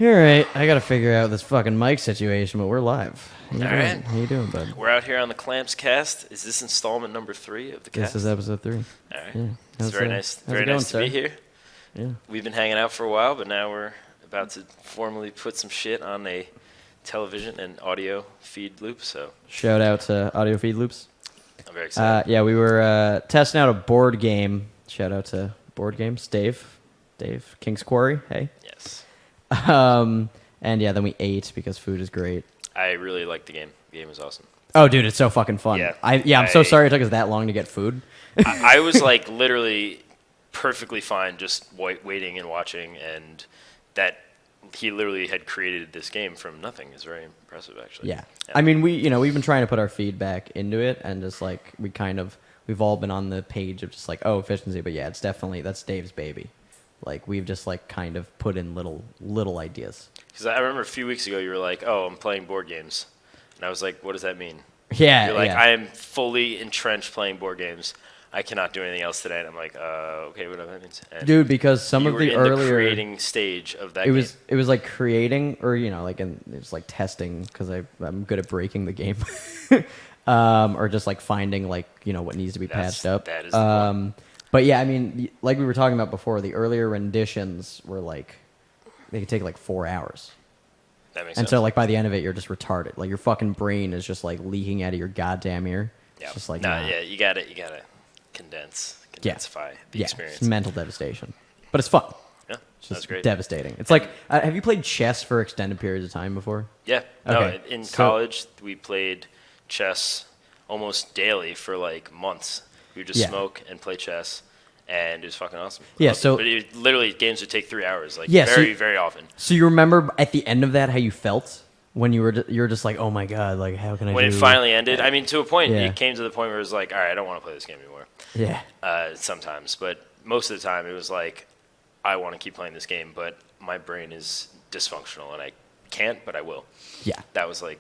All right, I gotta figure out this fucking mic situation, but we're live. How you doing, bud? We're out here on the Klampscast. Is this installment number 3 of the cast? This is episode 3. All right. Yeah. It's very nice. Very going, nice to be here. Yeah. We've been hanging out for a while, but now we're about to formally put some shit on a television and audio feed loop. So shout out to Audio Feed Loops. I'm very excited. Yeah, we were testing out a board game. Shout out to Board Games, Dave, King's Quarry. Hey. Yes. And yeah, then we ate because food is great. I really liked the game. The game was awesome. Oh, dude, it's so fucking fun. Yeah. I'm so sorry it took us that long to get food. I was like literally perfectly fine just waiting and watching, and that he literally had created this game from nothing is very impressive, actually. Yeah. I mean, we've been trying to put our feedback into it, and just like we've all been on the page of just like, oh, efficiency, but yeah, that's Dave's baby. Like we've just like kind of put in little ideas. Because I remember a few weeks ago you were like, oh, I'm playing board games, and I was like, what does that mean? Yeah. You're like, yeah. I am fully entrenched playing board games. I cannot do anything else today. And I'm like, okay, whatever that means. And dude, because some of the earlier the creating stage of that game. It was like creating, or like it was like testing, because I'm good at breaking the game, or just like finding like what needs to be patched up. That is the one. But yeah, I mean, like we were talking about before, the earlier renditions were like they could take like 4 hours. That makes and sense. so like by the end of it, you're just retarded. Like your fucking brain is just like leaking out of your goddamn ear. Yeah. It's just like yeah, you gotta condensify the experience. It's mental devastation, but it's fun. Yeah, It's that's just great. devastating. It's like, have you played chess for extended periods of time before? Yeah. Okay. No, in college we played chess almost daily for like months. We would just smoke and play chess, and it was fucking awesome. Yeah. So, but literally, games would take 3 hours, like very often. So you remember at the end of that how you felt when you were just like, oh my god, like how can I? When it finally ended, I mean, to a point, Yeah. it came to the point where it was like, all right, I don't want to play this game anymore. Yeah. Sometimes, but most of the time, it was like, I want to keep playing this game, but my brain is dysfunctional, and I can't, but I will. Yeah. That was like,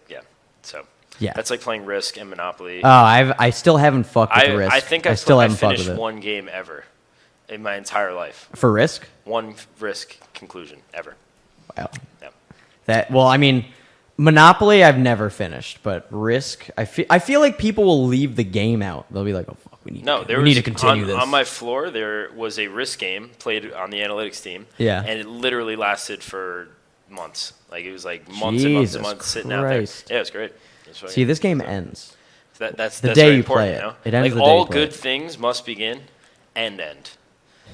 So. Yeah. That's like playing Risk and Monopoly. Oh, I still haven't fucked with Risk. I think I still haven't fucked finished with it. one game ever in my entire life. For Risk? One Risk conclusion ever. Wow. Yeah. I mean, Monopoly I've never finished, but Risk I feel like people will leave the game out. They'll be like, oh fuck, we need to continue this. On my floor, there was a Risk game played on the analytics team. Yeah. And it literally lasted for months. Like it was like months and months and months sitting out there. Yeah, it was great. See, this game ends. That's the day very you play important, it. you know? It ends like the day all you play good it. things must begin and end.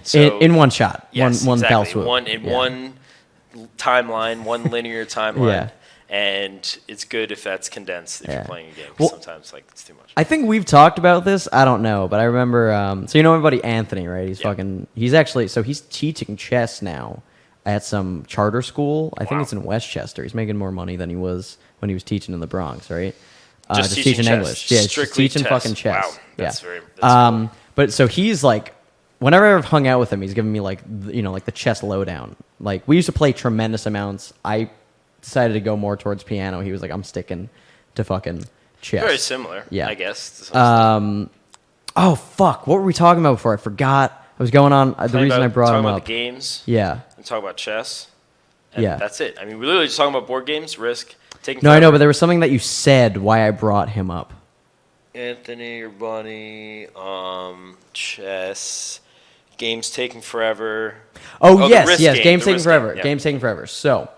So, In one shot. yes, one exactly. fell swoop. One timeline, one linear timeline. Yeah. And it's good if that's condensed if you're playing a game. 'Cause Well, sometimes like it's too much. I think we've talked about this. I don't know, but I remember. So you know my buddy Anthony, right? He's teaching chess now at some charter school. I think it's in Westchester. He's making more money than he was when he was teaching in the Bronx, right? Just teaching chess. English. Yeah, just Strictly teaching chess. fucking chess. Wow, that's yeah. very. That's cool. But so he's like, whenever I've hung out with him, he's giving me like like the chess lowdown. Like we used to play tremendous amounts. I decided to go more towards piano. He was like, I'm sticking to fucking chess. Very similar. Yeah. I guess. To some extent. Oh fuck! What were we talking about before? I forgot. I was going on. The reason I brought him talking up. about the games. Yeah. And talk about chess. And Yeah. That's it. I mean, we're literally just talking about board games, Risk, taking. No, I know, forever. but there was something that you said why I brought him up. Anthony, your bunny, chess, games taking forever. Oh the yes, Risk yes. game, Games the taking Risk forever. game, yeah. Games taking forever. So,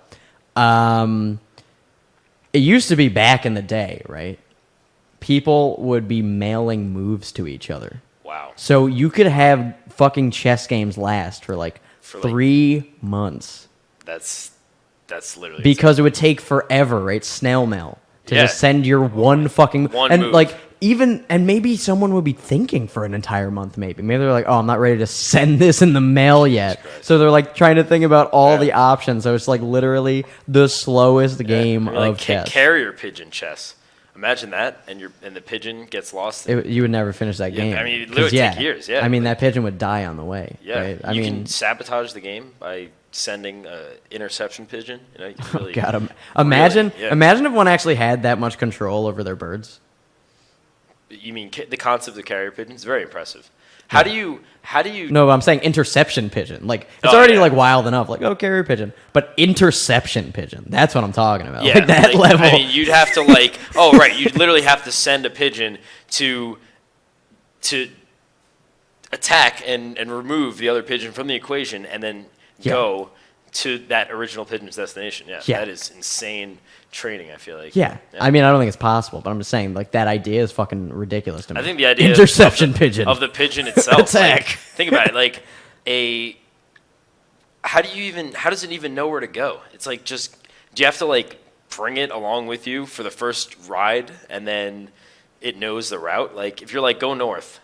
it used to be back in the day, right? People would be mailing moves to each other. Wow. So you could have fucking chess games last for like 3 months. That's literally Because it would take forever, right? Snail mail to just send your one fucking and move. like and maybe someone would be thinking for an entire month. Maybe they're like, oh, I'm not ready to send this in the mail yet. So they're like trying to think about all the options. So it's like literally the slowest game of chess. Carrier pigeon chess. Imagine that, and the pigeon gets lost. You would never finish that game. I mean, it literally take years. Yeah. I mean, that pigeon would die on the way. Yeah. Right? You can sabotage the game by sending an interception pigeon. You can really, God, imagine really, if one actually had that much control over their birds. You mean the concept of carrier pigeons? Very impressive. How do you? No, I'm saying interception pigeon. Like it's Oh, already yeah. like wild enough. Like carrier pigeon, but interception pigeon. That's what I'm talking about. Yeah, like that like, level. I mean, you'd have to like. Oh, right. You'd literally have to send a pigeon to attack and remove the other pigeon from the equation, and then go to that original pigeon's destination. Yeah, Yeah. that is insane training. I feel like. Yeah. I mean, I don't think it's possible, but I'm just saying, like, that idea is fucking ridiculous to me. I think the idea interception pigeon of the pigeon itself. Attack. Like, think about it. Like how does it even know where to go? It's like just do you have to like bring it along with you for the first ride and then it knows the route? Like if you're like go north,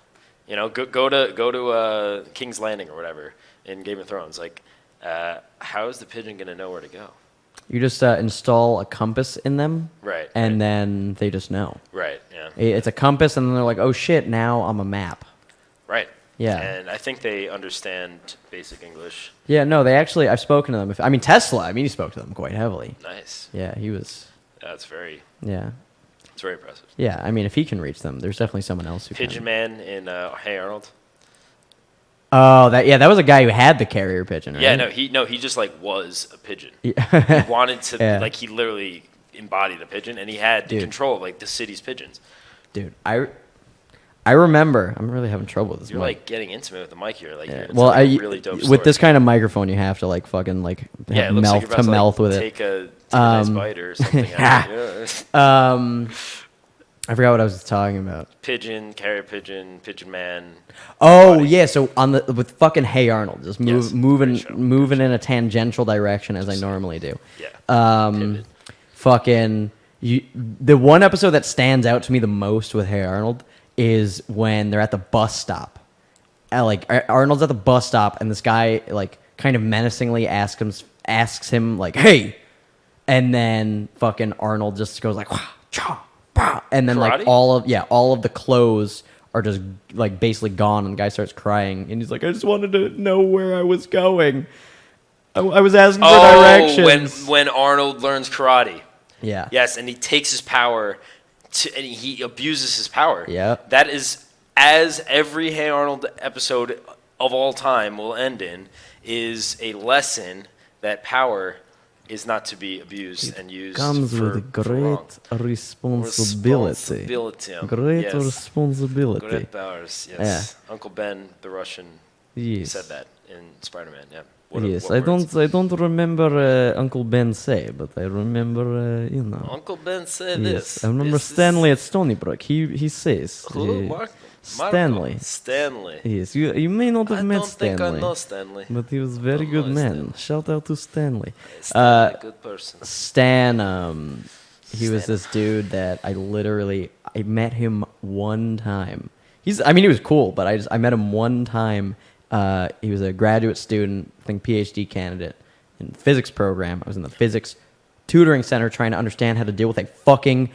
you know, go to King's Landing or whatever in Game of Thrones. Like how is the pigeon gonna know where to go? You just install a compass in them, Right. and then they just know. Right. Yeah. It's a compass, and then they're like, "Oh shit! Now I'm a map." Right. Yeah. And I think they understand basic English. Yeah, no, they actually. I've spoken to them. I mean, Tesla. I mean, he spoke to them quite heavily. Nice. Yeah, he was. That's very. Yeah, It's very impressive. yeah. I mean, if he can reach them, there's definitely someone else who Pigeon can. Man in Hey Arnold. Oh, that was a guy who had the carrier pigeon, right? Yeah, he just like was a pigeon. Yeah. He wanted to Yeah. like he literally embodied a pigeon, and he had Dude. control of like the city's pigeons. Dude, I remember. I'm really having trouble with this. You're mic. like getting intimate with the mic here, like Yeah. you're Well, a really dope story. with this kind of microphone, you have to like fucking like yeah, it looks like mouth you're about to mouth like, with it. take a nice bite or something. out of it. Yeah. I forgot what I was talking about. Pigeon, carrier pigeon, pigeon man. Oh Body. yeah, so with fucking Hey Arnold, just Yes, moving great show. moving in a tangential direction as I normally do. Yeah. Pivot. Fucking the one episode that stands out to me the most with Hey Arnold is when they're at the bus stop. Arnold's at the bus stop, and this guy like kind of menacingly asks him like, "Hey," and then fucking Arnold just goes like, "Wah, cha, bah," and then like Karate? all of the clothes are just like basically gone, and the guy starts crying, and he's like, "I just wanted to know where I was going. I was asking for directions." when Arnold learns karate. Yeah. Yes, and he takes his power and he abuses his power. Yeah. That is, as every Hey Arnold episode of all time will end in, is a lesson that power is not to be abused and used Comes for, with for wrong. great responsibility. Responsibility. Great Yes. responsibility. Great powers. Yes. Uncle Ben, the Russian, Yes. said that in Spider-Man. Yeah. Yes, what words? I don't remember Uncle Ben say, but I remember Uncle Ben said Yes, this. I remember This is- Stanley at Stony Brook. He says Who? Stanley. Stanley. Yes, you may not have I met don't think Stanley, I know Stanley. but he was very Don't good know man. Stanley. Shout out to Stanley. Stanley, good person. Stan, he was this dude that I met him one time. He was cool, but I met him one time. He was a graduate student, I think PhD candidate in the physics program. I was in the physics tutoring center trying to understand how to deal with a fucking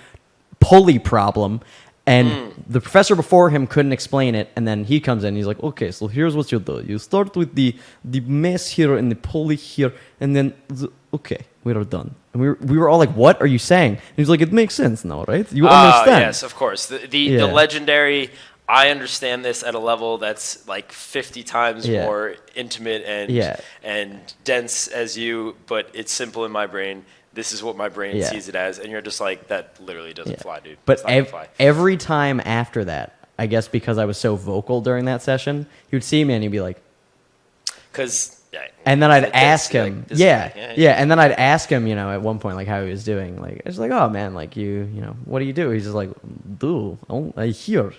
pulley problem. And the professor before him couldn't explain it, and then he comes in and he's like, "Okay, so here's what you do. You start with the mess here and the pulley here, and then okay, we are done." And we were all like, "What are you saying?" And he's like, "It makes sense now, right? You understand?" Yes, of course. The Yeah. legendary. I understand this at a level that's like 50 times Yeah. more intimate and dense as you, but it's simple in my brain. This is what my brain Yeah. sees it as, and you're just like, that literally doesn't fly, dude. But It's not gonna fly. every time after that, I guess because I was so vocal during that session, he would see me and he'd be like, and then I'd ask him, and then I'd ask him, at one point, like how he was doing. Like, I was like, "Oh man, like what do you do?" He's just like, I hear.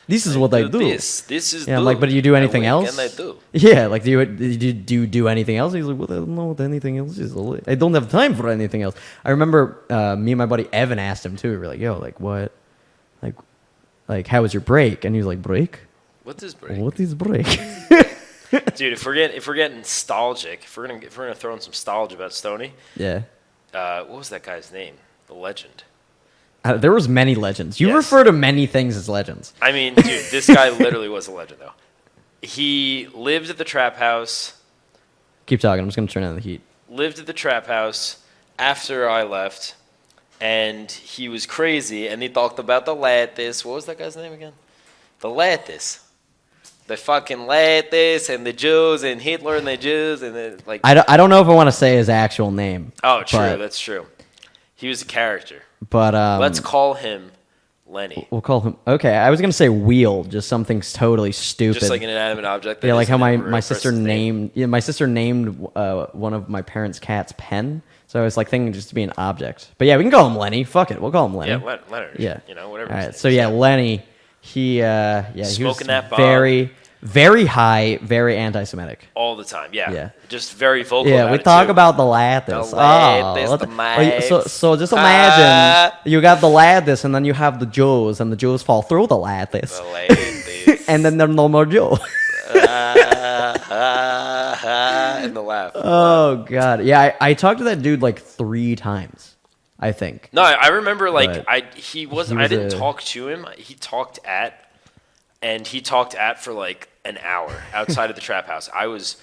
This is what I do. This is Yeah, I'm like, but do you do anything else? And I do. Yeah, like, do you do anything else? He's like, well, I don't know what anything else is. I don't have time for anything else. I remember me and my buddy Evan asked him too. We were like, yo, like what, like how was your break? And he was like, break? What is break? What is break? Dude, if we're getting nostalgic, if we're gonna throw in some nostalgia about Stoney, Yeah. what was that guy's name? The legend. There was many legends. You Yes. refer to many things as legends. I mean, dude, this guy literally was a legend, though. He lived at the trap house. Keep talking. I'm just gonna turn on the heat. Lived at the trap house after I left, and he was crazy. And he talked about the lattice. What was that guy's name again? The lattice. the fucking Lattice and the Jews and Hitler and the Jews and the, like. I don't know if I want to say his actual name. Oh, true. That's true. He was a character. But let's call him Lenny. We'll call him. Okay, I was gonna say wheel, just something totally stupid. Just like an inanimate object. Yeah, like how my sister named. Yeah, my sister named one of my parents' cats Pen. So I was like thinking just to be an object. But yeah, we can call him Lenny. Fuck it, we'll call him Lenny. Yeah, Leonard. Yeah, whatever. All right. So yeah, Lenny. He smoking he was that bomb. very, very high, very anti-Semitic. All the time. Yeah. Yeah. Just very vocal. Yeah, about we it talk too. about the lattice. The lattice, the so just imagine you got the lattice, and then you have the Jews, and the Jews fall through the lattice, The lattice. and then there's no more Jew. And the laugh. Oh god, yeah. I talked to that dude like 3 times, I think. No, I remember like But I didn't a- talk to him. He talked at for like an hour outside of the trap house. I was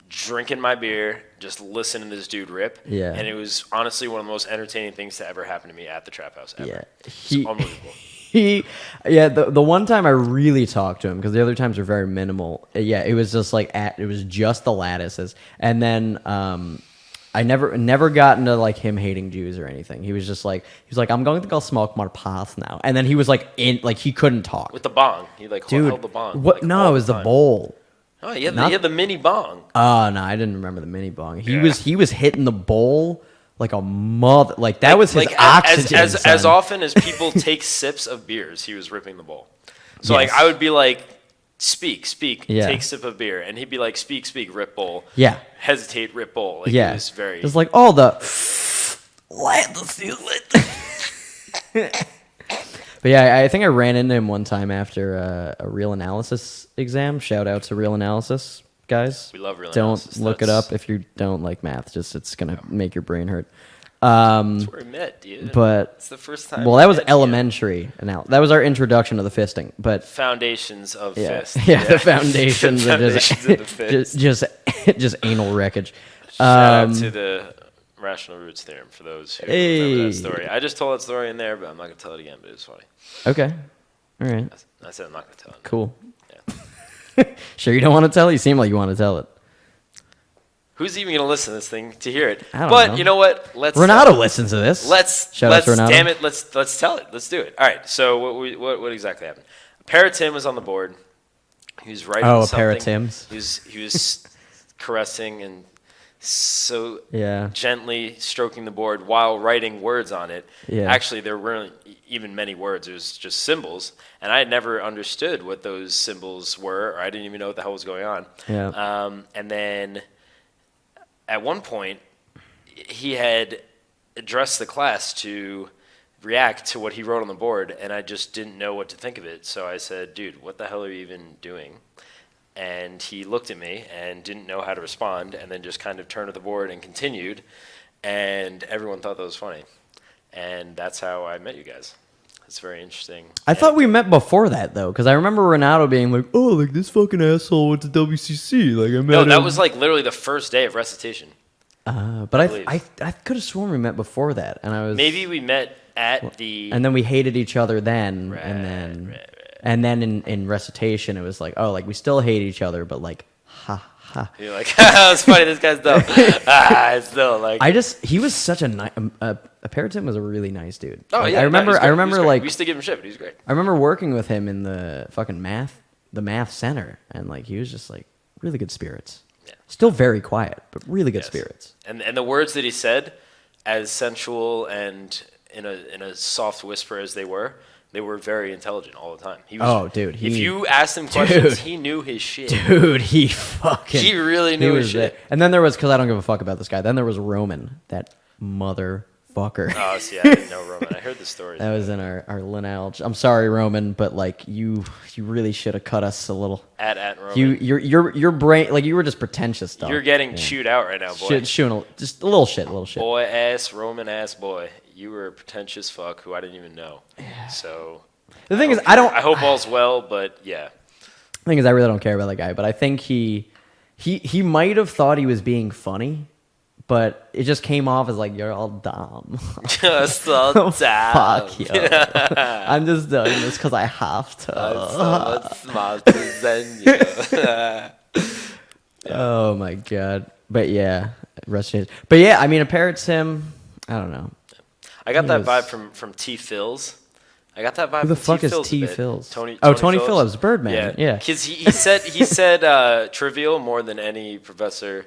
drinking my beer, just listening to this dude rip. Yeah. And it was honestly one of the most entertaining things to ever happen to me at the trap house ever. Yeah, It's unbelievable. The one time I really talked to him, because the other times were very minimal. Yeah, it was just like it was just the lattices, and then I never got into like him hating Jews or anything. He was like I'm going to go smoke more pot now, and then he was like he couldn't talk. With the bong. He like Dude, held the bong. what? like, No, all it was the time. bowl. Oh, he had Not- the mini bong. Oh no, I didn't remember the mini bong. He Yeah. was hitting the bowl like a mother. Like that was his Like oxygen. as son. often as people take sips of beers, he was ripping the bowl. So like Yes. I would be like, speak, Yeah. take sip of beer, and he'd be like, speak, rip bowl. Yeah. Hesitate, rip bowl. Like Yeah, it was very. It's like all the. But yeah, I think I ran into him one time after a real analysis exam. Shout out to real analysis, guys. We love real Don't analysis. look it That's- up if you don't like math. Just it's gonna make your brain hurt. That's where we met, dude. But it's the first time. well, we that was met you. elementary. That was our introduction to the fisting. But Foundations of yeah, fist. yeah, the foundations The of foundations of the fist. just anal wreckage. Shout out to the rational roots theorem for those who remember Hey. that story. I just told that story in there, but I'm not gonna tell it again. But it was funny. Okay, all right, I said I'm not gonna tell it. cool. Yeah. Sure, you don't want to tell it? You seem like you want to tell it. Who's even gonna listen to this thing to hear it? I don't But know. you know what? Let's Renato listens to this. Shout out to Renato. damn it. Let's tell it. Let's do it. All right. So what exactly happened? Paratim was on the board. He was writing Oh, a something. pair of Tims. He was caressing and so Yeah. gently stroking the board while writing words on it. Yeah. Actually, there weren't even many words. It was just symbols, and I had never understood what those symbols were, or I didn't even know what the hell was going on. Yeah. And then at one point, he had addressed the class to react to what he wrote on the board, and I just didn't know what to think of it. So I said, dude, what the hell are you even doing? And he looked at me and didn't know how to respond, and then just kind of turned to the board and continued, and everyone thought that was funny. And that's how I met you guys. It's very interesting. I thought we met before that though, because I remember Renato being like, "Oh, like this fucking asshole went to WCC." Like I met No, that him. was like literally the first day of recitation. But believe. I could have sworn we met before that, and I was Maybe we met at the. and then we hated each other then, Right, and then in recitation it was like, oh, like we still hate each other, but like, ha ha. You're like, that's funny. This guy's dumb. It's still like. He was such a nice. Paratim was a really nice dude. Oh Like, yeah, I remember. no, he was great. I He was remember great. like we used to give him shit, but he was great. I remember working with him in the fucking math center, and like he was just like really good spirits. Yeah. Still very quiet, but really good Yes. spirits. And the words that he said, as sensual and in a soft whisper as they were very intelligent all the time. He was, Oh, dude, if you asked him questions, Dude. he knew his shit. Dude, he really knew his shit. there. And then there was, because I don't give a fuck about this guy, then there was Roman, that motherfucker. Oh, see, I didn't know Roman. I heard the stories. That was in our lineage. I'm sorry, Roman, but like you really should have cut us a little. At Roman. Your brain, like you were just pretentious stuff. You're getting chewed out right now, boy. Just a little shit. Boy ass, Roman ass boy. You were a pretentious fuck who I didn't even know. So The thing is, I hope all's well, but yeah. The thing is, I really don't care about that guy, but I think he might have thought he was being funny, but it just came off as like you're all dumb. Just so dumb. Fuck you. I'm just doing this because I have to. I'm so much smarter than you. Oh my god. But yeah, rest in peace. But yeah, I mean, it parrots him. I don't know. I got that vibe from T. Phil's. I got that vibe. Who the from fuck is Phil's T. Phil's? Tony Phillips, Birdman. Yeah. Because he said trivial more than any professor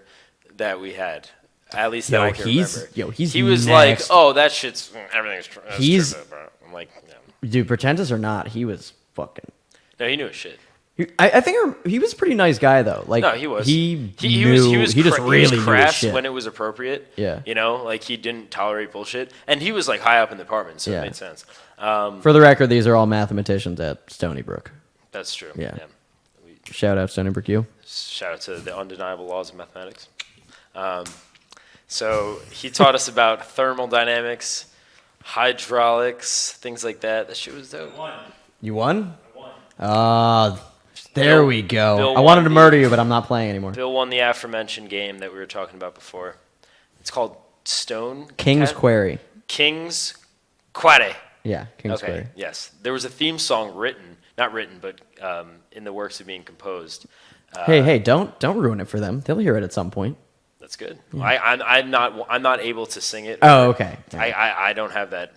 that we had. At least that I can remember. He was next. like, "Oh, that shit's everything's." He's trivial, bro. I'm like, yeah. Dude, pretentious or not, he was fucking. No, he knew his shit. I think he was a pretty nice guy though. Like no, he was. He was just really knew his crass shit. when it was appropriate. Yeah. You know, like he didn't tolerate bullshit, and he was like high up in the department, so it made sense. For the record, these are all mathematicians at Stony Brook. That's true. Yeah. Shout out Stony Brook U. Shout out to the undeniable laws of mathematics. So he taught us about thermodynamics, hydraulics, things like that. That shit was dope. You won? I won. There we go. Bill I wanted to won murder you, but I'm not playing anymore. Bill won the aforementioned game that we were talking about before. It's called Stone King's Quarry. King's Quarry. Yeah, King's Quarry. Yes. There was a theme song not written, but in the works of being composed. Hey, don't ruin it for them. They'll hear it at some point. That's good. Yeah. I'm not able to sing it. Oh, okay. I don't have that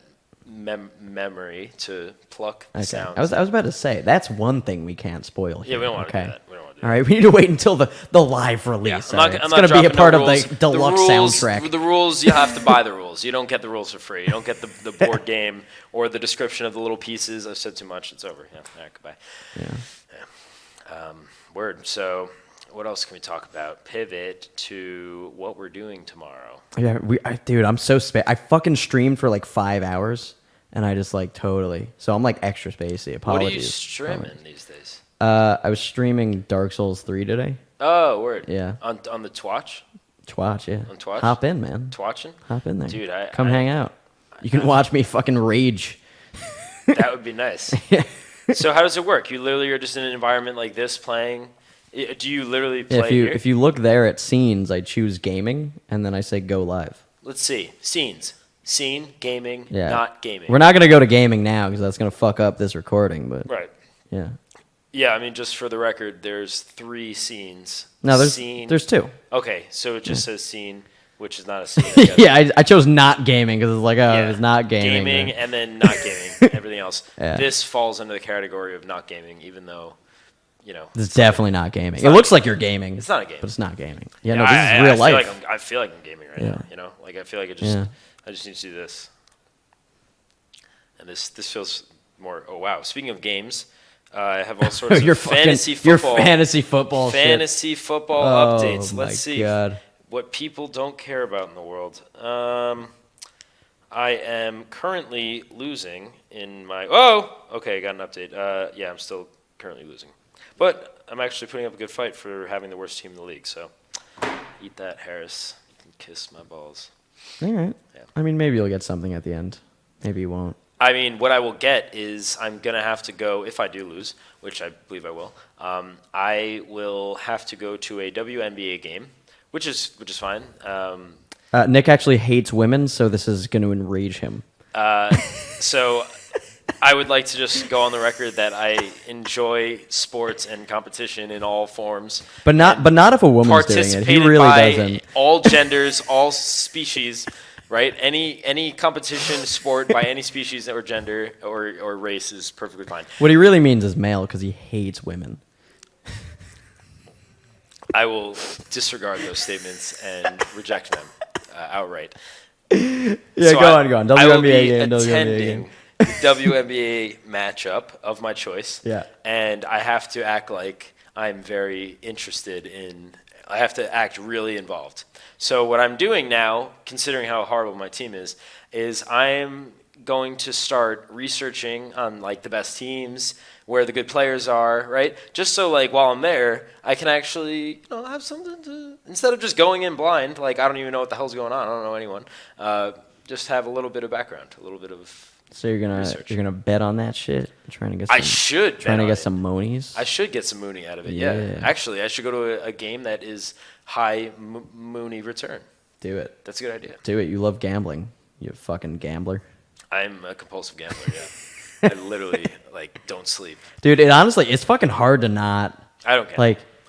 memory to pluck sounds. I was about to say that's one thing we can't spoil here. Yeah, we don't want to do that. All right, we need to wait until the live release. Yeah, it's going to be a part of the deluxe soundtrack. The rules, you have to buy the rules. You don't get the rules for free. You don't get the board game or the description of the little pieces. I've said too much. It's over. Yeah, all right, goodbye. Yeah. Word. So what else can we talk about? Pivot to what we're doing tomorrow. Yeah, dude, I'm so I fucking streamed for like 5 hours, and I just like totally. So I'm like extra spacey. Apologies. What are you streaming these days? I was streaming Dark Souls 3 today. Oh, word. Yeah. On the Twatch? Twatch, yeah. On Twatch? Hop in, man. Twatching? Hop in there. Dude, Come hang out. You can watch me fucking rage. That would be nice. So how does it work? You literally are just in an environment like this playing? Do you literally play here? If you look there at scenes, I choose gaming, and then I say go live. Let's see. Scenes. Scene, gaming, not gaming. We're not going to go to gaming now because that's going to fuck up this recording. But right. Yeah. Yeah, I mean, just for the record, there's 3 scenes. No, there's 2. Okay, so it just says scene, which is not a scene. I Yeah, I chose not gaming because it's like, it's not gaming. Gaming and then not gaming, everything else. Yeah. This falls under the category of not gaming, even though, This is definitely not gaming. It looks like you're gaming. It's not a game. But it's not gaming. Yeah, no, this is real life. I feel like I'm gaming right now, Like, I feel like I just need to do this. And this feels more, oh, wow. Speaking of games, I have all sorts of fantasy football. Your fantasy football Fantasy football updates. Let's see God. what people don't care about in the world. I am currently losing in my... Oh! Okay, I got an update. Yeah, I'm still currently losing. But I'm actually putting up a good fight for having the worst team in the league, so eat that, Harris. You can kiss my balls. All right. Yeah. I mean, maybe you'll get something at the end. Maybe you won't. I mean, what I will get is I'm going to have to go, if I do lose, which I believe I will, I will have to go to a WNBA game, which is fine. Nick actually hates women, so this is going to enrage him. So I would like to just go on the record that I enjoy sports and competition in all forms. But not if a woman's doing it. He really doesn't. All genders, all species. Right? Any competition, sport by any species or gender or race is perfectly fine. What he really means is male because he hates women. I will disregard those statements and reject them outright. Yeah, so go on. I will be WNBA attending the WNBA matchup of my choice. Yeah. And I have to act like I'm very interested I have to act really involved. So what I'm doing now, considering how horrible my team is I'm going to start researching on like the best teams, where the good players are, right? Just so like while I'm there, I can actually have something to, instead of just going in blind, like I don't even know what the hell's going on, I don't know anyone. Just have a little bit of background, a little bit of. So you're gonna bet on that shit? Trying to get. Some monies. I should get some money out of it. Yeah. Actually, I should go to a game that is high Mooney return. Do it. That's a good idea. Do it. You love gambling. You fucking gambler. I'm a compulsive gambler. Yeah, I literally don't sleep. Dude, it's fucking hard to not. I don't gamble.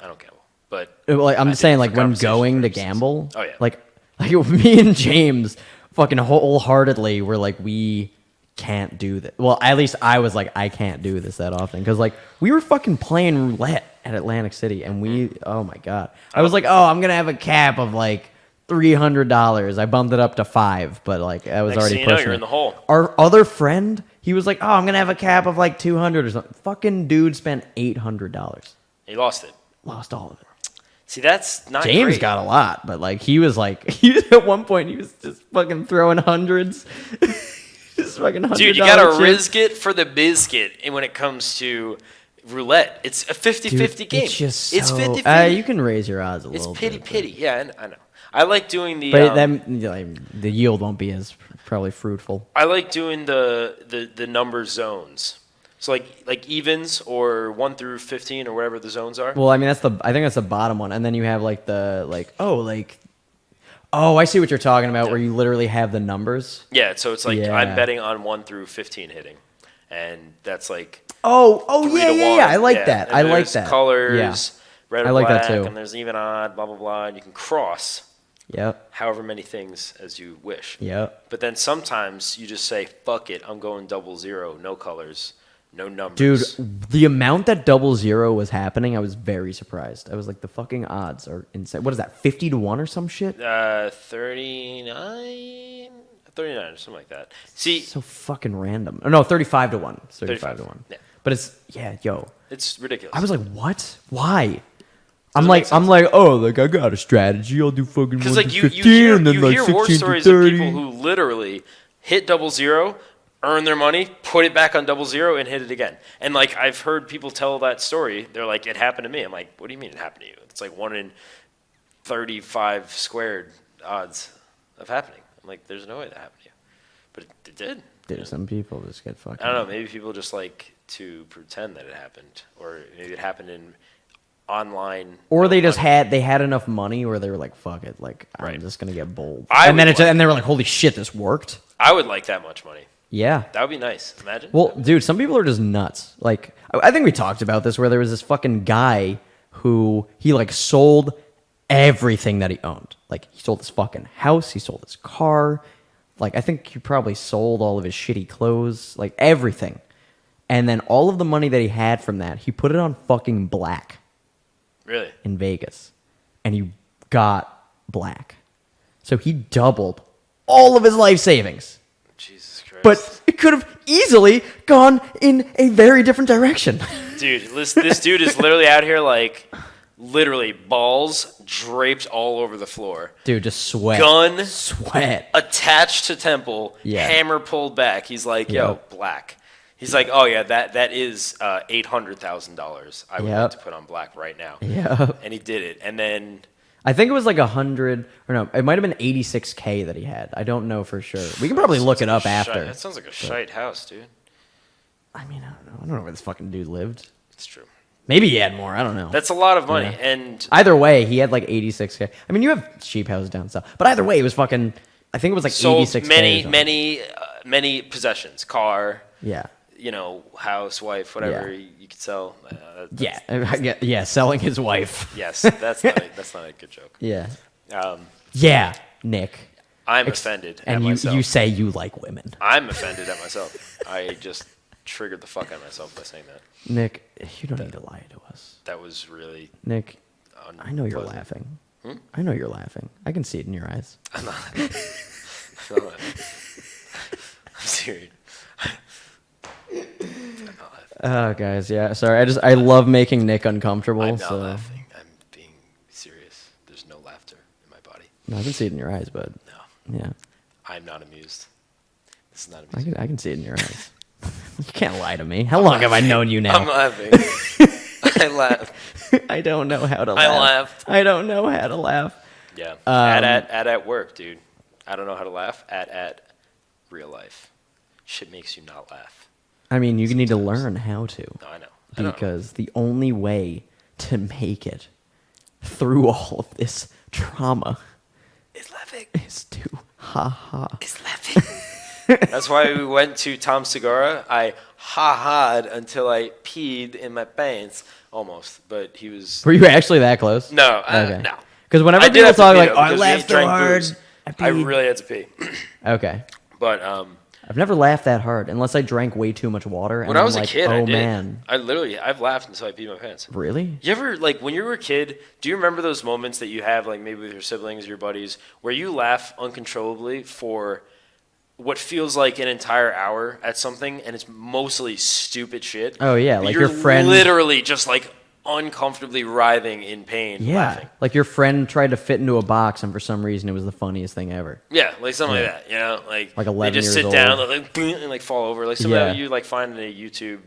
I don't gamble. But I'm just saying, when going to gamble. Oh yeah. Like me and James, fucking wholeheartedly, were like, we can't do this. Well, at least I was like, I can't do this that often because we were fucking playing roulette at Atlantic City, and oh my god, I was like, oh, I'm gonna have a cap of $300. I bumped it up to $500, but I was Next already thing you pushing know, you're it. in the hole. Our other friend, he was like, oh, I'm gonna have a cap of $200 or something. Fucking dude spent $800. He lost it. Lost all of it. See, that's not James great. got a lot, but he was at one point he was just fucking throwing hundreds. Just fucking $100. Dude, you gotta risk it for the biscuit. And when it comes to roulette, it's a 50-50 game. It's just it's 50-50. you can raise your odds a little bit. It's pity. Yeah, I know. I like doing the. But the yield won't be as probably fruitful. I like doing the number zones. So like evens or 1 through 15 or whatever the zones are. Well, I mean I think that's the bottom one, and then you have oh, I see what you're talking about, where you literally have the numbers. Yeah, so it's I'm betting on 1 through 15 hitting, and that's Oh, 3 yeah, to yeah, 1. yeah. I like that. And I like there's that. Colors, Yeah. red or I like black, that too. and there's even odd, blah blah blah, and you can cross. Yep. However many things as you wish. Yep. But then sometimes you just say, fuck it, I'm going 0-0, no colors, no numbers. Dude, the amount that 0-0 was happening, I was very surprised. I was like, the fucking odds are insane. What is that, 50 to 1 or some shit? 39 or something like that. See, so fucking random. Oh, no, 35 to 1. 35 to 1. Yeah. But it's ridiculous. I was like, what? Why? I'm make like, I got a strategy. I'll do fucking 1 because to you 15 hear, and then you like hear 16 war to stories 30. of people who literally hit 0-0, earn their money, put it back on 0-0, and hit it again. And I've heard people tell that story. They're like, it happened to me. I'm like, what do you mean it happened to you? It's 1 in 35 squared odds of happening. I'm like, there's no way that happened to you, but it did. Dude, some people just get fucking. I don't know. Maybe people just like to pretend that it happened, or maybe it happened in online. Or they just had enough money where they were like, fuck it, I'm Right. just gonna get bold. And they were like, holy shit, this worked. I would like that much money. Yeah. That would be nice. Imagine. Well, dude, some people are just nuts. I think we talked about this where there was this fucking guy who he sold everything that he owned. He sold his fucking house, he sold his car. I think he probably sold all of his shitty clothes, everything. And then all of the money that he had from that, he put it on fucking black. Really? In Vegas. And he got black. So he doubled all of his life savings. Jesus Christ. But it could have easily gone in a very different direction. Dude, this dude is literally out here literally balls draped all over the floor. Dude, just sweat. Gun. Sweat. Attached to temple. Yeah. Hammer pulled back. He's like, yo, Yep. black. He's like, oh yeah, that is $800,000 I would Yep. like to put on black right now. Yeah. And he did it. And then I think it was 100, or no, it might have been 86K that he had. I don't know for sure. We can probably look it up after. That sounds like a shite house, dude. I mean, I don't know. I don't know where this fucking dude lived. It's true. Maybe he had more. I don't know. That's a lot of money. Yeah. And Either way, he had 86K. I mean, you have cheap houses down south. But either way, it was fucking, I think it was sold 86K. many possessions. Car, Yeah. house, wife, whatever Yeah. you could sell. Yeah, selling his wife. Yes, that's not a good joke. Yeah. Um, Yeah, Nick. I'm offended at And myself. you say you like women. I'm offended at myself. I just triggered the fuck out of myself by saying that. Nick, you don't need to lie to us. That was really Nick, I know you're unpleasant. laughing. Hmm? I know you're laughing. I can see it in your eyes. I'm not. I'm serious. Oh, guys, yeah. Sorry, I love making Nick uncomfortable. I'm not so. laughing. I'm being serious. There's no laughter in my body. No, I can see it in your eyes, bud. No, Yeah, I'm not amused. This is not amusing. I can see it in your eyes. You can't lie to me. How long have I known you now? I'm laughing. I laugh. I don't know how to laugh. I laughed. I don't know how to laugh. Yeah. Um, at work, dude. I don't know how to laugh. At real life. Shit makes you not laugh. I mean, you need to learn how to. No, I know. Because the only way to make it through all of this trauma It's laughing. It's too ha. It's laughing. That's why we went to Tom Segura. I ha-ha'd until I peed in my pants. Almost, but he was... Were you actually that close? No, Okay. no. Because whenever I did people have to talk pee, like, though, oh, I because we laughed so drank hard. booze. I I peed. really had to pee. Okay. But I've never laughed that hard unless I drank way too much water. when and I I'm was a like, kid, oh I did. man, I've laughed until I peed my pants. really? You ever, like, when you were a kid, do you remember those moments that you have, like, maybe with your siblings, your buddies, where you laugh uncontrollably for what feels like an entire hour at something, and it's mostly stupid shit? Oh yeah, But like you're your friend. literally just, like, uncomfortably writhing in pain laughing. Like your friend tried to fit into a box, and for some reason, it was the funniest thing ever. Yeah, like something like that, you know? Like 11 they just years sit old. down and, like, fall over. Like something Yeah. that you, like, find in a YouTube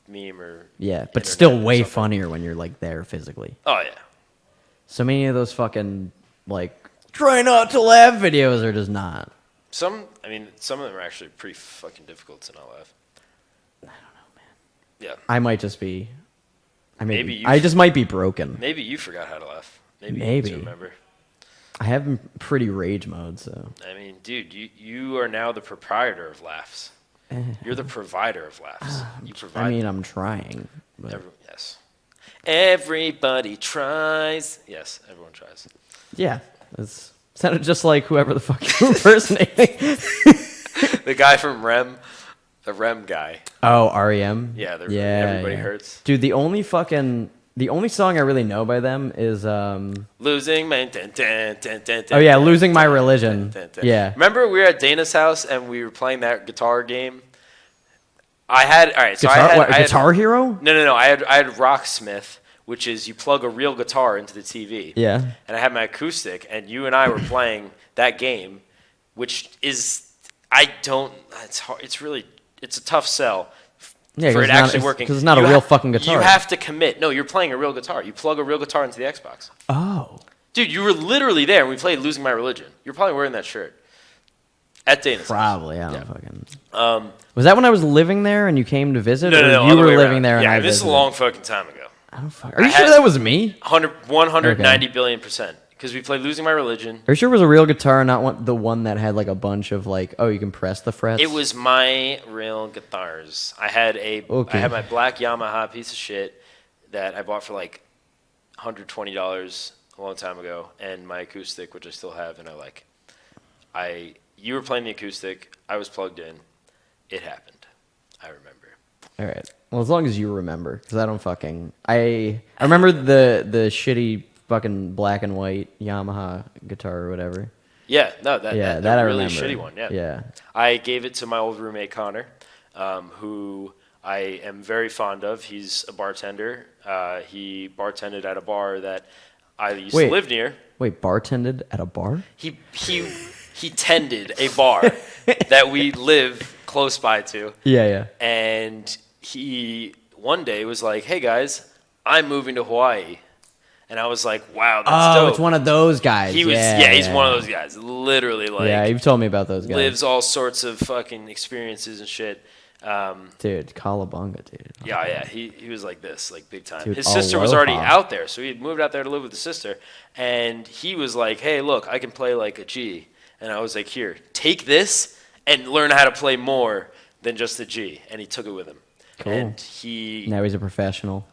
meme or... Yeah, but internet still or way something. funnier when you're like there physically. Oh, yeah. So many of those fucking like try not to laugh videos are just not. Some of them are actually pretty fucking difficult to not laugh. I don't know, man. Yeah. I might just be. Maybe you- I just might be broken. Maybe you forgot how to laugh. Maybe. Maybe. You need to remember. I have in pretty rage mode, so. I mean, dude, you are now the proprietor of laughs. You're the provider of laughs. You provide. I mean, I'm trying. But yes. Everybody tries. Yes, everyone tries. yeah, it's sounded just like whoever the fuck you impersonating. The guy from Rem, the Rem guy. Oh, REM. Yeah, Everybody yeah. Hurts. Dude, the only song I really know by them is Losing my. Dun, dun, dun, dun, oh yeah, dun, Losing My dun, Religion. dun, dun, dun. Yeah. Remember we were at Dana's house and we were playing that guitar game. I had all right. So Guitar Hero? No. I had Rocksmith, which is you plug a real guitar into the TV. Yeah. And I had my acoustic, and you and I were playing that game, which is It's hard. It's a tough sell. Yeah, for it actually working. Because it's not a real fucking guitar. You have to commit. No, you're playing a real guitar. You plug a real guitar into the Xbox. Oh. Dude, you were literally there, and we played Losing My Religion. You're probably wearing that shirt. At Dana's. Probably. I don't Yeah. fucking. Was that when I was living there and you came to visit? No, or all you the were way living around. there and Yeah, I this is a visited? long fucking time ago. I don't fuck. Are you sure that was me? 190 billion%. Because we played Losing My Religion. Are you sure it was a real guitar, not the one that had like a bunch of like, oh, you can press the frets? It was my real guitars. I had my black Yamaha piece of shit that I bought for like $120 a long time ago, and my acoustic, which I still have, and you were playing the acoustic, I was plugged in, it happened. I remember. All right. Well, as long as you remember, because I don't fucking. I remember the shitty fucking black and white Yamaha guitar or whatever. Yeah, no, that I really remember. shitty one. Yeah. Yeah. I gave it to my old roommate Connor, who I am very fond of. He's a bartender. He bartended at a bar that I used to live near. Wait, bartended at a bar? He tended a bar that we live close by to. Yeah. And he one day was like, "Hey guys, I'm moving to Hawaii." And I was like, "Wow, that's dope." It's one of those guys. He's one of those guys. Literally, like, yeah, you've told me about those guys. lives all sorts of fucking experiences and shit. Dude, Calabunga, dude. Yeah. He was like this, like big time. Dude, His sister was already aloha. out there, so he had moved out there to live with his sister. And he was like, "Hey, look, I can play like a G." And I was like, "Here, take this and learn how to play more than just the G." And he took it with him. Cool. And Now he's a professional.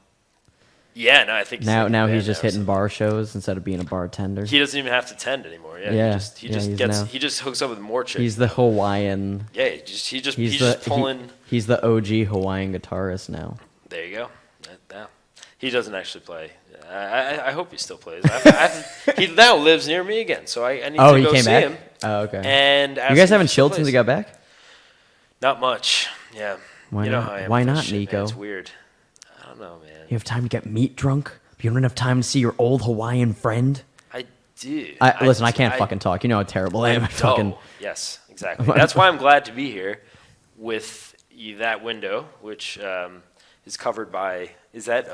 Yeah, no, I think Now he's he's just hitting bar shows instead of being a bartender. He doesn't even have to tend anymore. Yeah, Yeah, he just hooks up with more chicks. He's the Hawaiian. Yeah, he's just pulling. He's the OG Hawaiian guitarist now. There you go. Yeah. He doesn't actually play. I hope he still plays. He now lives near me again, so I need to go see him. Oh, okay. And you guys haven't chilled since he got back? Not much. Yeah. Why you know not? how I am Why with that not, shit, man. Nico? It's weird. I don't know, man. You have time to get meat drunk? But you don't have time to see your old Hawaiian friend? I do. Listen, I can't fucking talk. You know how terrible I am at talking. Yes, exactly. That's why I'm glad to be here with that window, which is covered by. Is that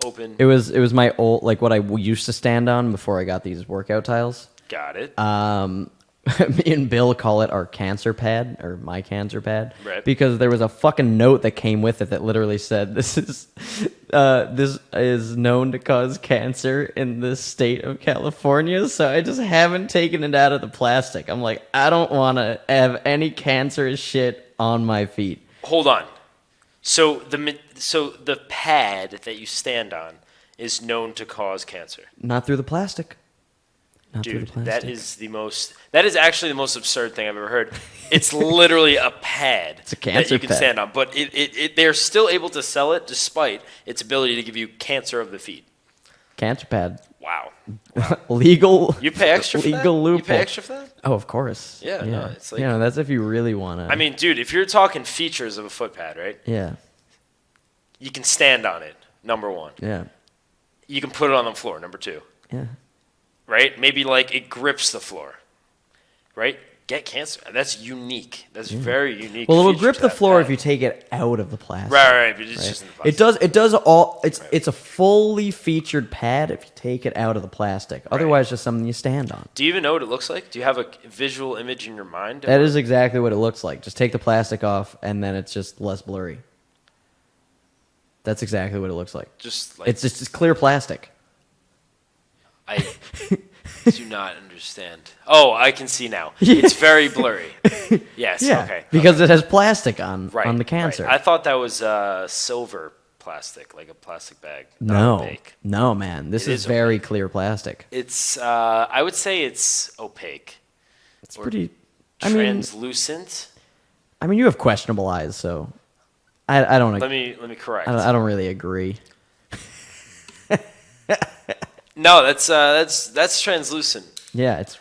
open? It was my old, like what I used to stand on before I got these workout tiles. Got it. Me and Bill call it our cancer pad, or my cancer pad, Right. because there was a fucking note that came with it that literally said, this is known to cause cancer in the state of California, so I just haven't taken it out of the plastic. I'm like, I don't want to have any cancerous shit on my feet. Hold on. So the pad that you stand on is known to cause cancer. Not through the plastic. Not through Dude, the plastic. that is actually the most absurd thing I've ever heard. It's literally a pad It's a cancer that you can pad. stand on, but they're still able to sell it despite its ability to give you cancer of the feet. Cancer pad. Wow. Legal. You pay extra for that? Legal loophole. You pay extra for that? Oh, of course. Yeah, no, it's like- that's if you really want to. I mean, dude, if you're talking features of a foot pad, right? Yeah. You can stand on it, number one. Yeah. You can put it on the floor, number two. Yeah. Right? Maybe like it grips the floor. Right? Get cancer. That's unique. That's very unique. Well, it will feature grip to the that floor pad. if you take it out of the plastic. Right, but it's right? just in the It plastic. does. It does all. It's a fully featured pad if you take it out of the plastic. Otherwise, just something you stand on. Do you even know what it looks like? Do you have a visual image in your mind? That is exactly what it looks like. Just take the plastic off, and then it's just less blurry. That's exactly what it looks like. Just like It's clear plastic. I do not understand. Oh, I can see now. It's very blurry. Yes. Okay. Because it has plastic on Right. the cancer. Right. I thought that was silver plastic, like a plastic bag. not No, opaque. no, man. This It is is very clear plastic. It's. I would say it's opaque. It's Or pretty. Translucent. I mean, you have questionable eyes, so I don't. Let me correct. I don't really agree. No, that's translucent. Yeah, it's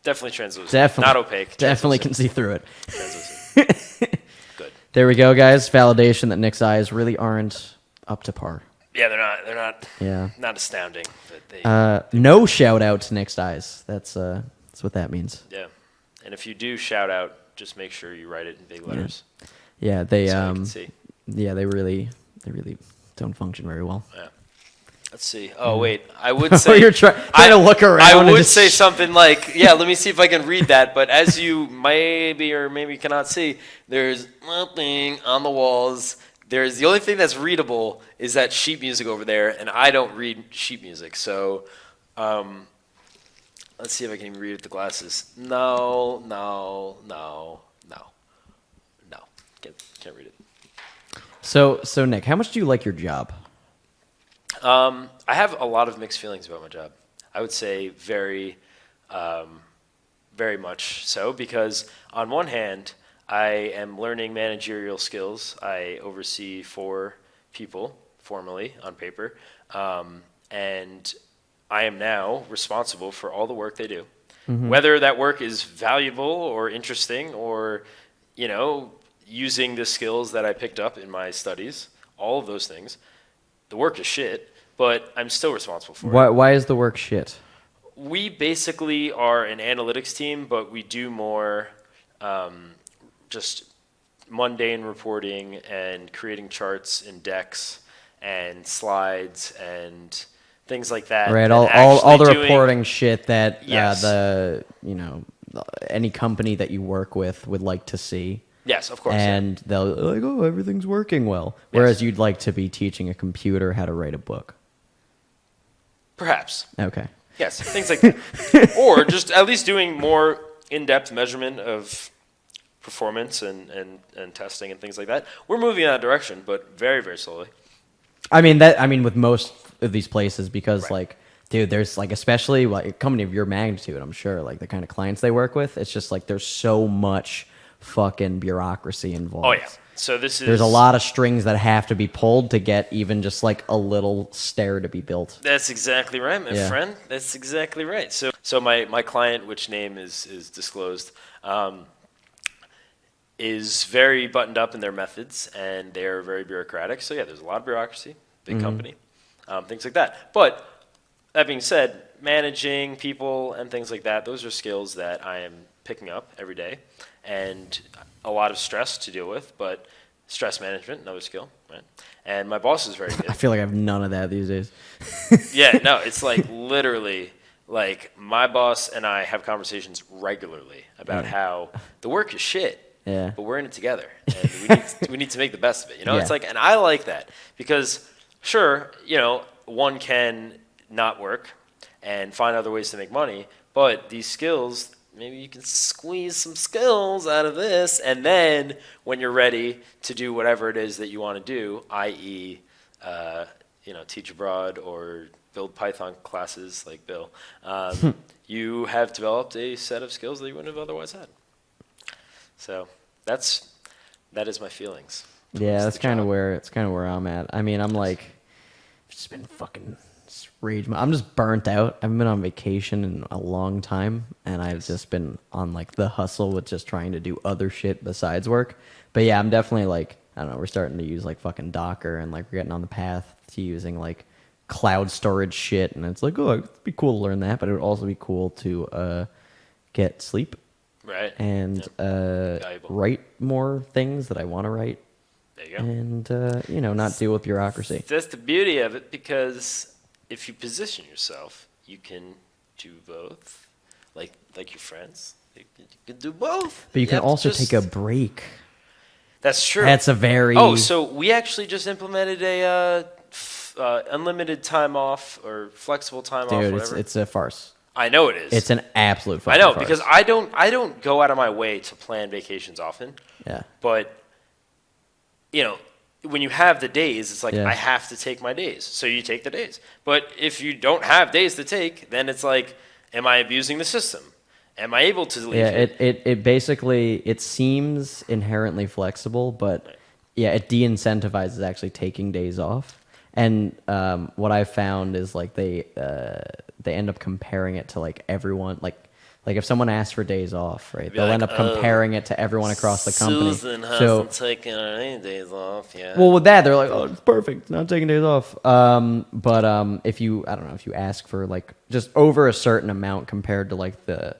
Definitely translucent. definitely Not opaque. Definitely can see through it. Translucent. Good. There we go, guys. Validation that Nick's eyes really aren't up to par. Yeah, they're not. Yeah. Not astounding, but they. No shout out to Nick's eyes. That's what that means. Yeah, and if you do shout out, just make sure you write it in big letters. Yeah, they So I can see. yeah, they really don't function very well. Yeah. Let's see. Oh wait, I would say. Oh, you're trying to look around. I and would just- say something like, "Yeah, let me see if I can read that." But as you maybe or maybe cannot see, there's nothing on the walls. There's the only thing that's readable is that sheet music over there, and I don't read sheet music. So, let's see if I can even read with the glasses. No. Can't read it. So Nick, how much do you like your job? I have a lot of mixed feelings about my job. I would say very much so, because on one hand, I am learning managerial skills. I oversee 4 people formally on paper, and I am now responsible for all the work they do. Whether that work is valuable or interesting or, using the skills that I picked up in my studies, all of those things, the work is shit, but I'm still responsible for it. Why is the work shit? We basically are an analytics team, but we do more just mundane reporting and creating charts and decks and slides and things like that. Right, and all the actually doing- reporting shit that Yes. any company that you work with would like to see. Yes, of course. yeah. And they'll like, oh, everything's working well. Whereas you'd like to be teaching a computer how to write a book. Perhaps. Okay. Yes, things like that. Or just at least doing more in-depth measurement of performance and testing and things like that. We're moving in that direction, but very, very slowly. I mean with most of these places, because Right. like, dude, there's like, especially like a company of your magnitude, I'm sure, like the kind of clients they work with, it's just like there's so much fucking bureaucracy involved. Oh, yeah. So this is... There's a lot of strings that have to be pulled to get even just like a little stair to be built. That's exactly right, my Yeah. friend. That's exactly right. So my client, which name is disclosed, is very buttoned up in their methods, and they're very bureaucratic. So yeah, there's a lot of bureaucracy, big company, things like that. But that being said, managing people and things like that, those are skills that I am picking up every day, and a lot of stress to deal with, but stress management, another skill, right? And my boss is very I good. feel like I have none of that these days. Yeah, no, it's like literally Like, my boss and I have conversations regularly about how the work is shit, but we're in it together, and we need to make the best of it. You know, it's like, and I like that because, sure, you know, one can not work and find other ways to make money, but these skills, maybe you can squeeze some skills out of this, and then when you're ready to do whatever it is that you want to do, i.e., you know, teach abroad or build Python classes like Bill, you have developed a set of skills that you wouldn't have otherwise had. So that is my feelings. Yeah, that's kind of where I'm at. I mean, I'm like, just been fucking rage. I'm just burnt out. I haven't been on vacation in a long time, and I've just been on like the hustle with just trying to do other shit besides work. But yeah, I'm definitely like, I don't know, we're starting to use like fucking Docker, and like we're getting on the path to using like cloud storage shit, and it's like, oh, it'd be cool to learn that, but it would also be cool to get sleep, right, and write more things that I want to write. There you go. And you know, not deal with bureaucracy. That's the beauty of it, because if you position yourself, you can do both, like your friends. You can do both. But you can also take a break. That's true. That's a very... Oh, so we actually just implemented a unlimited time off or flexible time off, whatever. Dude, it's a farce. I know it is. It's an absolute fucking farce. farce. Because I don't go out of my way to plan vacations often. Yeah. But, you know, when you have the days, it's like, I have to take my days. So you take the days. But if you don't have days to take, then it's like, am I abusing the system? Am I able to leave it? It basically, it seems inherently flexible, but yeah, it de-incentivizes actually taking days off. And what I found is like they end up comparing it to like everyone, like if someone asks for days off, right? They'll end up comparing it to everyone across the company. Susan hasn't taken any days off yet. Well, with that, they're like, oh, it's perfect, not taking days off. But if you, I don't know, if you ask for like just over a certain amount compared to like the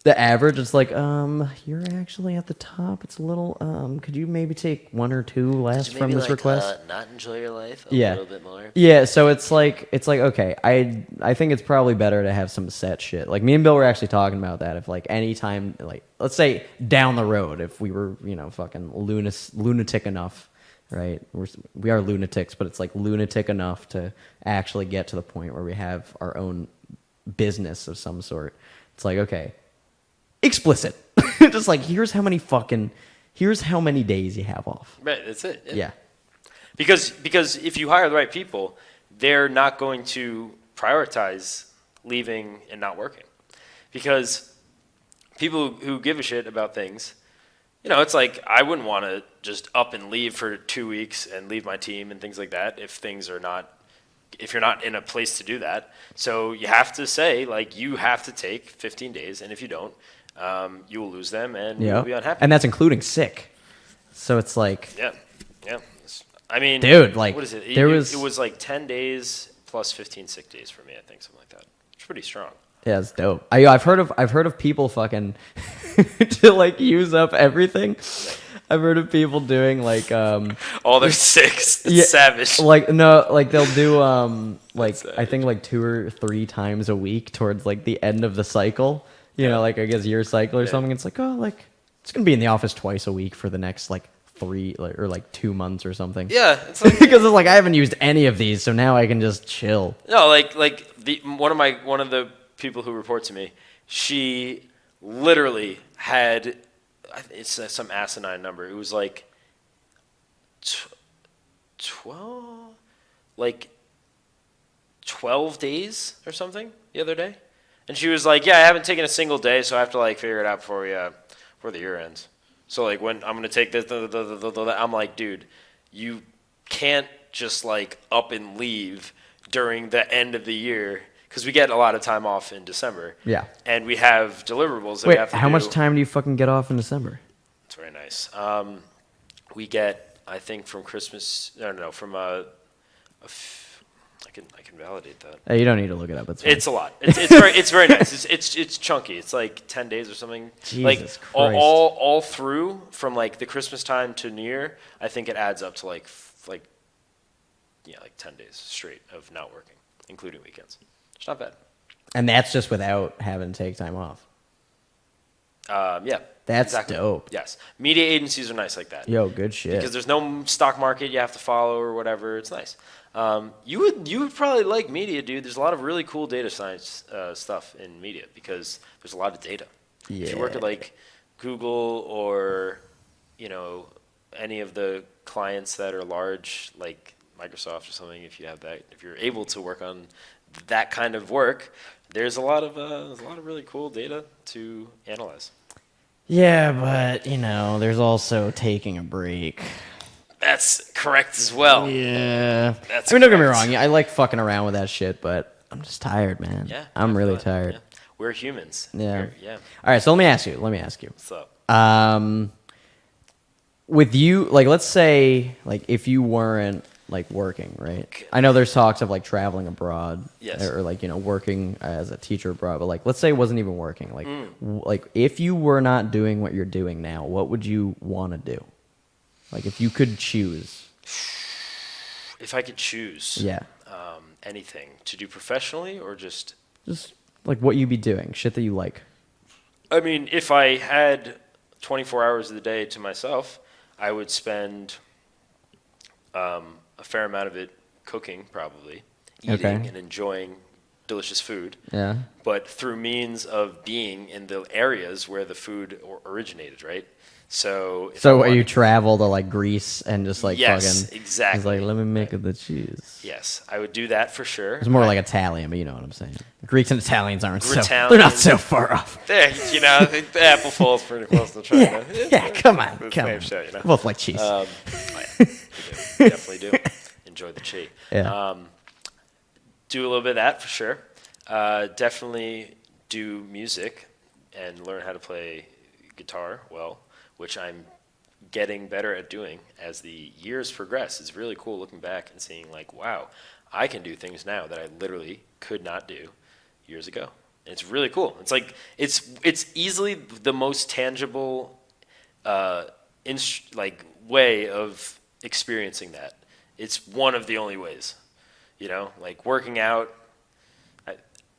average, it's like, you're actually at the top. It's a little, could you maybe take one or two less from this request? Not enjoy your life a little bit more. Yeah, so it's like, okay, I think it's probably better to have some set shit. Like me and Bill were actually talking about that. If like any time, like let's say down the road, if we were, you know, fucking lunatic enough, right? We are lunatics, but it's like lunatic enough to actually get to the point where we have our own business of some sort. It's like, okay, explicit. Just like, here's how many days you have off. Right, that's it. Yeah. Because if you hire the right people, they're not going to prioritize leaving and not working. Because people who give a shit about things, you know, it's like, I wouldn't want to just up and leave for 2 weeks and leave my team and things like that if you're not in a place to do that. So you have to say, like, you have to take 15 days, and if you don't, you will lose them, and you'll be unhappy. And that's including sick. So it's like... Yeah. I mean... Dude, like... What is it? It was like 10 days plus 15 sick days for me, I think, something like that. It's pretty strong. Yeah, it's dope. I've heard of people fucking... to, like, use up everything. I've heard of people doing, like... all their six. It's savage. Like, no, like, they'll do, like, I think, like, 2 or 3 times a week towards, like, the end of the cycle. You know, like, I guess year cycle or something. It's like, oh, like, it's going to be in the office twice a week for the next, like, 3 or 2 months or something. Yeah. It's like, because it's like, I haven't used any of these, so now I can just chill. No, like one of the people who report to me, she literally had, it's some asinine number. It was like 12 days or something the other day. And she was like, yeah, I haven't taken a single day, so I have to like figure it out before the year ends. So like when I'm going to take this, I'm like, dude, you can't just like up and leave during the end of the year, because we get a lot of time off in December. Yeah. And we have deliverables that we have to do. How much time do you fucking get off in December? It's very nice. We get, I think, from Christmas, from I can validate that. Hey, you don't need to look it up. It's a lot. It's very nice. It's chunky. It's like 10 days or something. Jesus Christ. All through from like the Christmas time to New Year, I think it adds up to like 10 days straight of not working, including weekends. It's not bad. And that's just without having to take time off. Yeah. That's dope. Yes. Media agencies are nice like that. Yo, good shit. Because there's no stock market you have to follow or whatever. It's nice. You would probably like media, dude. There's a lot of really cool data science stuff in media because there's a lot of data. Yeah. If you work at like Google or any of the clients that are large like Microsoft or something, if you're able to work on that kind of work, there's a lot of really cool data to analyze. Yeah, but there's also taking a break. That's correct as well. Yeah. That's don't get me correct. wrong. Yeah, I like fucking around with that shit, but I'm just tired, man. Yeah. I'm really it. tired. Yeah. We're humans. Yeah. Yeah. All right, so let me ask you. What's up? With you, like, let's say, like, if you weren't like working, right? I know there's talks of like traveling abroad, Yes. or like working as a teacher abroad, but like let's say it wasn't even working, like like if you were not doing what you're doing now, what would you want to do? Like if you could choose. If I could choose, Yeah. anything to do professionally or just like what you'd be doing, shit that you like. I mean, if I had 24 hours of the day to myself, I would spend a fair amount of it cooking, probably, eating and enjoying delicious food. Yeah. But through means of being in the areas where the food originated, right? So you travel to like Greece and just like yes, fucking exactly. It's like, let me make the cheese. Yes, I would do that for sure. It's more like Italian, but you know what I'm saying. Greeks and Italians aren't Italian. they're not so far off. The apple falls pretty close to China. Yeah, come on. It's the Come same on. shit, Both like cheese. We definitely do. Enjoy the cheese. Yeah. Do a little bit of that for sure. Definitely do music and learn how to play guitar well, which I'm getting better at doing as the years progress. It's really cool looking back and seeing like, wow, I can do things now that I literally could not do years ago. And it's really cool. It's like it's easily the most tangible way of experiencing that. It's one of the only ways, like working out.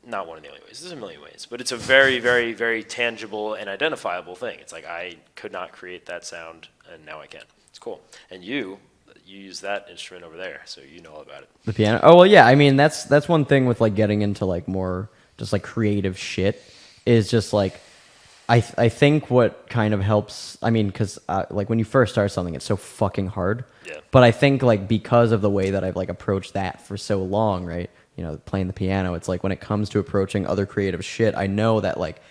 Not one of the only ways. There's a million ways, but it's a very, very, very tangible and identifiable thing. It's like I could not create that sound, and now I can. It's cool. And you use that instrument over there, so you know all about it. The piano. Oh well, yeah. I mean, that's one thing with like getting into like more just like creative shit is just like I think what kind of helps. I mean, because like when you first start something, it's so fucking hard. Yeah. But I think like because of the way that I've like approached that for so long, right? Playing the piano, it's like when it comes to approaching other creative shit, I know that like,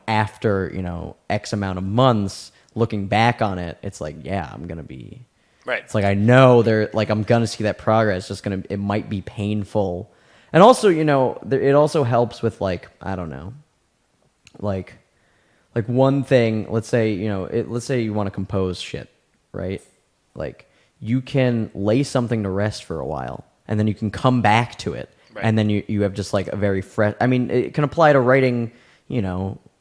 after, X amount of months looking back on it, it's like, yeah, I'm going to be, right. It's like, I know I'm going to see that progress. It might be painful. And also, it also helps with like, I don't know, like one thing, let's say, let's say you want to compose shit, right? Like you can lay something to rest for a while and then you can come back to it. Right. And then you have just like a very fresh. I mean, it can apply to writing,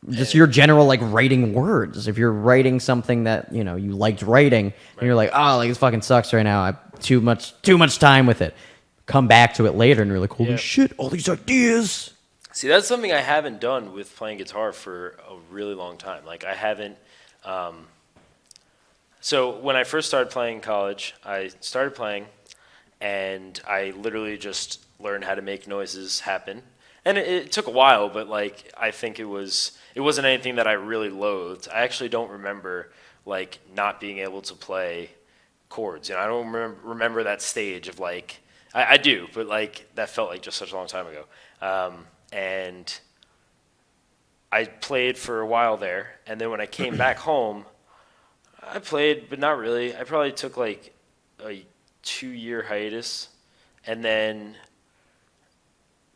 just your general like writing words. If you're writing something that you liked writing, right. And you're like, oh, like this fucking sucks right now. I have too much time with it. Come back to it later, and you're like, holy shit, all these ideas. See, that's something I haven't done with playing guitar for a really long time. Like I haven't. So when I first started playing in college, I started playing, and I literally just learn how to make noises happen. And it took a while, but like I think it wasn't anything that I really loathed. I actually don't remember like not being able to play chords. I don't remember that stage of like I do, but like that felt like just such a long time ago. And I played for a while there, and then when I came back home, I played, but not really. I probably took like a 2-year hiatus, and then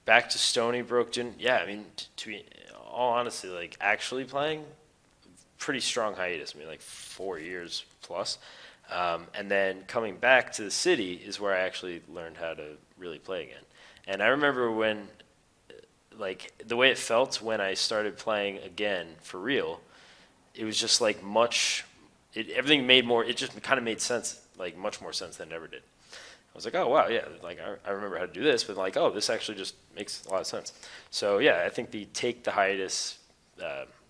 back to Stony Brook. Yeah, I mean, to be all honestly, like actually playing, pretty strong hiatus. I mean, like 4 years plus. And then coming back to the city is where I actually learned how to really play again. And I remember when, like, the way it felt when I started playing again for real, it was just like everything made more, it just kind of made sense, like much more sense than it ever did. I was like, oh wow, yeah, like I remember how to do this, but like, oh, this actually just makes a lot of sense. So yeah, I think the take the hiatus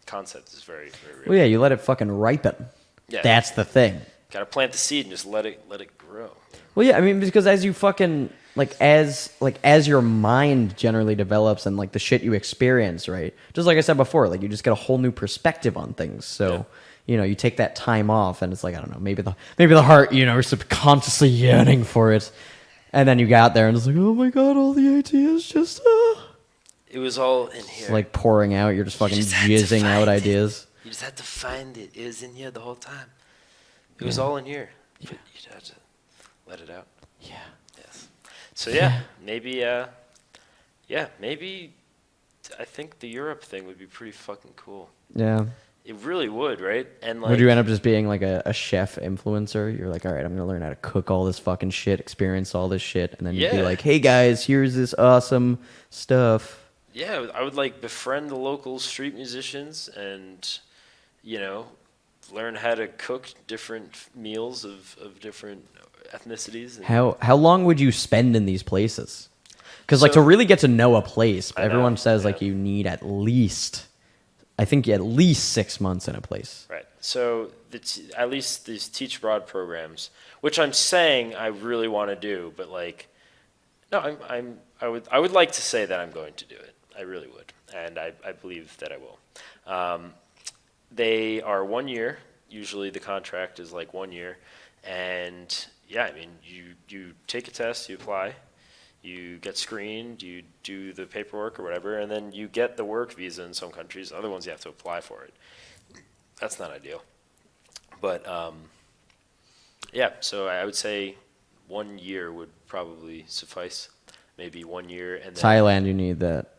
concept is very, very real. Well, yeah, you let it fucking ripen. Yeah. That's the thing. Gotta plant the seed and just let it grow. Well, yeah, I mean, because as you fucking as your mind generally develops and like the shit you experience, right? Just like I said before, like you just get a whole new perspective on things. So, you take that time off, and it's like I don't know, maybe the heart, is subconsciously yearning for it, and then you got there and it's like, oh my god, all the ideas just. It was all in here. It's like pouring out. You're just fucking jizzing out ideas. You just had to find it. It was in here the whole time. It was all in here. Yeah. But you'd have to let it out. Yeah. Yes. So maybe I think the Europe thing would be pretty fucking cool. Yeah. It really would, right? And like, would you end up just being like a chef influencer? You're like, all right, I'm gonna learn how to cook all this fucking shit, experience all this shit, and then you'd be like, hey guys, here's this awesome stuff. Yeah, I would like befriend the local street musicians and, learn how to cook different meals of different ethnicities. And How long would you spend in these places? Because to really get to know a place, everyone says like you need at least 6 months in a place. Right. So at least these Teach Abroad programs, which I'm saying I really want to do, but like, no, I would like to say that I'm going to do it. I really would, and I believe that I will. They are 1 year. Usually the contract is like 1 year, and yeah, I mean you take a test, you apply, you get screened, you do the paperwork or whatever, and then you get the work visa in some countries. Other ones you have to apply for it. That's not ideal, but yeah. So I would say 1 year would probably suffice. Maybe 1 year, and then Thailand, you need that.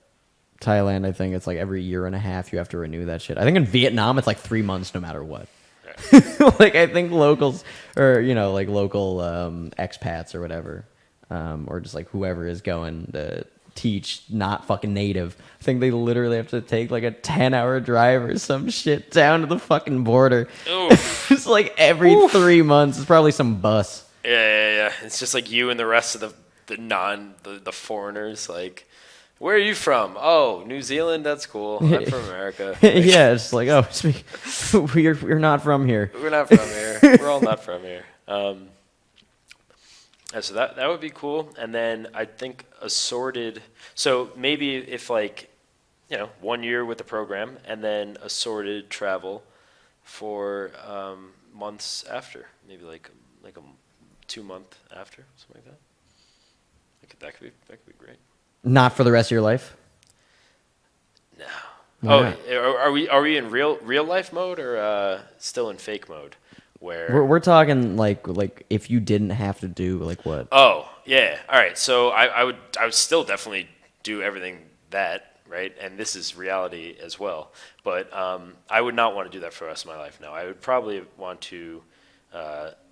Thailand, I think it's like every year and a half you have to renew that shit. I think in Vietnam it's like 3 months no matter what. Right. Like I think locals or like local expats or whatever, or just like whoever is going to teach not fucking native. I think they literally have to take like a 10-hour drive or some shit down to the fucking border. It's like every 3 months. It's probably some bus. Yeah. It's just like you and the rest of the foreigners like. Where are you from? Oh, New Zealand? That's cool. I'm from America. Yeah, it's like, we're not from here. We're not from here. We're all not from here. So that would be cool. And then I think assorted. So maybe if 1 year with the program and then assorted travel for months after. Maybe like a 2 month after, something like that. That could be great. Not for the rest of your life? No. Are we in real life mode or still in fake mode? Where we're talking like if you didn't have to do like what? Oh yeah. All right. So I would still definitely do everything that right, and this is reality as well. But I would not want to do that for the rest of my life. No, I would probably want to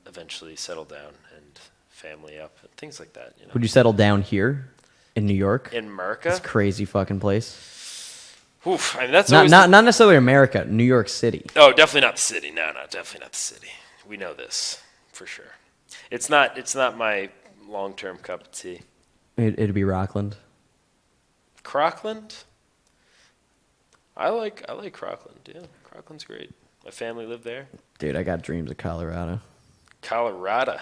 eventually settle down and family up and things like that. Would you settle down here? In New York? In America? It's a crazy fucking place. Oof, I mean, that's not necessarily America, New York City. Oh, definitely not the city. No, definitely not the city. We know this for sure. It's not my long-term cup of tea. It'd be Rockland. Crockland? I like Crockland. Yeah, Crockland's great. My family lived there. Dude, I got dreams of Colorado. Colorado.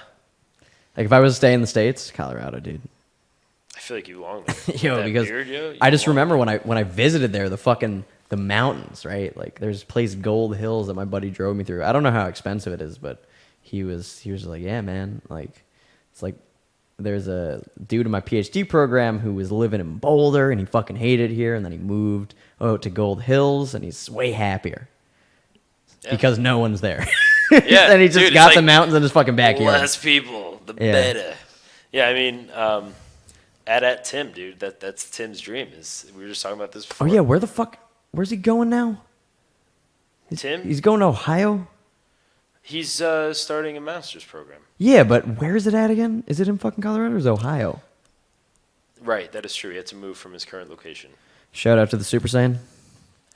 Like if I was to stay in the States, Colorado, dude. I feel like you belong there. Yo, because I just remember when I visited there, the mountains, right? Like there's a place Gold Hills that my buddy drove me through. I don't know how expensive it is, but he was like, yeah, man, like it's like there's a dude in my PhD program who was living in Boulder and he fucking hated it here, and then he moved to Gold Hills and he's way happier because no one's there. Yeah, and he just got the mountains in his fucking backyard. Less people, the better. Yeah, I mean. At Tim, dude. That's Tim's dream. We were just talking about this before. Oh yeah, where's he going now? Tim? He's going to Ohio? He's starting a master's program. Yeah, but where is it at again? Is it in fucking Colorado or is it Ohio? Right, that is true. He had to move from his current location. Shout out to the Super Saiyan.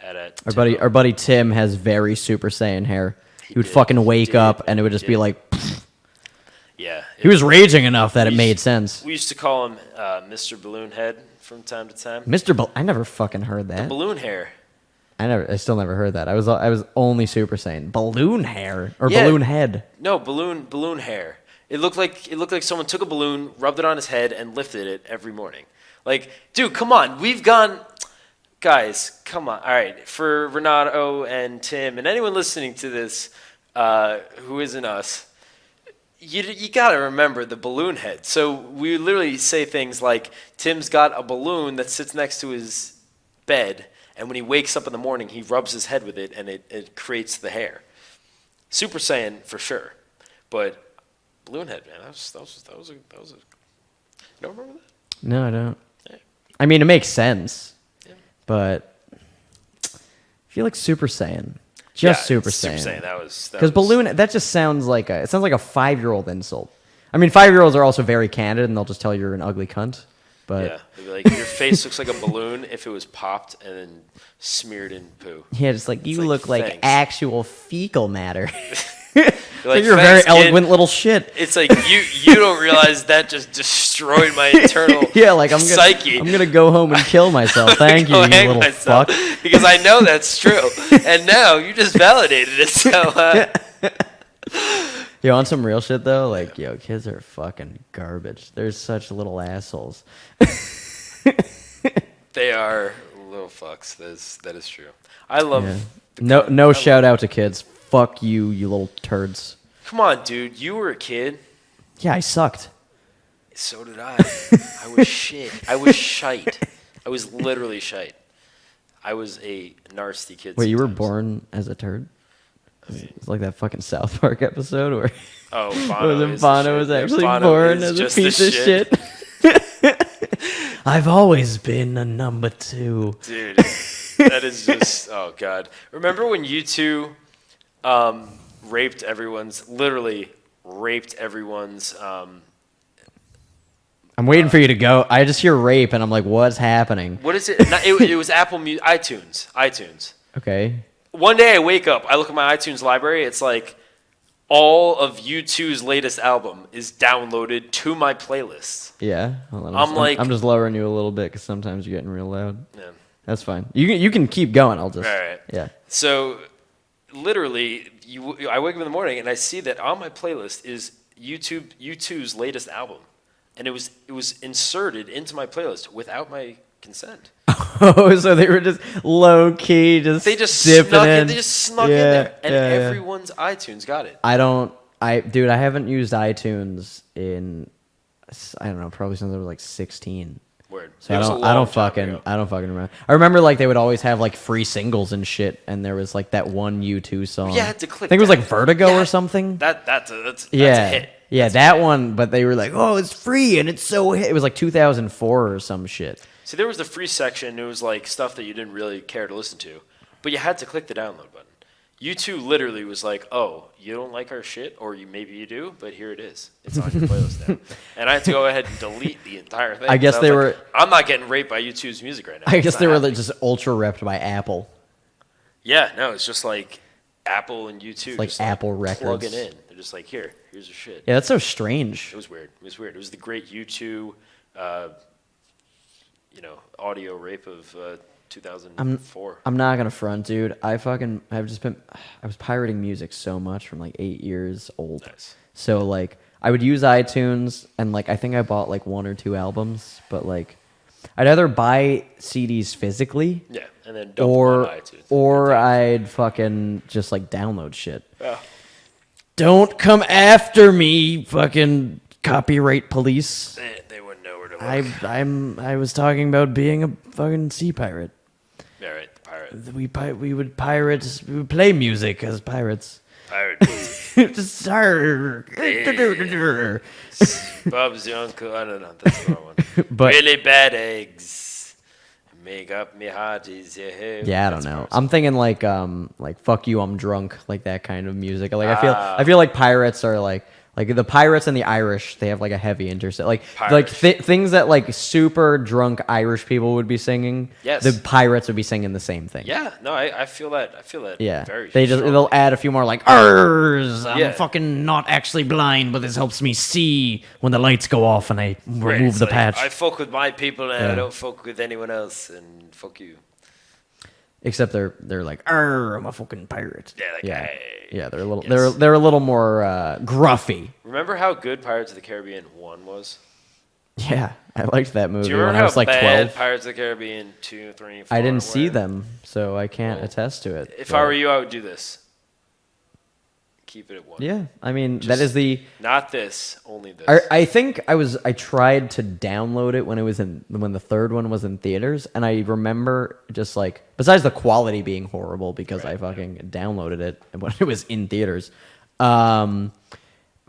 Our buddy Tim has very Super Saiyan hair. He would fucking wake up and it would just be like. Pfft. Yeah. He was raging enough that it We made used- sense. We used to call him Mr. Balloon Head from time to time. I never fucking heard that. Balloon hair. I still never heard that. I was only Super Saiyan. Balloon hair or Yeah. balloon head. No, balloon hair. It looked like someone took a balloon, rubbed it on his head, and lifted it every morning. Like, dude, come on. Guys, come on. All right, for Renato and Tim and anyone listening to this who isn't us, you gotta remember the balloon head. So we literally say things like, Tim's got a balloon that sits next to his bed, and when he wakes up in the morning, he rubs his head with it, and it creates the hair. Super Saiyan for sure, but balloon head, man, that was a. You don't remember that? No, I don't. Yeah. I mean, it makes sense, Yeah. but I feel like Super Saiyan. Just Super Saiyan. Super Saiyan. That was Because balloon, that just sounds like a 5-year-old insult. I mean, 5-year-olds are also very candid, and they'll just tell you you're an ugly cunt. But Yeah, they'd be like, your face looks like a balloon if it was popped and then smeared in poo. yeah, just like you like, look like thanks. actual fecal matter. Like, You're a very "Thanks, kid." eloquent little shit. It's like you don't realize that just destroyed my internal Yeah, like psyche. I'm gonna go home and kill myself. Thank you, Go you hang little myself, fuck. because I know that's true, and now you just validated it. So Yo, on some real shit though, like yo, kids are fucking garbage. They're such little assholes. they are little fucks. That is true. I love. Yeah. No shout out to kids. Fuck you, you little turds. Come on, dude. You were a kid. Yeah, I sucked. So did I. I was shit. I was shite. I was literally shite. I was a nasty kid. Wait, you were sometimes. born as a turd? It's like that fucking South Park episode where Oh, Bono, Bono was actually Bono born is as a just the piece of shit. I've always been a number 2. Dude, that is just, oh, God. Remember when you two literally raped everyone's, I'm waiting for you to go. I just hear rape and I'm like, what's happening? what is it? It was Apple iTunes. Okay. One day I wake up, I look at my iTunes library, it's like all of U2's latest album is downloaded to my playlists. Yeah. Hold on. I'm just lowering you a little bit because sometimes you're getting real loud. Yeah. That's fine. You can keep going. I'll just. All right. Yeah. So, literally, I wake up in the morning and I see that on my playlist is U2's latest album, and it was inserted into my playlist without my consent. Oh, so they were just low key, They just dipping snuck in. They just snuck in there, and yeah. everyone's iTunes got it. Dude, I haven't used iTunes in, I don't know, probably since I was like 16. Word. So It was a I don't long fucking time ago. remember. I remember like they would always have like free singles and shit, and there was like that one U2 song. You had to click I think it was like that. Vertigo Yeah. or something. That's a Yeah. hit. Yeah, that one, but they were like, "Oh, it's free and it's so hit." It was like 2004 or some shit. See, there was the free section. It was like stuff that you didn't really care to listen to, but you had to click the download button. U2 literally was like, "Oh, you don't like our shit, or maybe you do, but here it is. It's on your playlist now." And I had to go ahead and delete the entire thing. I guess 'cause they was were- like, I'm not getting raped by U2's music right now. I It's guess not they were happening. just ultra repped by Apple. Yeah, no, it's just like Apple and U2. like just Apple Records. Plugging in. They're just like, here's your shit. Yeah, that's so strange. It was weird. It was the great U2, audio rape of 2004. I'm not gonna front, dude. I was pirating music so much from like 8 years old. Nice. So like I would use iTunes and like I think I bought like 1 or 2 albums, but like I'd either buy CDs physically Yeah, and then dump them on iTunes. or I'd fucking just like download shit. Yeah. Don't come after me, fucking copyright police. They wouldn't know where to look. I was talking about being a fucking sea pirate. Yeah, right. The pirate. We would play music as pirates. Pirate. Just arr. Bob's your uncle. I don't know. That's the wrong one. But Really bad eggs. Make up me hearties. yeah, I don't know. I'm thinking like fuck you, I'm drunk, like that kind of music. Like I feel like pirates are like Like the Pirates and the Irish, they have like a heavy interest. Like Pirates. things that like super drunk Irish people would be singing. Yes. The Pirates would be singing the same thing. Yeah, no, I feel that. I feel that. Yeah. Very. They'll add a few more like "Ers, I'm Yeah. fucking not actually blind, but this helps me see when the lights go off and I remove the patch." I fuck with my people and Yeah. I don't fuck with anyone else, and fuck you. Except they're like, I'm a fucking pirate. Yeah, like, yeah. hey. Yeah, they're a little Yes. they're a little more gruffy. Remember how good Pirates of the Caribbean 1 was? Yeah, I liked that movie Do you remember when I how was like bad 12. Pirates of the Caribbean 2, 3, 4 I didn't see were? them, so I can't Well, attest to it. If but- I were you, I would do this. Keep it at 1. Yeah, I mean Just- that is the. Not this, only this. I think I tried to download it when the third one was in theaters, and I remember just like besides the quality being horrible because I fucking downloaded it when it was in theaters,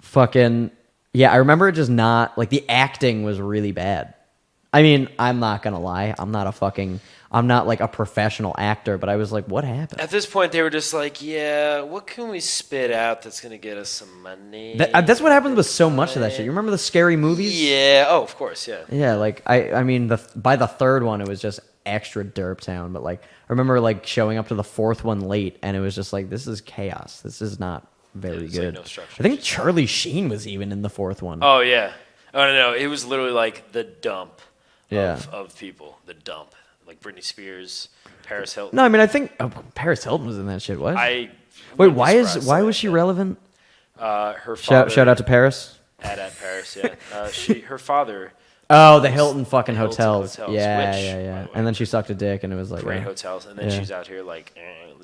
fucking yeah, I remember it just not like the acting was really bad. I mean, I'm not gonna lie, I'm not like a professional actor, but I was like, what happened? At this point, they were just like, yeah, what can we spit out that's going to get us some money? That's what happens with so much of that shit. You remember the scary movies? Yeah. Oh, of course, yeah. Yeah, like I mean, by the third one, it was just extra derp town. But like, I remember like showing up to the fourth one late, and it was just like, this is chaos. This is not very there's, like, good. no structure. I think Charlie Sheen was even in the fourth one. Oh, yeah. Oh, no. It was literally like the dump Yeah. of people. The dump. Like Britney Spears, Paris Hilton. No, I mean, I think Paris Hilton was in that shit. What? I Wait, wouldn't be why surprised why if was she that- relevant? Her father. Shout out to Paris. At Paris, yeah. Her father. Oh, the Hilton fucking Hilton hotels. hotels, Yeah, which, yeah, by yeah. the way, And then she sucked a dick, and it was like, Great yeah. hotels, and then Yeah. she's out here like.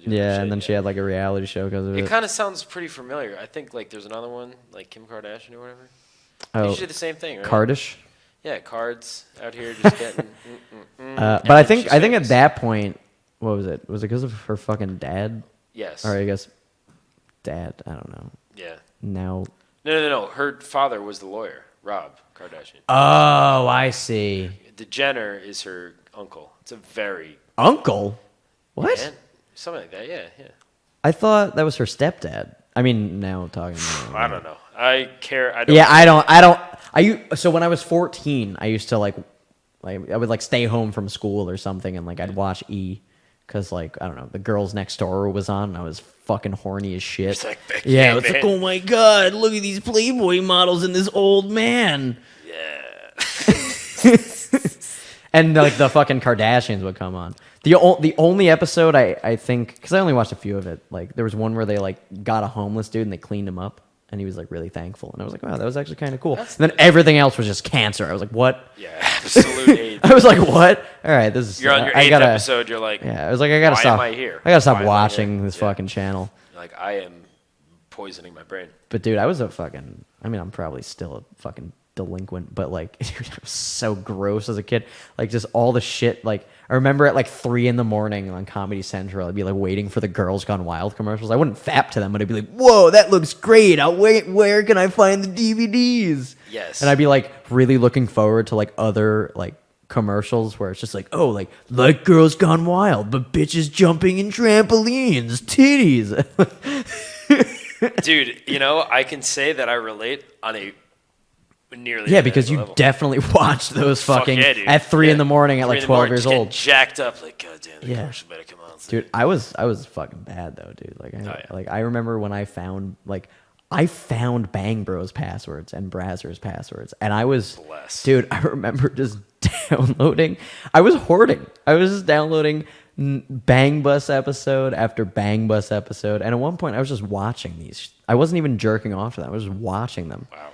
Yeah, and then she had like a reality show because of It it. kind of sounds pretty familiar. I think like there's another one like Kim Kardashian or whatever. Oh, She did the same thing, right? Cardish. Yeah, cards out here just getting. But I think at that point, what was it? Was it because of her fucking dad? Yes. Or I guess dad. I don't know. Yeah. Now. No. Her father was the lawyer, Rob Kardashian. Oh, I see. The Jenner is her uncle. It's a very Uncle. What? man, something like that. Yeah. I thought that was her stepdad. I mean, now talking. I don't know. I don't. Yeah, So when I was 14, I used to like I would like stay home from school or something, and like I'd watch E, because like I don't know, the Girls Next Door was on, and I was fucking horny as shit. It's like, yeah, yeah, it's like, man. oh my god, look at these Playboy models and this old man. Yeah. And like the fucking Kardashians would come on. The only episode I think, because I only watched a few of it, like there was one where they like got a homeless dude and they cleaned him up, and he was like really thankful, and I was like, wow, that was actually kind of cool. And then everything else was just cancer. I was like, what? Yeah. Absolute age. I was like, what? All right, this is. You're on your I 8th gotta, episode. You're like, Yeah, I was like, I gotta Why stop. am I here? I gotta stop Why am I watching here? this Yeah. fucking channel. like I am poisoning my brain. But dude, I was a fucking. I mean, I'm probably still a fucking delinquent, but like, dude, I was so gross as a kid. Like, just all the shit. Like, I remember at like 3 a.m. on Comedy Central, I'd be like waiting for the Girls Gone Wild commercials. I wouldn't fap to them, but I'd be like, "Whoa, that looks great! I'll wait. Where can I find the DVDs?" Yes. And I'd be like really looking forward to like other like commercials where it's just like Girls Gone Wild, but bitches jumping in trampolines, titties. Dude, I can say that I relate on a nearly Yeah, because you level. definitely watched those Fuck fucking yeah, dude. at 3 Yeah. in the morning at 3 like in the 12 morning, years just getting old. jacked up, like, God damn, the Yeah. commercial better come on. Dude, I was fucking bad though, dude. Like, yeah. I remember when I found Bang Bros passwords and Brazzers passwords, and I was Bless. dude. I remember just downloading. I was hoarding. I was just downloading Bang Bus episode after Bang Bus episode, and at one point I was just watching these. I wasn't even jerking off to them. I was just watching them. Wow.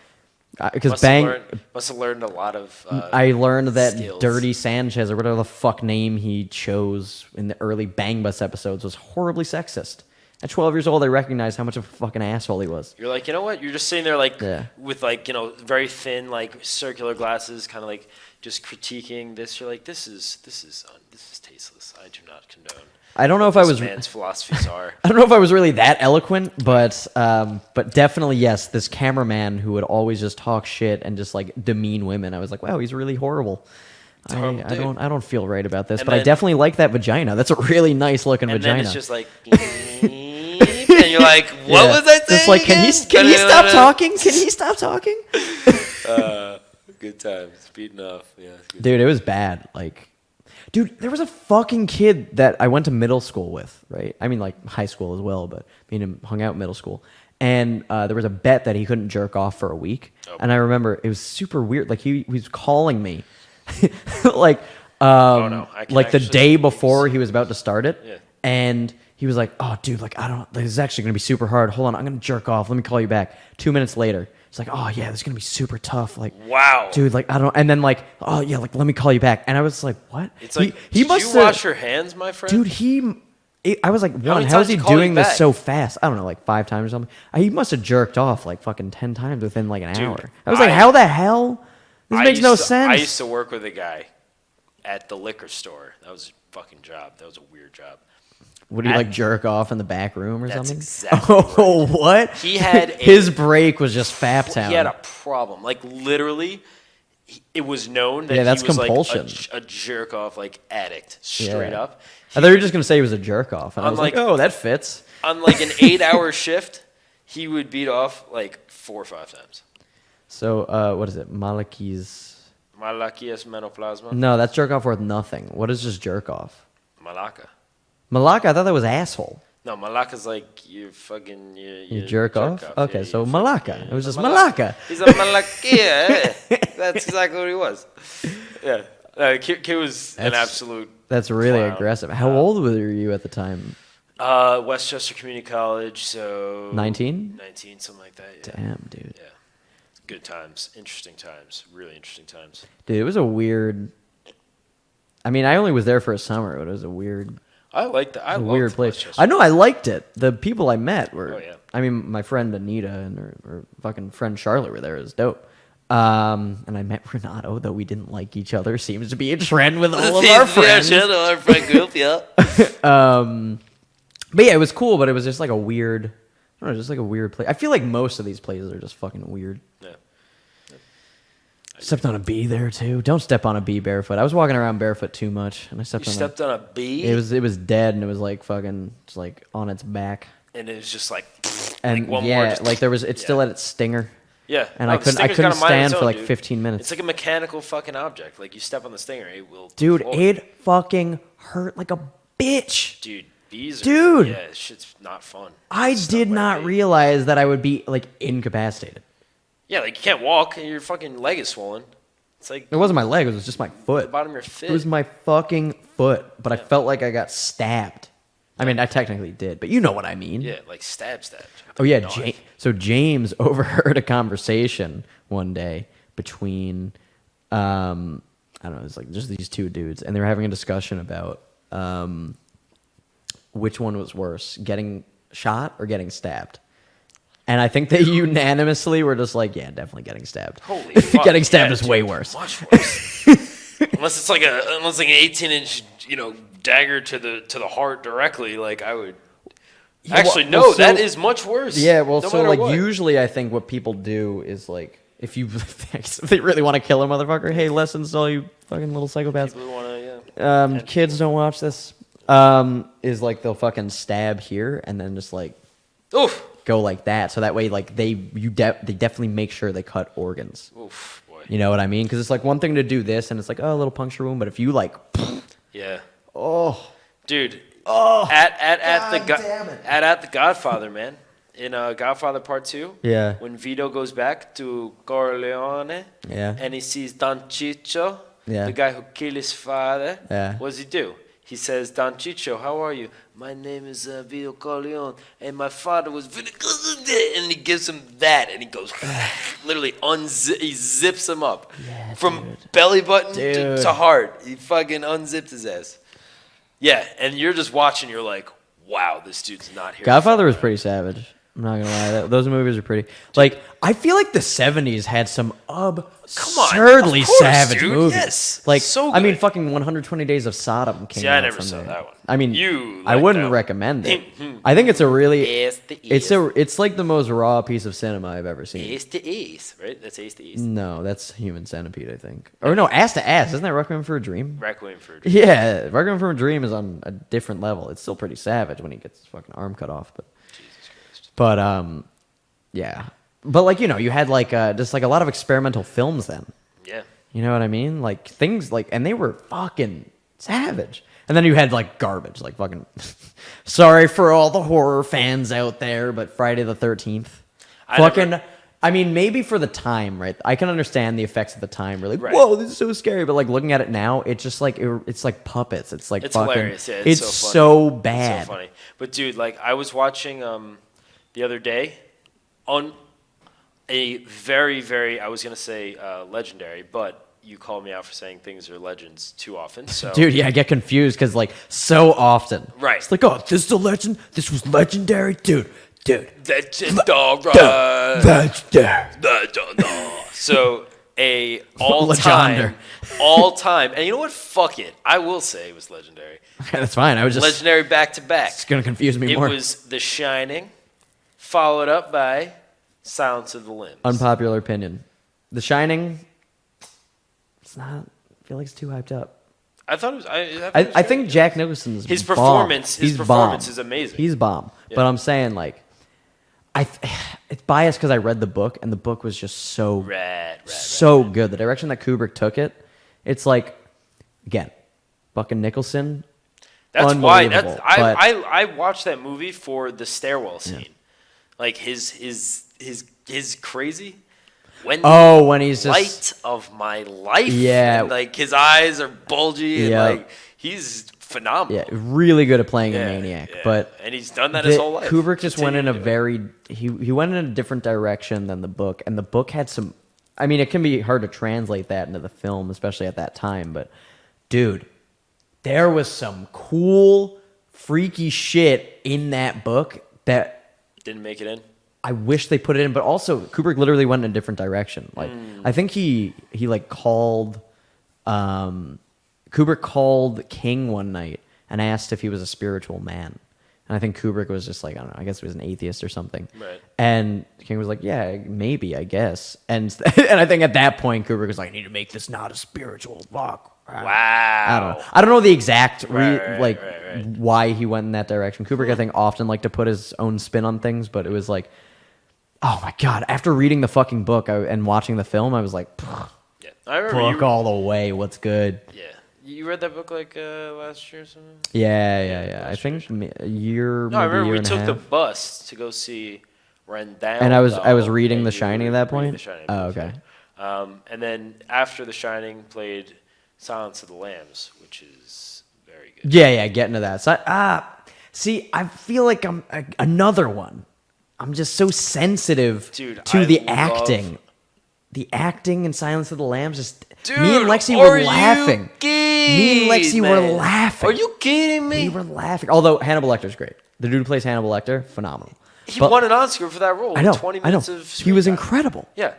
Because Bang. Must have learned a lot of. I learned that skills. Dirty Sanchez, or whatever the fuck name he chose in the early Bang Bus episodes, was horribly sexist. At 12 years old, I recognized how much of a fucking asshole he was. You're like, you know what? You're just sitting there like Yeah. with like very thin like circular glasses, kind of like just critiquing this. You're like, this is tasteless. I do not condone. I don't know if what I this was. man's philosophies are. I don't know if I was really that eloquent, but definitely yes. This cameraman who would always just talk shit and just like demean women. I was like, wow, he's really horrible. horrible I dude. don't feel right about this, And but I then- definitely like that vagina. That's a really nice looking And vagina. then it's just like, and you're like, what was I saying? It's like, can he stop talking? Can he stop talking? Good times. Speeding off. Yeah. Dude, it was bad. Like, dude, there was a fucking kid that I went to middle school with, right? I mean, like high school as well, but me and him hung out in middle school. And there was a bet that he couldn't jerk off for a week. Oh. And I remember it was super weird. Like he was calling me, like, like the day before he was about to start it. Yeah. And he was like, "Oh, dude, like this is actually gonna be super hard. Hold on, I'm gonna jerk off. Let me call you back." 2 minutes later, it's like, "Oh yeah, this is gonna be super tough." Like, wow, dude, like I don't. And then like, "Oh yeah, like let me call you back." And I was like, "What?" It's like, he must you wash your hands, my friend? Dude, I was like, how is he doing this so fast? I don't know, like 5 times or something. He must have jerked off like fucking 10 times within like an hour. I was like, how the hell? This makes no sense. I used to work with a guy at the liquor store. That was a fucking job. That was a weird job. Would he like jerk off in the back room or something? Exactly right. What? He had his break was just Fap Town. He had a problem. Like literally, it was known that that's he was compulsion. Like a jerk off like addict, straight up. I thought you were just gonna say he was a jerk off, and I was like, oh, that fits. On like an 8-hour shift, he would beat off like 4 or 5 times. So what is it? Malachi's menoplasma? No, that's jerk off worth nothing. What is just jerk off? Malaka. Malaka? I thought that was asshole. No, Malaka's like you fucking you jerk off. Okay, so Malaka. It was just Malaka. He's a Malaka. That's exactly what he was. Yeah, kid was an absolute. That's really clown. aggressive. How old were you at the time? Westchester Community College, so 19? 19, something like that. Yeah. Damn, dude. Yeah, good times, interesting times, really interesting times. Dude, it was a weird. I mean, I only was there for a summer, but it was a weird. I liked that. I loved weird place. Westchester. I know, I liked it. The people I met were. Oh yeah. I mean, my friend Anita and her fucking friend Charlotte were there. It was dope. And I met Renato, though we didn't like each other. Seems to be a trend with all of our friends. Yeah, our friend group, yeah. But yeah, it was cool, but it was just like a weird, I don't know, just like a weird place. I feel like most of these places are just fucking weird. Yeah. Stepped on a bee there too. Don't step on a bee barefoot. I was walking around barefoot too much, and I stepped on a bee. It was dead, and it was like fucking just like on its back. And it was just like, and like one yeah, more just, like there was. It's still at its stinger. Yeah, and I couldn't stand for like 15 minutes. It's like a mechanical fucking object. Like you step on the stinger, it will. Dude, it fucking hurt like a bitch. Dude, bees. Yeah, shit's not fun. I did not realize that I would be like incapacitated. Yeah, like you can't walk, and your fucking leg is swollen. It's like it wasn't my leg; it was just my foot. The bottom of your foot. It was my fucking foot, but I felt like I got stabbed. I mean, I technically did, but you know what I mean. Yeah, like stab. Oh yeah, so James overheard a conversation one day between, I don't know, it's like just these two dudes, and they were having a discussion about which one was worse, getting shot or getting stabbed. And I think they unanimously were just like, yeah, definitely getting stabbed. Holy fuck. Getting stabbed is way worse. Much worse. unless it's like an 18-inch, dagger to the heart directly, like I would. Yeah, actually, no, that is much worse. Yeah, well, no so like what. Usually I think what people do is like if they really want to kill a motherfucker, hey, lessons to all you fucking little psychopaths. People wanna, kids don't watch this. Is like they'll fucking stab here and then just like oof. Go like that, so that way like they definitely make sure they cut organs. Oof, boy. You know what I mean? Because it's like one thing to do this and it's like, oh, a little puncture wound, but if you like, yeah, oh, dude, oh, at the Godfather, man, in Godfather Part 2, yeah, when Vito goes back to Corleone, yeah, and he sees Don Ciccio, yeah, the guy who killed his father, yeah, what does he do? He says, Don Ciccio, how are you? My name is Vito Corleone, and my father was Vito Corleone. And he gives him that, and he goes, literally, he zips him up. Yeah, from dude. belly button to heart. He fucking unzipped his ass. Yeah, and you're just watching, you're like, wow, this dude's not here. Godfather was pretty savage. I'm not gonna lie. Those movies are pretty. Like, I feel like the 70s had some absurdly savage movies. Yes, like, so I mean, fucking 120 Days of Sodom came out. I never from saw there. that one. I mean, you I wouldn't recommend it. I think it's a really, it's like the most raw piece of cinema I've ever seen. Ace to Ace, right? That's Ace to Ace. No, that's Human Centipede, I think. Or no, Ass to Ass. Isn't that Requiem for a Dream? Requiem for a Dream. Yeah, Requiem for a Dream is on a different level. It's still pretty savage when he gets his fucking arm cut off, but. But yeah. But like, you know, you had like just like a lot of experimental films then. Yeah. You know what I mean? Like things like, and they were fucking savage. And then you had like garbage, like fucking. Sorry for all the horror fans out there, but Friday the 13th, I mean, maybe for the time, right? I can understand the effects at the time. We're like, whoa, this is so scary. But like looking at it now, it's just like it's like puppets. It's like it's fucking hilarious. Yeah, it's so bad. It's so funny. But dude, like I was watching the other day on a very, very, I was gonna say legendary, but you call me out for saying things are legends too often. So Dude, yeah, I get confused because like so often. Right. It's like, oh, this is a legend. This was legendary, dude. That's just all right. That's there. So a Legender. all time, and you know what? Fuck it. I will say it was legendary. That's fine. I was just Legendary back to back. It's gonna confuse me It more. was The Shining, followed up by Silence of the Lambs. Unpopular opinion. The Shining. It's not. I feel like it's too hyped up. I thought it was. I think Jack Nicholson's his bomb. performance. His He's performance bomb. is amazing. He's bomb. Yeah. But I'm saying like, it's biased because I read the book and the book was just so so good. The direction that Kubrick took it, it's like, again, fucking Nicholson. That's why. Unbelievable, I watched that movie for the stairwell scene, like his crazy. When he's just light of my life. Yeah. And, like his eyes are bulgy and Yeah. like he's phenomenal. Yeah, really good at playing a maniac. Yeah. But and he's done that his whole life. Kubrick just went in a Continuing very he went in a different direction than the book, and the book had some. I mean, it can be hard to translate that into the film, especially at that time. But dude, there was some cool, freaky shit in that book that didn't make it in. I wish they put it in, but also Kubrick literally went in a different direction. Like I think he like called Kubrick called King one night and asked if he was a spiritual man. And I think Kubrick was just like, I don't know, I guess he was an atheist or something. Right. And King was like, yeah, maybe, I guess. And and I think at that point Kubrick was like, I need to make this not a spiritual fuck. Wow. I don't know the exact Right. why he went in that direction. Kubrick I think often liked to put his own spin on things, but it was like, oh my god! After reading the fucking book and watching the film, I was like, Yeah. I remember book all the way. What's good? Yeah. You read that book like last year or something? Yeah. I think a year. No, I maybe remember a year we and a took the half. bus to go see Rendell. And I was reading The Shining at that point. The Shining, Oh, okay. And then after The Shining, played Silence of the Lambs, which is very good. Yeah, getting to that. So see, I feel like I'm another one. I'm just so sensitive Dude, to I the love- acting. The acting in Silence of the Lambs just Dude, me and Lexi are were you laughing. Me and Lexi were man? laughing. Are you kidding me? We were laughing. Although Hannibal Lecter's great. The dude who plays Hannibal Lecter, phenomenal. He But- won an Oscar for that role. I know. 20 I know. minutes of He was screen time. incredible. Yeah.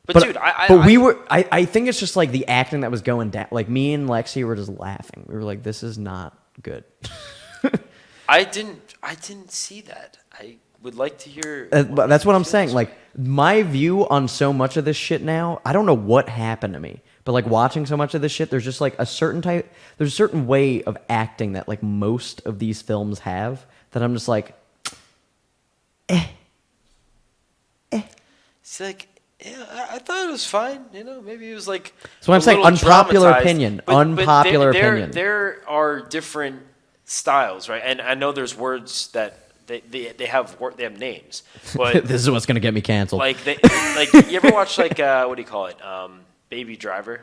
But dude, I think it's just like the acting that was going down. Like me and Lexi were just laughing. We were like, this is not good. I didn't see that. I would like to hear. But that's what I'm saying. Like my view on so much of this shit now, I don't know what happened to me. But like watching so much of this shit, there's just like there's a certain way of acting that like most of these films have that I'm just like, It's like, yeah, I thought it was fine. You know, maybe it was like. So I'm a saying little unpopular dramatized. opinion. But Unpopular opinion. There are different styles, right? And I know there's words that they have names, but This is what's gonna get me canceled. like you ever watch like what do you call it? Baby Driver.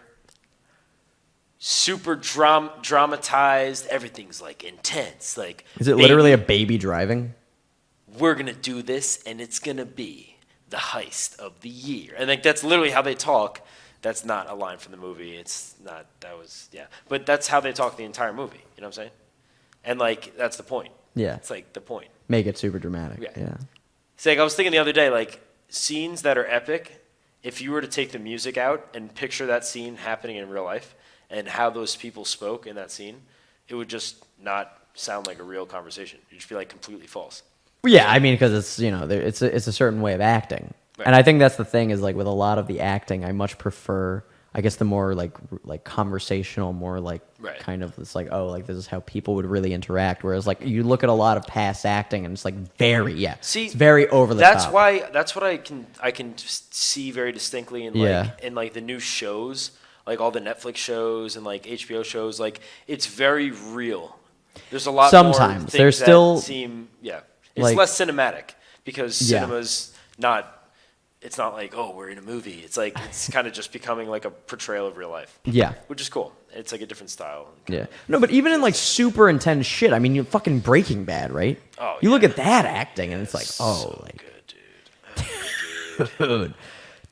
Super dramatized. Everything's like intense. Like Is it literally a baby driving? we're gonna do this and it's gonna be the heist of the year. And like that's literally how they talk. That's not a line from the movie. It's not but that's how they talk the entire movie. You know what I'm saying? And like that's the point. Yeah. It's like the point. Make it super dramatic. Yeah. Yeah. It's like I was thinking the other day, like scenes that are epic, if you were to take the music out and picture that scene happening in real life and how those people spoke in that scene, it would just not sound like a real conversation. It'd just be like completely false. Yeah, I mean, because it's it's a certain way of acting, Right. and I think that's the thing is like with a lot of the acting, I I guess the more like conversational, more like Right. kind of it's like, oh, like this is how people would really interact. Whereas like you look at a lot of past acting and it's like See, it's very over the that's top. that's what I can just see very distinctly in Yeah. like the new shows, like all the Netflix shows and like HBO shows. Like it's very real. There's a lot more Sometimes. things There's that still, seem it's like- less cinematic because Yeah. cinema's not. It's not like, oh, we're in a movie. It's like it's kind of just becoming like a portrayal of real life. Yeah. Which is cool. It's like a different style. Yeah. No, but even in like super intense shit, I mean, you fucking Breaking Bad, right? Oh, you look yeah. at that acting and it's like, oh, So like, good, dude.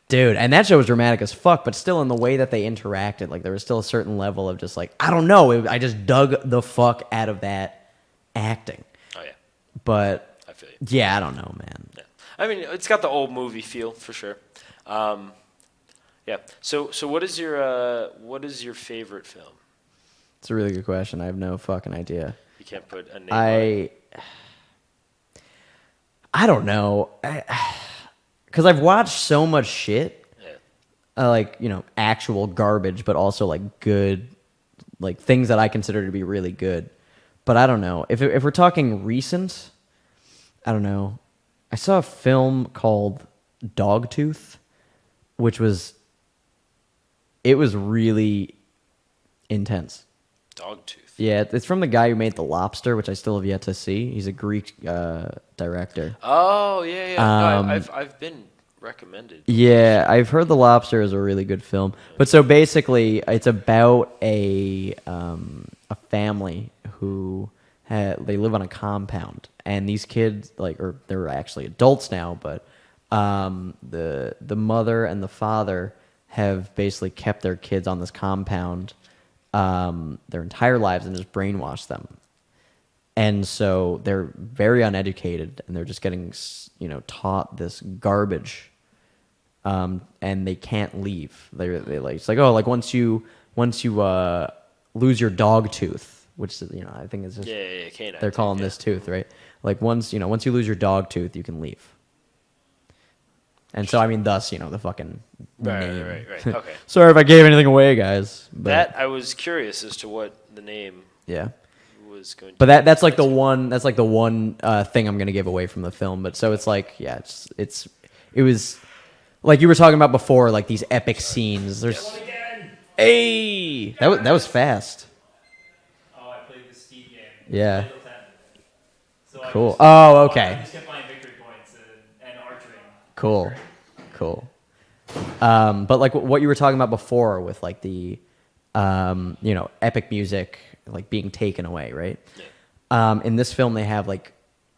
dude, and that show was dramatic as fuck, but still in the way that they interacted, like there was still a certain level of just like, I don't know, I just dug the fuck out of that acting. Oh yeah, But I feel you. yeah, I don't know, man. Yeah. I mean, it's got the old movie feel for sure. Yeah. So what is your favorite film? It's a really good question. I have no fucking idea. You can't put a name on it. I don't know. Because I've watched so much shit. Yeah. Like, you know, actual garbage, but also like good, like things that I consider to be really good. But I don't know. If we're talking recent, I don't know. I saw a film called Dogtooth, which was really intense. Dogtooth. Yeah, it's from the guy who made The Lobster, which I still have yet to see. He's a Greek director. Oh yeah. No, I've been recommended. Yeah, I've heard The Lobster is a really good film. But so basically, it's about a family who they live on a compound, and these kids or they're actually adults now, but the mother and the father have basically kept their kids on this compound their entire lives and just brainwashed them. And so they're very uneducated, and they're just getting, taught this garbage, and they can't leave. They like, it's like, oh, like once you lose your dog tooth, which is, I think it's just canine they're calling this tooth, right? Like once you lose your dog tooth, you can leave. And so I mean, thus, the fucking name. Right. Okay. Sorry if I gave anything away, guys. But That I was curious as to what the name yeah. was going to. But that's like the one thing I'm gonna give away from the film. But so it's like, yeah, it was like you were talking about before, like these epic scenes. There's that was fast. Oh, I played the Steam game. Yeah. Level 10. So I Cool. just- Oh, I okay. just kept buying victory points and archery. Cool. But like what you were talking about before with like the epic music like being taken away, right? Yeah. In this film they have like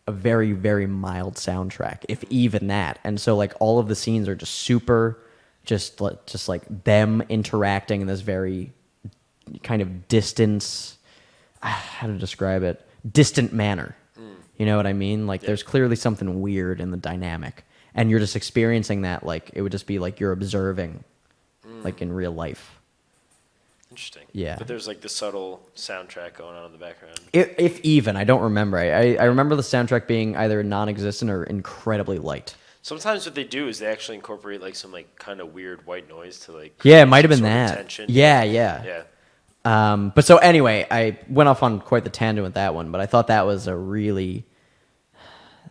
a very, very mild soundtrack, if even that. And so like all of the scenes are just super just like them interacting in this very kind of how to describe it? Distant manner. You know what I mean? Like there's clearly something weird in the dynamic. And you're just experiencing that like it would just be like you're observing like in real life. Interesting. Yeah. But there's like the subtle soundtrack going on in the background. If even, I don't remember. I remember the soundtrack being either non-existent or incredibly light. Sometimes what they do is they actually incorporate like some like kind of weird white noise to like. Yeah, it create might have some been sort of that. tension. Yeah. Yeah. But so anyway, I went off on quite the tangent with that one, but I thought that was this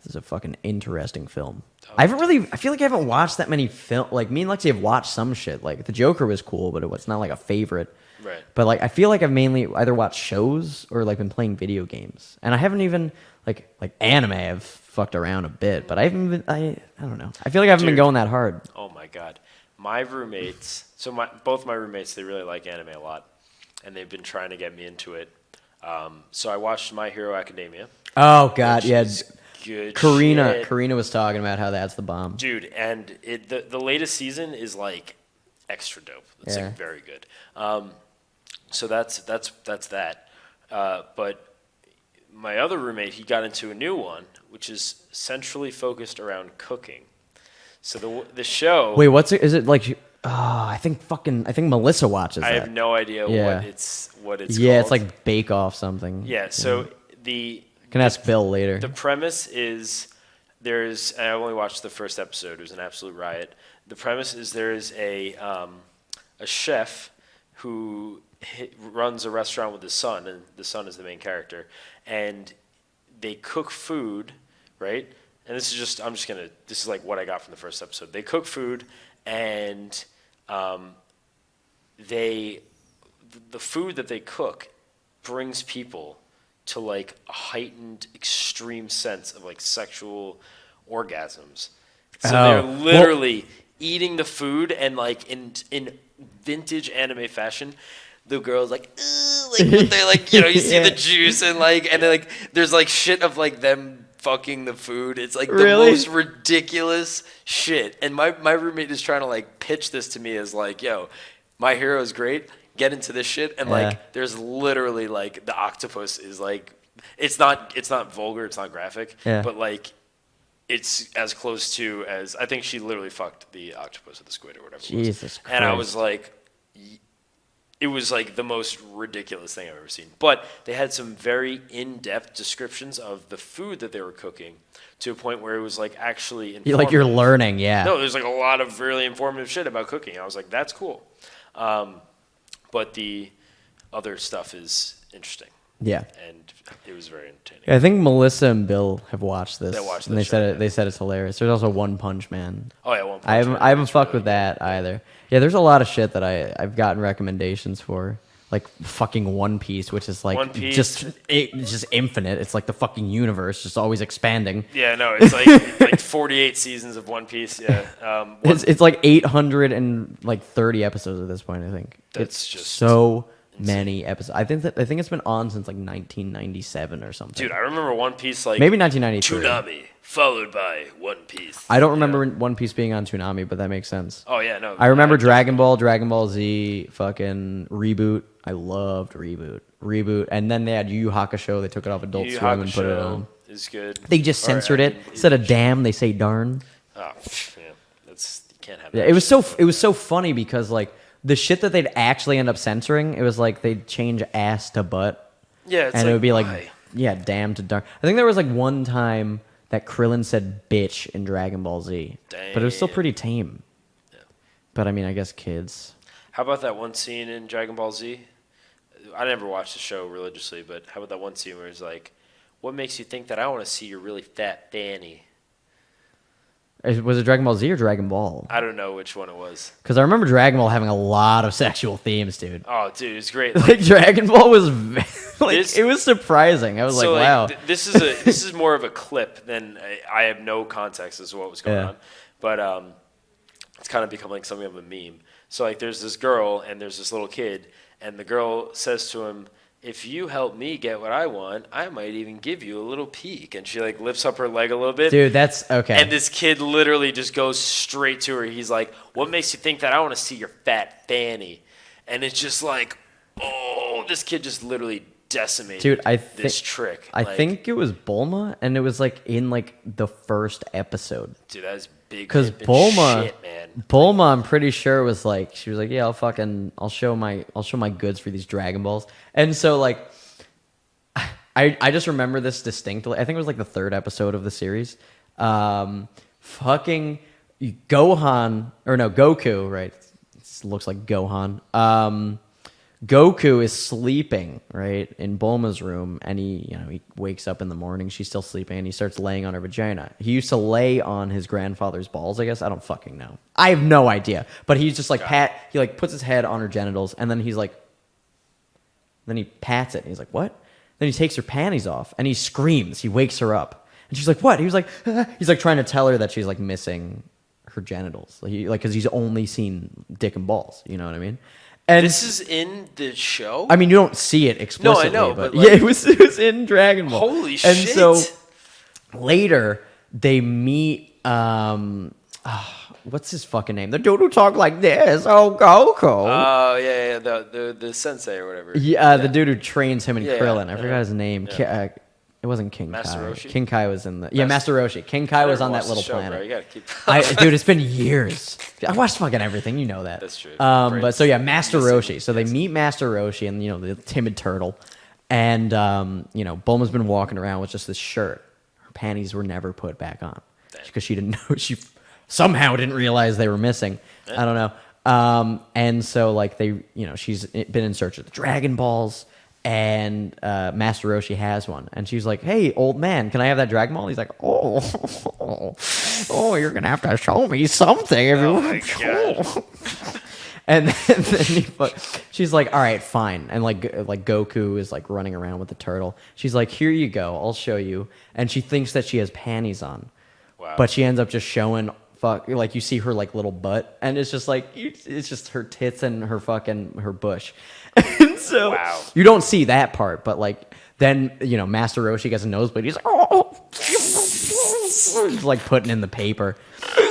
is a fucking interesting film. I feel like I haven't watched that many like me and Lexi have watched some shit. Like The Joker was cool, but it's not like a favorite. Right. But like I feel like I've mainly either watched shows or like been playing video games. And I haven't even like anime I've fucked around a bit, but I haven't been I don't know. I feel like I haven't been Dude. going that hard. Oh my god, my roommates. So both my roommates, they really like anime a lot, and they've been trying to get me into it. So I watched My Hero Academia. Oh god, which yeah. is good. Karina shit. was talking about how that's the bomb. Dude, and the latest season is like extra dope. It's Yeah. like very good. So that's that. But my other roommate, he got into a new one, which is centrally focused around cooking. So the show. Wait, what's it? Is it like? Oh, I think Melissa watches I that. have no idea Yeah. what it's Yeah, called. it's like Bake Off something. Yeah. So the Can ask Bill later. The premise is and I only watched the first episode. It was an absolute riot. The premise is there is a a chef who runs a restaurant with his son, and the son is the main character, and they cook food, right? And this is like what I got from the first episode. They cook food, and the food that they cook brings people to like a heightened, extreme sense of like sexual orgasms. So they're literally eating the food, and like in vintage anime fashion, the girl's like, ugh, like with their like, you know, you see the juice and then like there's like shit of like them fucking the food. It's like the most ridiculous shit. And my roommate is trying to like pitch this to me as like, yo, My Hero is great. Get into this shit. And like there's literally like the octopus is like, it's not vulgar, it's not graphic, but like it's as close to as I think she literally fucked the octopus or the squid or whatever. Jesus Christ. And I was like, it was like the most ridiculous thing I've ever seen. But they had some very in-depth descriptions of the food that they were cooking to a point where it was like actually informative. Like you're learning, yeah. No, there's like a lot of really informative shit about cooking. I was like, that's cool. But the other stuff is interesting. Yeah. And it was very entertaining. I think Melissa and Bill have watched this. They watched and this they said it's hilarious. There's also One Punch Man. Oh yeah, One Punch Man. I haven't fucked with that either. Yeah, there's a lot of shit that I've gotten recommendations for. Like fucking One Piece, which is like just infinite. It's like the fucking universe, just always expanding. Yeah, no, it's like 48 seasons of One Piece. Yeah, it's like 830 episodes at this point. I think that's it's just so many episodes. I think it's been on since like 1997 or something. Dude, I remember One Piece like maybe 1993. Toonami followed by One Piece. I don't remember One Piece being on Toonami, but that makes sense. Oh yeah, no. I remember Dragon Ball Z, fucking Reboot. I loved Reboot, and then they had Yu Yu Hakusho. They took it off Adult Swim and put it on. Is good. They just censored it. Instead of damn, they say darn. Oh yeah, you can't have. Yeah, it was so funny because like the shit that they'd actually end up censoring, it was like they'd change ass to butt. Yeah, and it would be like damn to darn. I think there was like one time that Krillin said bitch in Dragon Ball Z, but it was still pretty tame. Yeah. But I mean, I guess kids. How about that one scene in Dragon Ball Z? I never watched the show religiously, but how about that one scene where it's like, what makes you think that I want to see your really fat fanny? Was it Dragon Ball Z or Dragon Ball? I don't know which one it was. Because I remember Dragon Ball having a lot of sexual themes, dude. Oh, dude, it's great. Like Dragon Ball was it was surprising. I was like, wow. This is more of a clip than I have no context as to what was going on, but it's kind of become like something of a meme. So like, there's this girl and there's this little kid, and the girl says to him, if you help me get what I want, I might even give you a little peek. And she like lifts up her leg a little bit. Dude, that's okay. And this kid literally just goes straight to her. He's like, what makes you think that I want to see your fat fanny? And it's just like, oh, this kid just literally decimated this trick. I think it was Bulma, and it was like in like the first episode. Dude, that's big. Because Bulma, I'm pretty sure was like, she was like, yeah, I'll show my goods for these Dragon Balls. And so like, I just remember this distinctly. I think it was like the third episode of the series. Fucking Goku, right? It looks like Gohan. Goku is sleeping, right, in Bulma's room, and he wakes up in the morning. She's still sleeping, and he starts laying on her vagina. He used to lay on his grandfather's balls, I guess. I don't fucking know. I have no idea. But he's just like he like puts his head on her genitals, and then then he pats it, and he's like, what? Then he takes her panties off, and he screams. He wakes her up, and she's like, what? He was like, he's like trying to tell her that she's like missing her genitals, because he's only seen dick and balls. You know what I mean? And this is in the show? I mean, you don't see it explicitly. No, I know, but like, yeah, it was in Dragon Ball. Holy shit. And so later they meet what's his fucking name? The dude who talked like this. Oh, Goku. Oh, yeah, the sensei or whatever. Yeah, the dude who trains him and Krillin. I forgot his name. Yeah. It wasn't King Master Kai. Roshi? King Kai was in the Master Roshi. King Kai was on that little planet. Bro. You gotta keep Dude, it's been years. I watched fucking everything. You know that. That's true. But so yeah, Master Roshi. So they meet Master Roshi and the timid turtle, and Bulma's been walking around with just this shirt. Her panties were never put back on because she didn't know. She somehow didn't realize they were missing. Yeah. I don't know. And so like she's been in search of the Dragon Balls, and Master Roshi has one, and she's like, "Hey, old man, can I have that Dragon Ball?" He's like, "Oh, you're gonna have to show me something if you want." God. And then she's like, "All right, fine." And like Goku is like running around with the turtle. She's like, "Here you go, I'll show you." And she thinks that she has panties on, Wow. but she ends up just showing like you see her like little butt, and it's just like it's just her tits and her bush. And so Wow. you don't see that part, but like then Master Roshi gets a nosebleed. He's like, "Oh," he's like putting in the paper,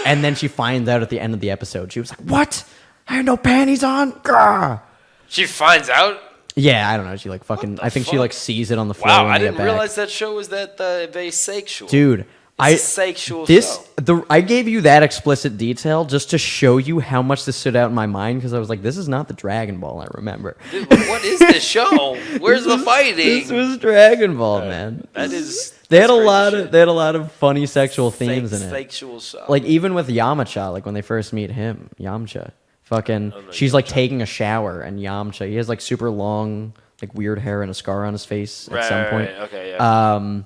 and then she finds out at the end of the episode. She was like, "What? I had no panties on." Grr. She finds out. Yeah, I don't know. She like fucking. I think she fuck? like sees it on the floor. Wow, when I they didn't get back. realize that show was that very sexual. Dude. It's a sexual show. I gave you that explicit detail just to show you how much this stood out in my mind, because I was like, this is not the Dragon Ball I remember. Dude, what is this show? Where's the fighting? This was Dragon Ball, man. That is. They had a crazy lot shit. of funny sexual themes in it. Sexual show. Like even with Yamcha, like when they first meet him, Yamcha, fucking, she's like taking a shower, and Yamcha, he has like super long, like weird hair and a scar on his face at some point. Right. Okay. Yeah.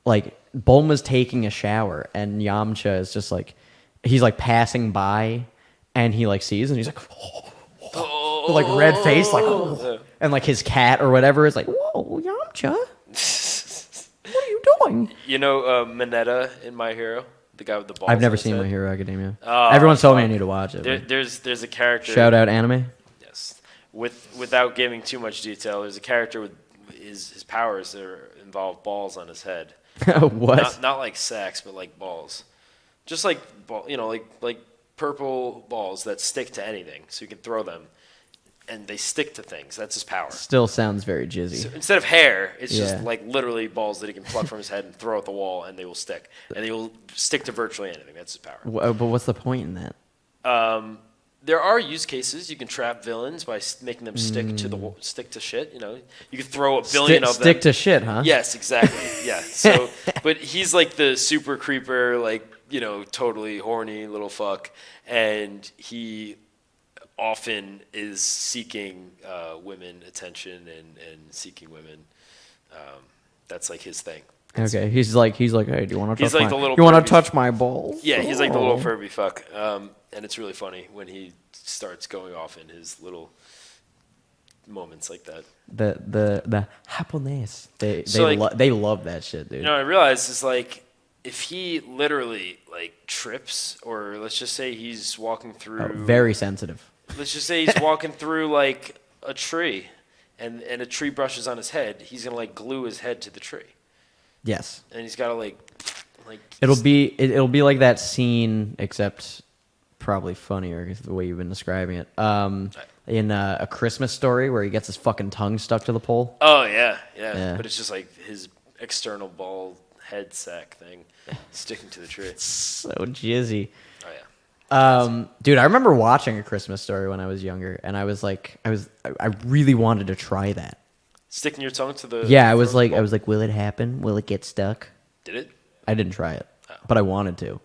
Like Bulma's taking a shower, and Yamcha is just like, he's like passing by, and he like sees, and he's like, with, like red face, like, and like his cat or whatever is like, "Whoa, Yamcha, what are you doing?" You know Mineta in My Hero, the guy with the balls. I've never on his seen head? My Hero Academia. Oh, Everyone's told me I fuck. need to watch it. but- There's a character. Shout out anime. Yes. Without giving too much detail, there's a character with his powers that involve balls on his head. What? Not like sex, but like balls. Just like like purple balls that stick to anything, so you can throw them, and they stick to things. That's his power. Still sounds very jizzy. So instead of hair, it's Yeah. just like literally balls that he can pluck from his head and throw at the wall, and they will stick. And they will stick to virtually anything. That's his power. But what's the point in that? There are use cases. You can trap villains by making them stick to shit. You can throw a billion of them. Stick to shit, huh? Yes, exactly. Yeah. So, but he's like the super creeper, like totally horny little fuck, and he often is seeking women attention and seeking women. That's like his thing. Okay, he's like, hey, do you want to He's touch like the little you want pervy- to touch my balls? Yeah, he's like the little Oh. Furby fuck, and it's really funny when he starts going off in his little moments like that. The Japanese, they So, like- they love that shit, dude. I realize is like if he literally like trips, or let's just say he's walking through. Oh, very sensitive. Let's just say he's walking through like a tree, and a tree brushes on his head. He's gonna like glue his head to the tree, Yes, and he's gotta like. it'll be like that scene, except probably funnier because the way you've been describing it. In A Christmas Story, where he gets his fucking tongue stuck to the pole. Oh yeah. Yeah. But it's just like his external ball head sack thing sticking to the tree. So jizzy. Oh yeah. Dude, I remember watching A Christmas Story when I was younger, and I was like, I really wanted to try that. Sticking your tongue to the. Yeah, I was frozen like, ball? will it happen? Will it get stuck? Did it? I didn't try it, but I wanted to.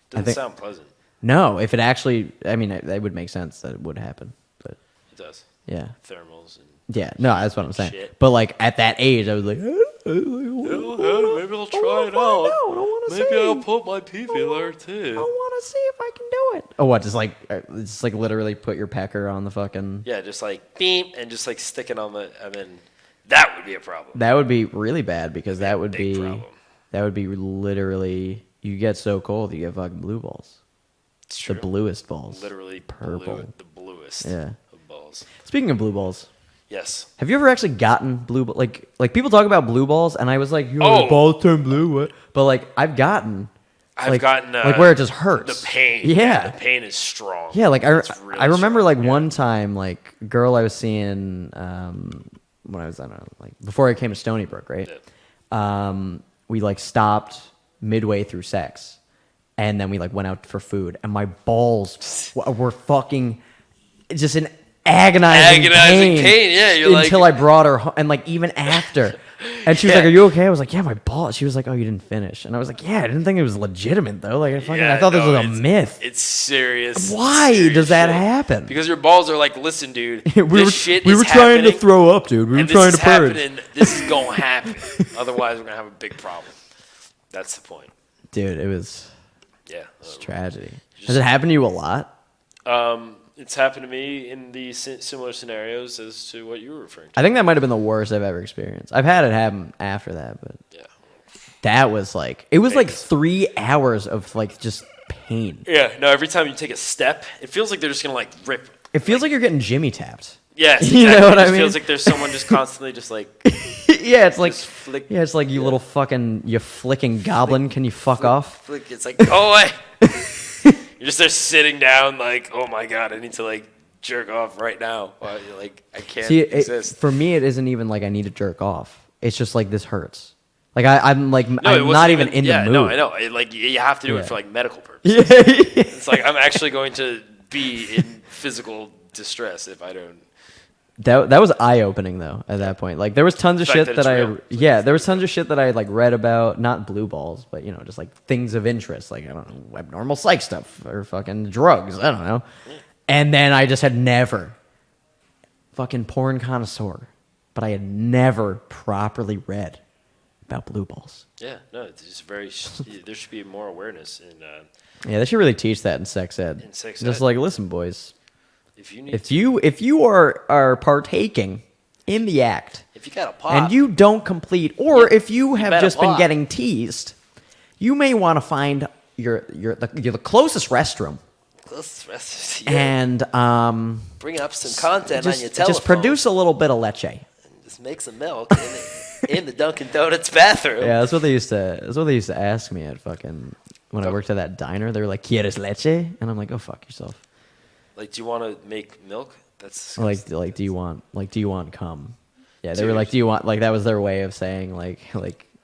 Doesn't think- sound pleasant. No, if it actually, I mean, that would make sense that it would happen. But It does. yeah, Thermals and. yeah, no, that's what I'm saying. Shit. But like at that age, I was like, Maybe I'll try it out. I want to see. Maybe I'll put my PV there I too. want to see if I can do it. Oh, what? Just like literally put your pecker on the fucking. Yeah, just like beep and just like stick it on the. I mean, that would be a problem. That would be really bad because that would Big be problem. that would be literally you get so cold you get fucking blue balls. It's true. The bluest balls. Literally Purple. the bluest Yeah. of balls. Speaking of blue balls, Yes. have you ever actually gotten blue like people talk about blue balls and I was like, Oh. balls turn blue, what? But like I've gotten I've gotten like where it just hurts. the pain. Yeah. The pain is strong. Yeah, like It's really I remember strong. like Yeah. one time like a girl I was seeing when I was I don't know like before I came to Stony Brook, right? We like stopped midway through sex, and then we like went out for food, and my balls were fucking just an agonizing Agonizing pain, yeah, you're like- until I brought her home, and like even after, And she was Yeah. like, "Are you okay?" I was like, "Yeah, my balls." She was like, "Oh, you didn't finish." And I was like, "Yeah, I didn't think it was legitimate though. Like, I thought this was a myth." It's serious. Why serious does that shit. happen? Because your balls are like, listen, dude. we this were shit we is were trying to happening, throw up, dude. We were and trying this to is purge. happening. This is gonna happen. Otherwise, we're gonna have a big problem. That's the point. Dude, it was Yeah. it's tragedy. Has it happened to you a lot? It's happened to me in the similar scenarios as to what you were referring to. I think that might have been the worst I've ever experienced. I've had it happen after that, but Yeah. that was like it was like 3 hours of like just pain. Yeah. No. Every time you take a step, it feels like they're just gonna like rip. It feels like you're getting Jimmy tapped. Yes. Exactly. You know what it I just mean? feels like there's someone just constantly just like. Yeah, it's like Just flick- it's like you little fucking you flicking goblin. Can you fuck off? Flick, it's like, go away. You're just there sitting down, like, oh my god, I need to like jerk off right now. Well, you're like, I can't See, exist. for me, it isn't even like I need to jerk off. It's just like this hurts. Like I'm like No, it I'm wasn't not even in yeah, the mood. no, I know. Like you have to do Yeah. it for like medical purposes. Yeah, It's like I'm actually going to be in physical distress if I don't. that was eye opening though. At that point, like there was tons of The fact shit that that it's I real. yeah there was tons of shit that I like read about, not blue balls, but just like things of interest, like I don't know, abnormal psych stuff or fucking drugs. I don't know. And then I just had never fucking porn connoisseur, but I had never properly read about blue balls. Yeah, no, it's just very. There should be more awareness in. Yeah, they should really teach that in sex ed. In sex Just ed. like, listen, boys, If you need, if you are partaking in the act if you got a pop, and you don't complete, or if you have better just been pop. getting teased, you may want to find your the closest restroom and bring up some content on your telephone. just produce a little bit of leche. Just make some milk in the Dunkin' Donuts bathroom. Yeah, that's what they used to ask me at fucking when I worked at that diner. They were like, "¿Quieres leche?" And I'm like, "Go fuck yourself." Like, do you want to make milk? That's Like do you want cum? Yeah, they Dude. were like, "Do you want?" Like that was their way of saying like,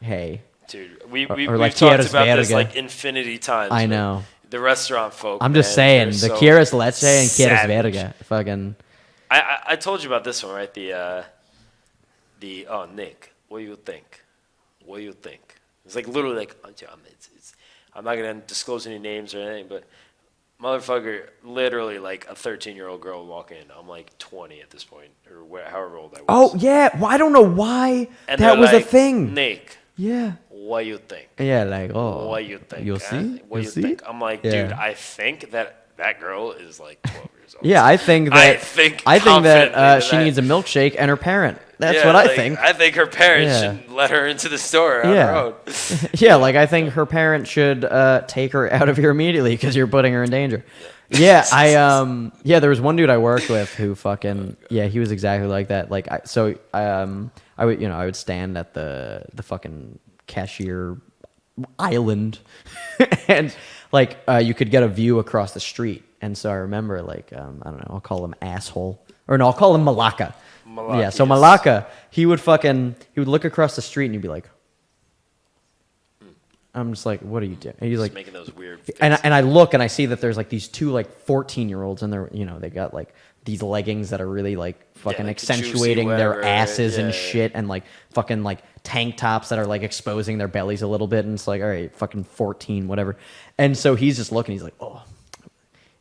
hey. dude. Or We've like, talked "Quieres about this verga?" like infinity times. I with know. the restaurant folk. I'm just man, saying they're the so "Quieres leche" and "Quieres savage. verga." Fucking I told you about this one, right? Nick, what do you think? What do you think? It's like literally like I'm not gonna disclose any names or anything, but motherfucker, literally like a 13-year-old girl walk in. I'm like 20 at this point, or however old I was. oh yeah, well, I don't know why and that they're was a like, thing. Nick, Yeah, what you think? yeah, like oh, What you think? You'll huh? see. What You'll you see? think? I'm like, Yeah. dude, I think that girl is like 12 years old. Yeah, I think that I think that confidently she that- needs a milkshake and her parent. That's Yeah, what I like, think. I think her parents Yeah. should let her into the store on Yeah. her own. Yeah, like I think her parent should take her out of here immediately because you're putting her in danger. Yeah, there was one dude I worked with who fucking he was exactly like that. Like I would stand at the fucking cashier island and like you could get a view across the street. And so I remember like I don't know, I'll call him asshole or no, I'll call him Malaka. Yeah, so yes. Malaka, he would look across the street and he'd be like, I'm just like, what are you doing? And he's like, Making those weird faces. and I look and I see that there's like these two like 14-year-olds and they're they got like these leggings that are really like fucking like the juicy accentuating their whatever, asses yeah, and yeah. shit and like fucking like tank tops that are like exposing their bellies a little bit and it's like, all right, fucking 14, whatever. And so he's just looking, he's like, oh,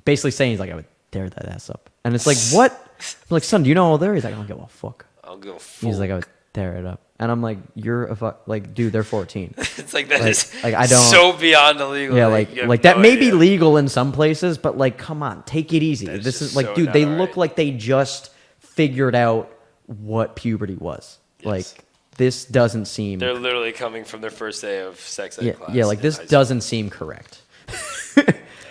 basically saying he's like, I would tear that ass up. And it's like, what? I'm like, son, do you know all there? He's like, I don't give a fuck. I'll go He's like, I would tear it up. And I'm like, you're a fuck, like, dude, they're 14. it's like that like- is like, I don't- so beyond illegal. Yeah, you have like that no may be idea. legal in some places, but like, come on, take it easy. That's This just is like, so dude, not they all look right. like they just figured out what puberty was. Yes. Like, this doesn't seem. They're literally coming from their first day of sex ed Yeah, class. yeah, like in this high school. doesn't seem correct.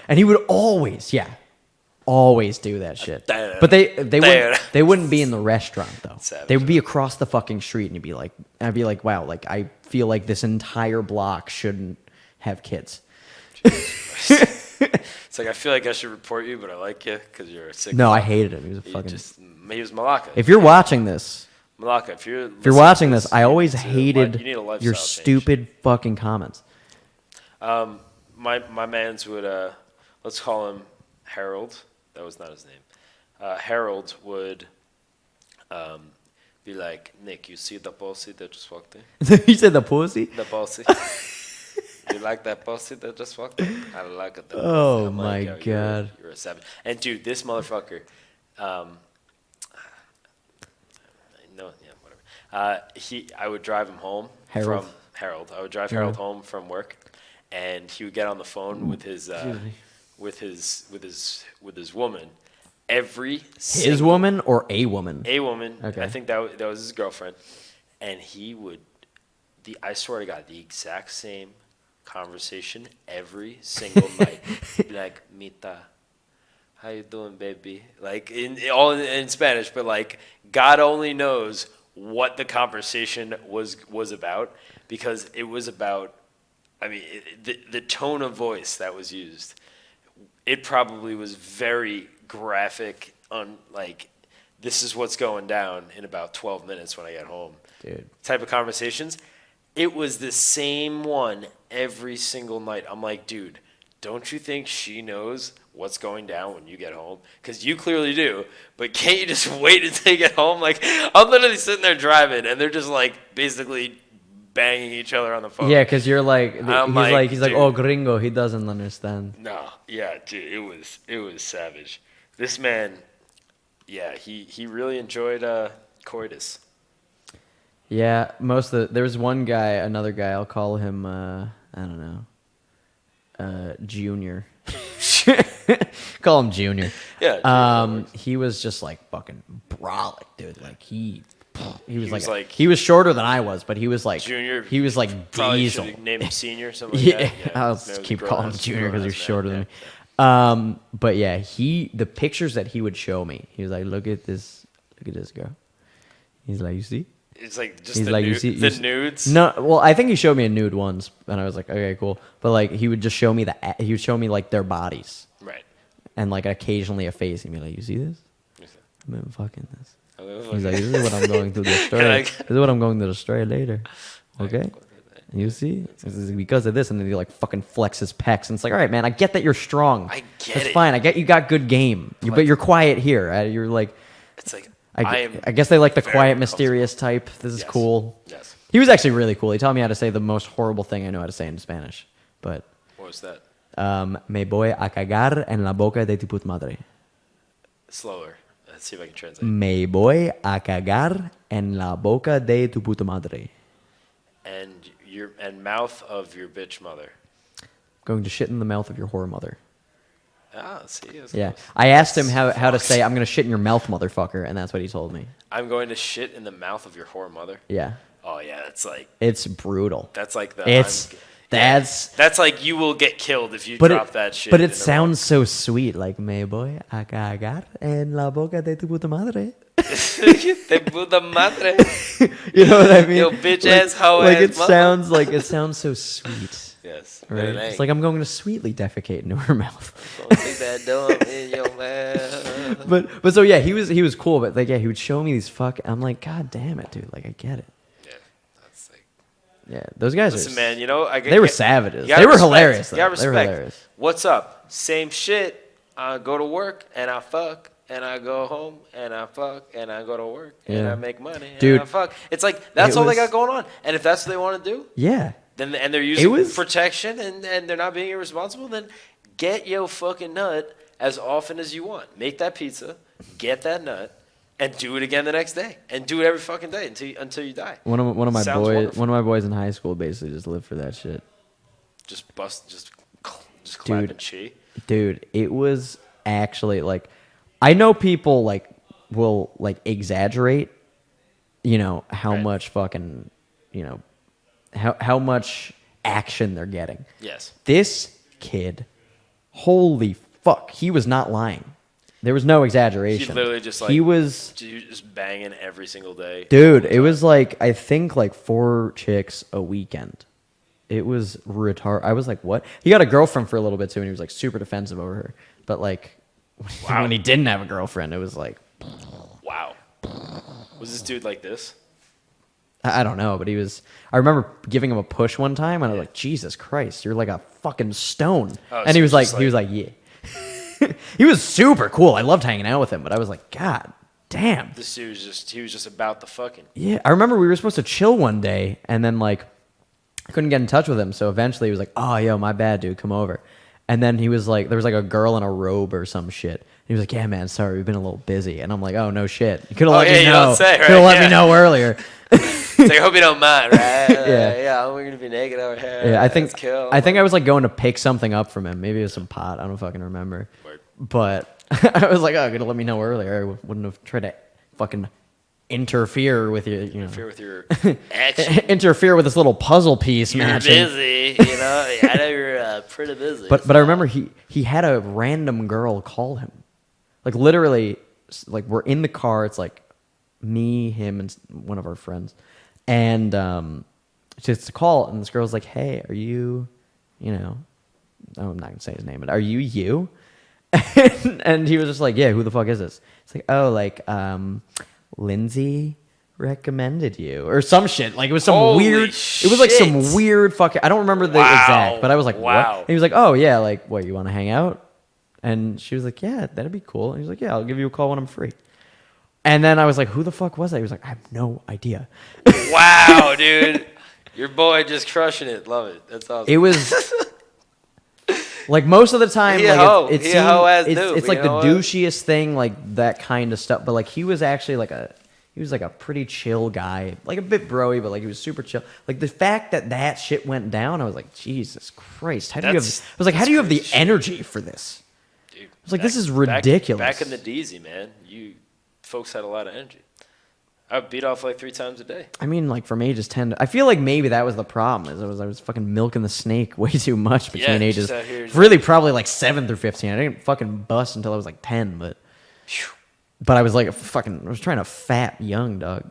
And he would always do that shit. But they wouldn't be in the restaurant though. Savage. They would be across the fucking street, and I'd be like, wow, like I feel like this entire block shouldn't have kids. It's like I feel like I should report you, but I like you because you're a sick. No, I fuck. hated him. He was a He fucking. he was Malaka. If you're watching this, Malaka, if you're watching this, I always you need hated a lifestyle your change. stupid fucking comments. My man's would let's call him Harold. That was not his name. Harold would be be like, Nick, you see the pussy that just walked in? You said the pussy? The pussy. You like that pussy that just walked in? I like it. Oh I'm my like, God. You're a savage. And dude, this motherfucker, no, yeah, whatever. I would drive him home Harold. from Harold. I would drive Harold. Harold home from work, and he would get on the phone with his woman. His woman or a woman? A woman. Okay. I think that was his girlfriend, and he would. I swear to God, the exact same conversation every single night. Be like, Mita, how you doing, baby? Like all in Spanish, but like God only knows what the conversation was about, because it was about. I mean, the tone of voice that was used, it probably was very graphic. Like, this is what's going down in about 12 minutes when I get home. Dude. Type of conversations. It was the same one every single night. I'm like, dude, don't you think she knows what's going down when you get home? Because you clearly do. But can't you just wait until you get home? Like, I'm literally sitting there driving, and they're just like basically banging each other on the phone. Yeah, because you're like, he's I'm like, dude, oh, gringo, he doesn't understand. No, yeah, dude, it was savage. This man, yeah, he really enjoyed coitus. Yeah, there was one guy, another guy, I'll call him, I don't know, Junior. Call him Junior. Yeah. He was just like fucking brolic, dude. Like he was like he was shorter than I was, but he was like Junior. He was like Probably diesel. should name him Senior, something like Yeah, that. Yeah, I'll maybe keep grown calling him ass- Junior grown because he's ass man, shorter than yeah. me. But yeah, the pictures that he would show me, he was like, look at this girl. He's like, you see? It's like just He's the, like, you nude, see, the nudes. No, well, I think he showed me a nude once, and I was like, okay, cool. But like, he would just show me he would show me like their bodies, Right. and like occasionally a face, and be like, you see this? Yes, sir. I've been fucking this. Oh, He's like, this is what I'm going to destroy. Like- This is what I'm going to destroy later. Okay? You see? This is because of this, and then he like fucking flex his pecs, and it's like, all right, man, I get that you're strong. I get That's it. fine. I get you got good game, but you're quiet here. You're like, It's like I guess they like the very quiet, uncomfortable. mysterious type. This is Yes. cool. Yes. He was actually really cool. He taught me how to say the most horrible thing I know how to say in Spanish. But, What was that? me voy a cagar en la boca de tu puta madre. Slower. Let's see if I can translate. Me voy a cagar en la boca de tu puta madre. And mouth of your bitch mother. Going to shit in the mouth of your whore mother. Ah, see. That's Yeah. close. I asked him how to say, I'm going to shit in your mouth, motherfucker, and that's what he told me. I'm going to shit in the mouth of your whore mother. Yeah. Oh yeah, that's like It's brutal. the. That's like you will get killed if you drop that shit. But in it the sounds so sweet, like me voy a cagar en la boca de tu puta madre. Te puta madre. You know what I mean? Yo, bitch ass hoe Like ass it sounds so sweet. Yes. Right? It's like I'm going to sweetly defecate into her mouth. Don't take that dump in your mouth. But so yeah, he was cool, but like yeah, he would show me these I'm like, God damn it, dude. Like I get it. Yeah, that's like. Yeah, those guys Listen, are man. You know, they were savages. you gotta They were respect. hilarious though. You gotta They were respect. hilarious. What's up? Same shit. I go to work and I fuck and I go home and I fuck and I go to work and Yeah. I make money and Dude, I fuck. It's like that's it all they was- got going on. And if that's what they want to do, Yeah. then and they're using was- protection and they're not being irresponsible, then get your fucking nut as often as you want. Make that pizza, get that nut, and do it again the next day, and do it every fucking day until you die. One of my Sounds wonderful. one of my boys in high school basically just lived for that shit. Just clap Dude. and chi. Dude, it was actually like I know people like will like exaggerate, you know, how Right. much fucking, you know, how much action they're getting. Yes. This kid, holy fuck, he was not lying. There was no exaggeration. He literally just like he was just banging every single day. dude, it was like I think like 4 chicks a weekend. It was retarded. I was like, what? He got a girlfriend for a little bit too, and he was like super defensive over her. But like Wow. when he didn't have a girlfriend, it was like Wow. Was this dude like this? I don't know, but he was. I remember giving him a push one time, and I was like, Jesus Christ, you're like a fucking stone. Oh, and so he was just like, yeah. He was super cool. I loved hanging out with him, but I was like, God, damn. This dude he was just about the fucking. Yeah, I remember we were supposed to chill one day, and then like I couldn't get in touch with him, so eventually he was like, "Oh, yo, my bad, dude, come over." And then he was like, there was like a girl in a robe or some shit. He was like, "Yeah, man, sorry, we've been a little busy." And I'm like, "Oh no shit, you could have let me you know. don't say, right? Could have let me know earlier." It's like, I hope you don't mind, right? Yeah. We're gonna be naked over here. Yeah, I think Let's kill. I was like going to pick something up from him. Maybe it was some pot. I don't fucking remember. Word. But I was like, "Oh, you could have let me know earlier. I wouldn't have tried to fucking interfere with you. Interfere with your action. Interfere with this little puzzle piece, You're man." busy, you know. I know you're pretty busy. But I remember he had a random girl call him, like literally, like we're in the car. It's like me, him, and one of our friends, and just a call, and this girl's like, "Hey, are you, I'm not gonna say his name, but are you?" and he was just like, "Yeah, who the fuck is this?" It's like, "Oh, like Lindsay recommended you," or some shit. Like it was some Holy weird. Shit. It was like some weird fucking. I don't remember the exact, but I was like, wow. "What?" And he was like, "Oh yeah, like what? You want to hang out?" And she was like, "Yeah, that'd be cool." And he was like, "Yeah, I'll give you a call when I'm free." And then I was like, "Who the fuck was that?" He was like, "I have no idea." Wow, dude, your boy just crushing it. Love it. That's awesome. It was. Like most of the time, He a like hoe. it He a hoe ass it's, dude, it's like you the know what? douchiest thing, like that kind of stuff. But like he was actually like a pretty chill guy, like a bit broy, but like he was super chill. Like the fact that shit went down, I was like, Jesus Christ, how do you have? I was like, how do you have the energy for this? Dude, I was like, this is ridiculous. Back in the DZ, man, you folks had a lot of energy. I would beat off like 3 times a day. I mean, like from ages 10 I feel like maybe that was the problem. Is I was fucking milking the snake way too much between ages. just out here, really, probably like 7 through 15. I didn't fucking bust until I was like 10, but I was like I was trying to fat young dog.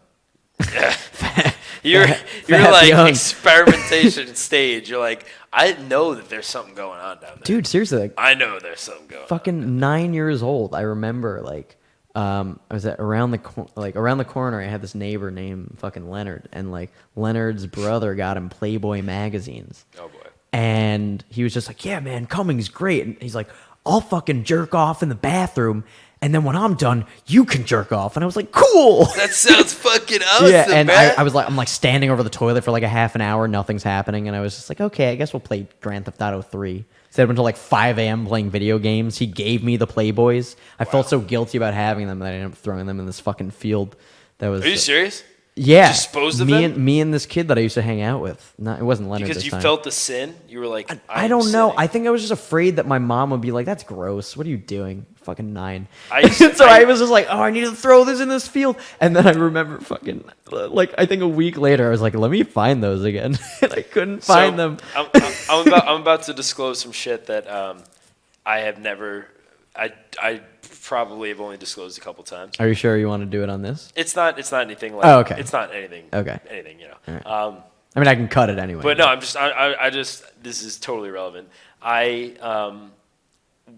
You're fat like young. experimentation stage. You're like, I know that there's something going on down there. Dude, seriously, like I know there's something going on. fucking 9 years old. I remember like I was around the corner. I had this neighbor named fucking Leonard, and like Leonard's brother got him Playboy magazines. Oh boy. And he was just like, "Yeah, man, Cumming's great." And he's like, "I'll fucking jerk off in the bathroom, and then when I'm done, you can jerk off." And I was like, "Cool." That sounds fucking awesome, Yeah, and man. I was like, I'm like standing over the toilet for like a half an hour, nothing's happening, and I was just like, okay, I guess we'll play Grand Theft Auto 3. Stayed up until like 5 a.m. playing video games. He gave me the Playboys. I felt so guilty about having them that I ended up throwing them in this fucking field. That was. Are you serious? Yeah. Disposed of me them? and me and this kid that I used to hang out with. It wasn't Leonard Because this you time. felt the sin. You were like, I don't know. I think I was just afraid that my mom would be like, "That's gross. What are you doing? Fucking 9." So I was just like, "Oh, I need to throw this in this field." And then I remember fucking, like, I think a week later, I was like, "Let me find those again." And I couldn't find them. I'm about to disclose some shit that I have never. I probably have only disclosed a couple times. Are you sure you want to do it on this? It's not anything like. Oh, okay. It's not anything. Okay. Anything, you know. All right. I mean, I can cut it anyway. But no, I just this is totally relevant.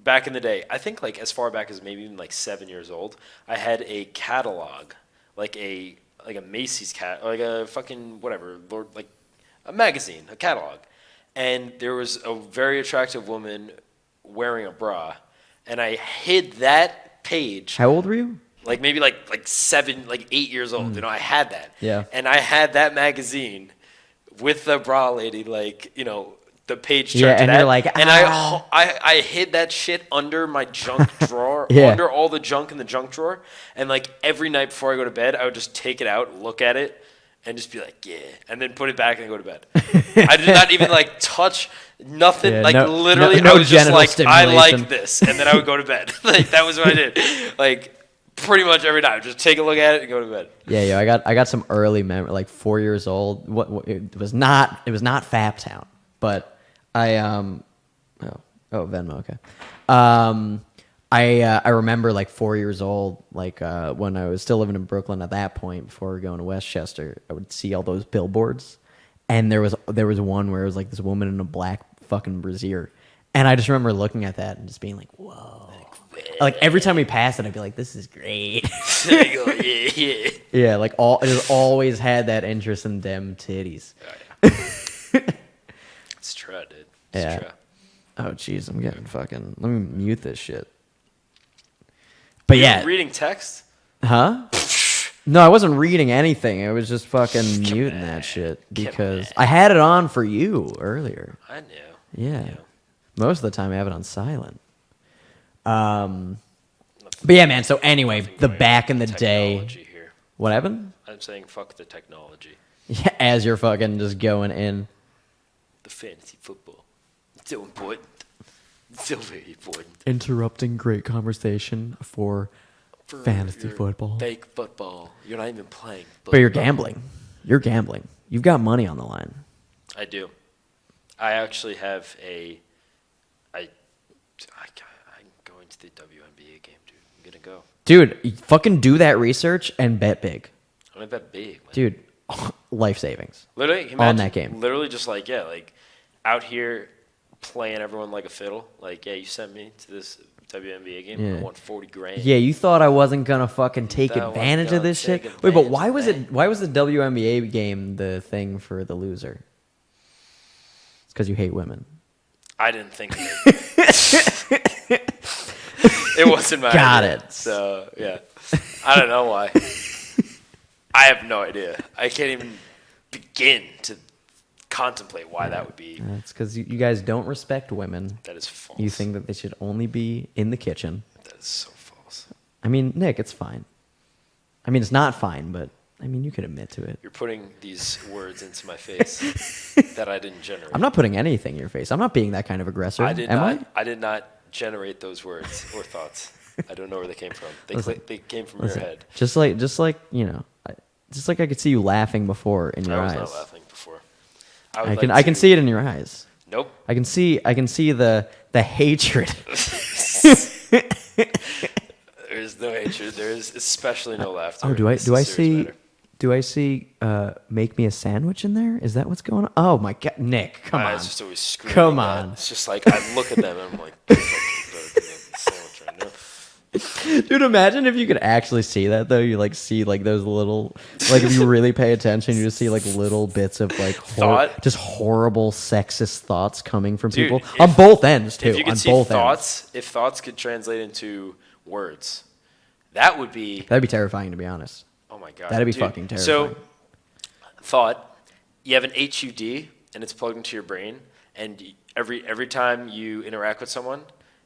Back in the day, I think like as far back as maybe even like 7 years old, I had a catalog, like a Macy's like a fucking whatever, like a magazine, a catalog, and there was a very attractive woman wearing a bra, and I hid that page. How old were you? Like maybe like 8 years old. You know, I had that. Yeah. And I had that magazine with the bra lady, like, you know, the page turned Yeah, to and that. you're like, and ah. I hid that shit under my junk drawer, Yeah. under all the junk in the junk drawer. And like every night before I go to bed, I would just take it out, look at it, and just be like, yeah, and then put it back and go to bed. I did not even like touch nothing. Yeah, like literally, no I was just genital like, I stimulation. like this, and then I would go to bed. Like that was what I did. Like pretty much every night, just take a look at it and go to bed. Yeah, I got some early memory, like 4 years old. What it was not Fap Town, but I Venmo, okay. I remember like 4 years old, like when I was still living in Brooklyn at that point before going to Westchester, I would see all those billboards, and there was one where it was like this woman in a black fucking brassiere, and I just remember looking at that and just being like, whoa. Like every time we passed it, I'd be like, "This is great." Yeah. Yeah, like it has always had that interest in them titties. It's true, dude. It's Yeah. true. Oh, jeez, I'm getting fucking. Let me mute this shit. But You're yeah, reading text. Huh? No, I wasn't reading anything. I was just fucking muting that shit because I had it on for you earlier. I knew. Yeah. Most of the time I have it on silent. But yeah, man. So anyway, the back in the day. Here. What happened? I'm saying fuck the technology. Yeah, as you're fucking just going in. The fantasy football. It's so important. It's so very important. Interrupting great conversation for fantasy your football. Fake football. You're not even playing football. But you're gambling. You're gambling. You've got money on the line. I do. I actually have I'm going to the WNBA game, dude. I'm gonna go. Dude, you fucking do that research and bet big. I'm gonna bet big, man. Dude, life savings. Literally, on that game. Literally just like, out here playing everyone like a fiddle. Like, yeah, you sent me to this WNBA game. Yeah. I won 40 grand. Yeah, you thought I wasn't gonna fucking take Thought I wasn't advantage of gonna this shit? take Wait, but advantage why was the WNBA game the thing for the loser? It's because you hate women. I didn't think of it. It wasn't my Got idea. it. So, yeah. I don't know why. I have no idea. I can't even begin to contemplate why that would be. It's because you guys don't respect women. That is false. You think that they should only be in the kitchen. That is so false. I mean, Nick, it's fine. I mean, it's not fine, but I mean, you can admit to it. You're putting these words into my face that I didn't generate. I'm not putting anything in your face. I'm not being that kind of aggressor. I did Am not. I? I did not generate those words or thoughts. I don't know where they came from. They came from Listen, your head. just like you know, just like I could see you laughing before in your I was eyes. not laughing before. I can see it in your eyes. Nope. I can see the hatred. There is no hatred. There is especially no laughter. Oh, do This is I a serious matter. do I see make me a sandwich in there? Is that what's going on? Oh my god, Nick, come on. It's just always screaming. Come that. on. It's just like I look at them and I'm like, sandwich right now. Dude, imagine if you could actually see that though. You like see like those little like if you really pay attention, you just see like little bits of like just horrible sexist thoughts coming from Dude, people on both ends too. If you could on see both thoughts, ends. if thoughts could translate into words, that would be. That'd be terrifying to be honest. Oh my god. That'd be dude. fucking terrifying. So, thought, you have an HUD and it's plugged into your brain, and every time you interact with someone,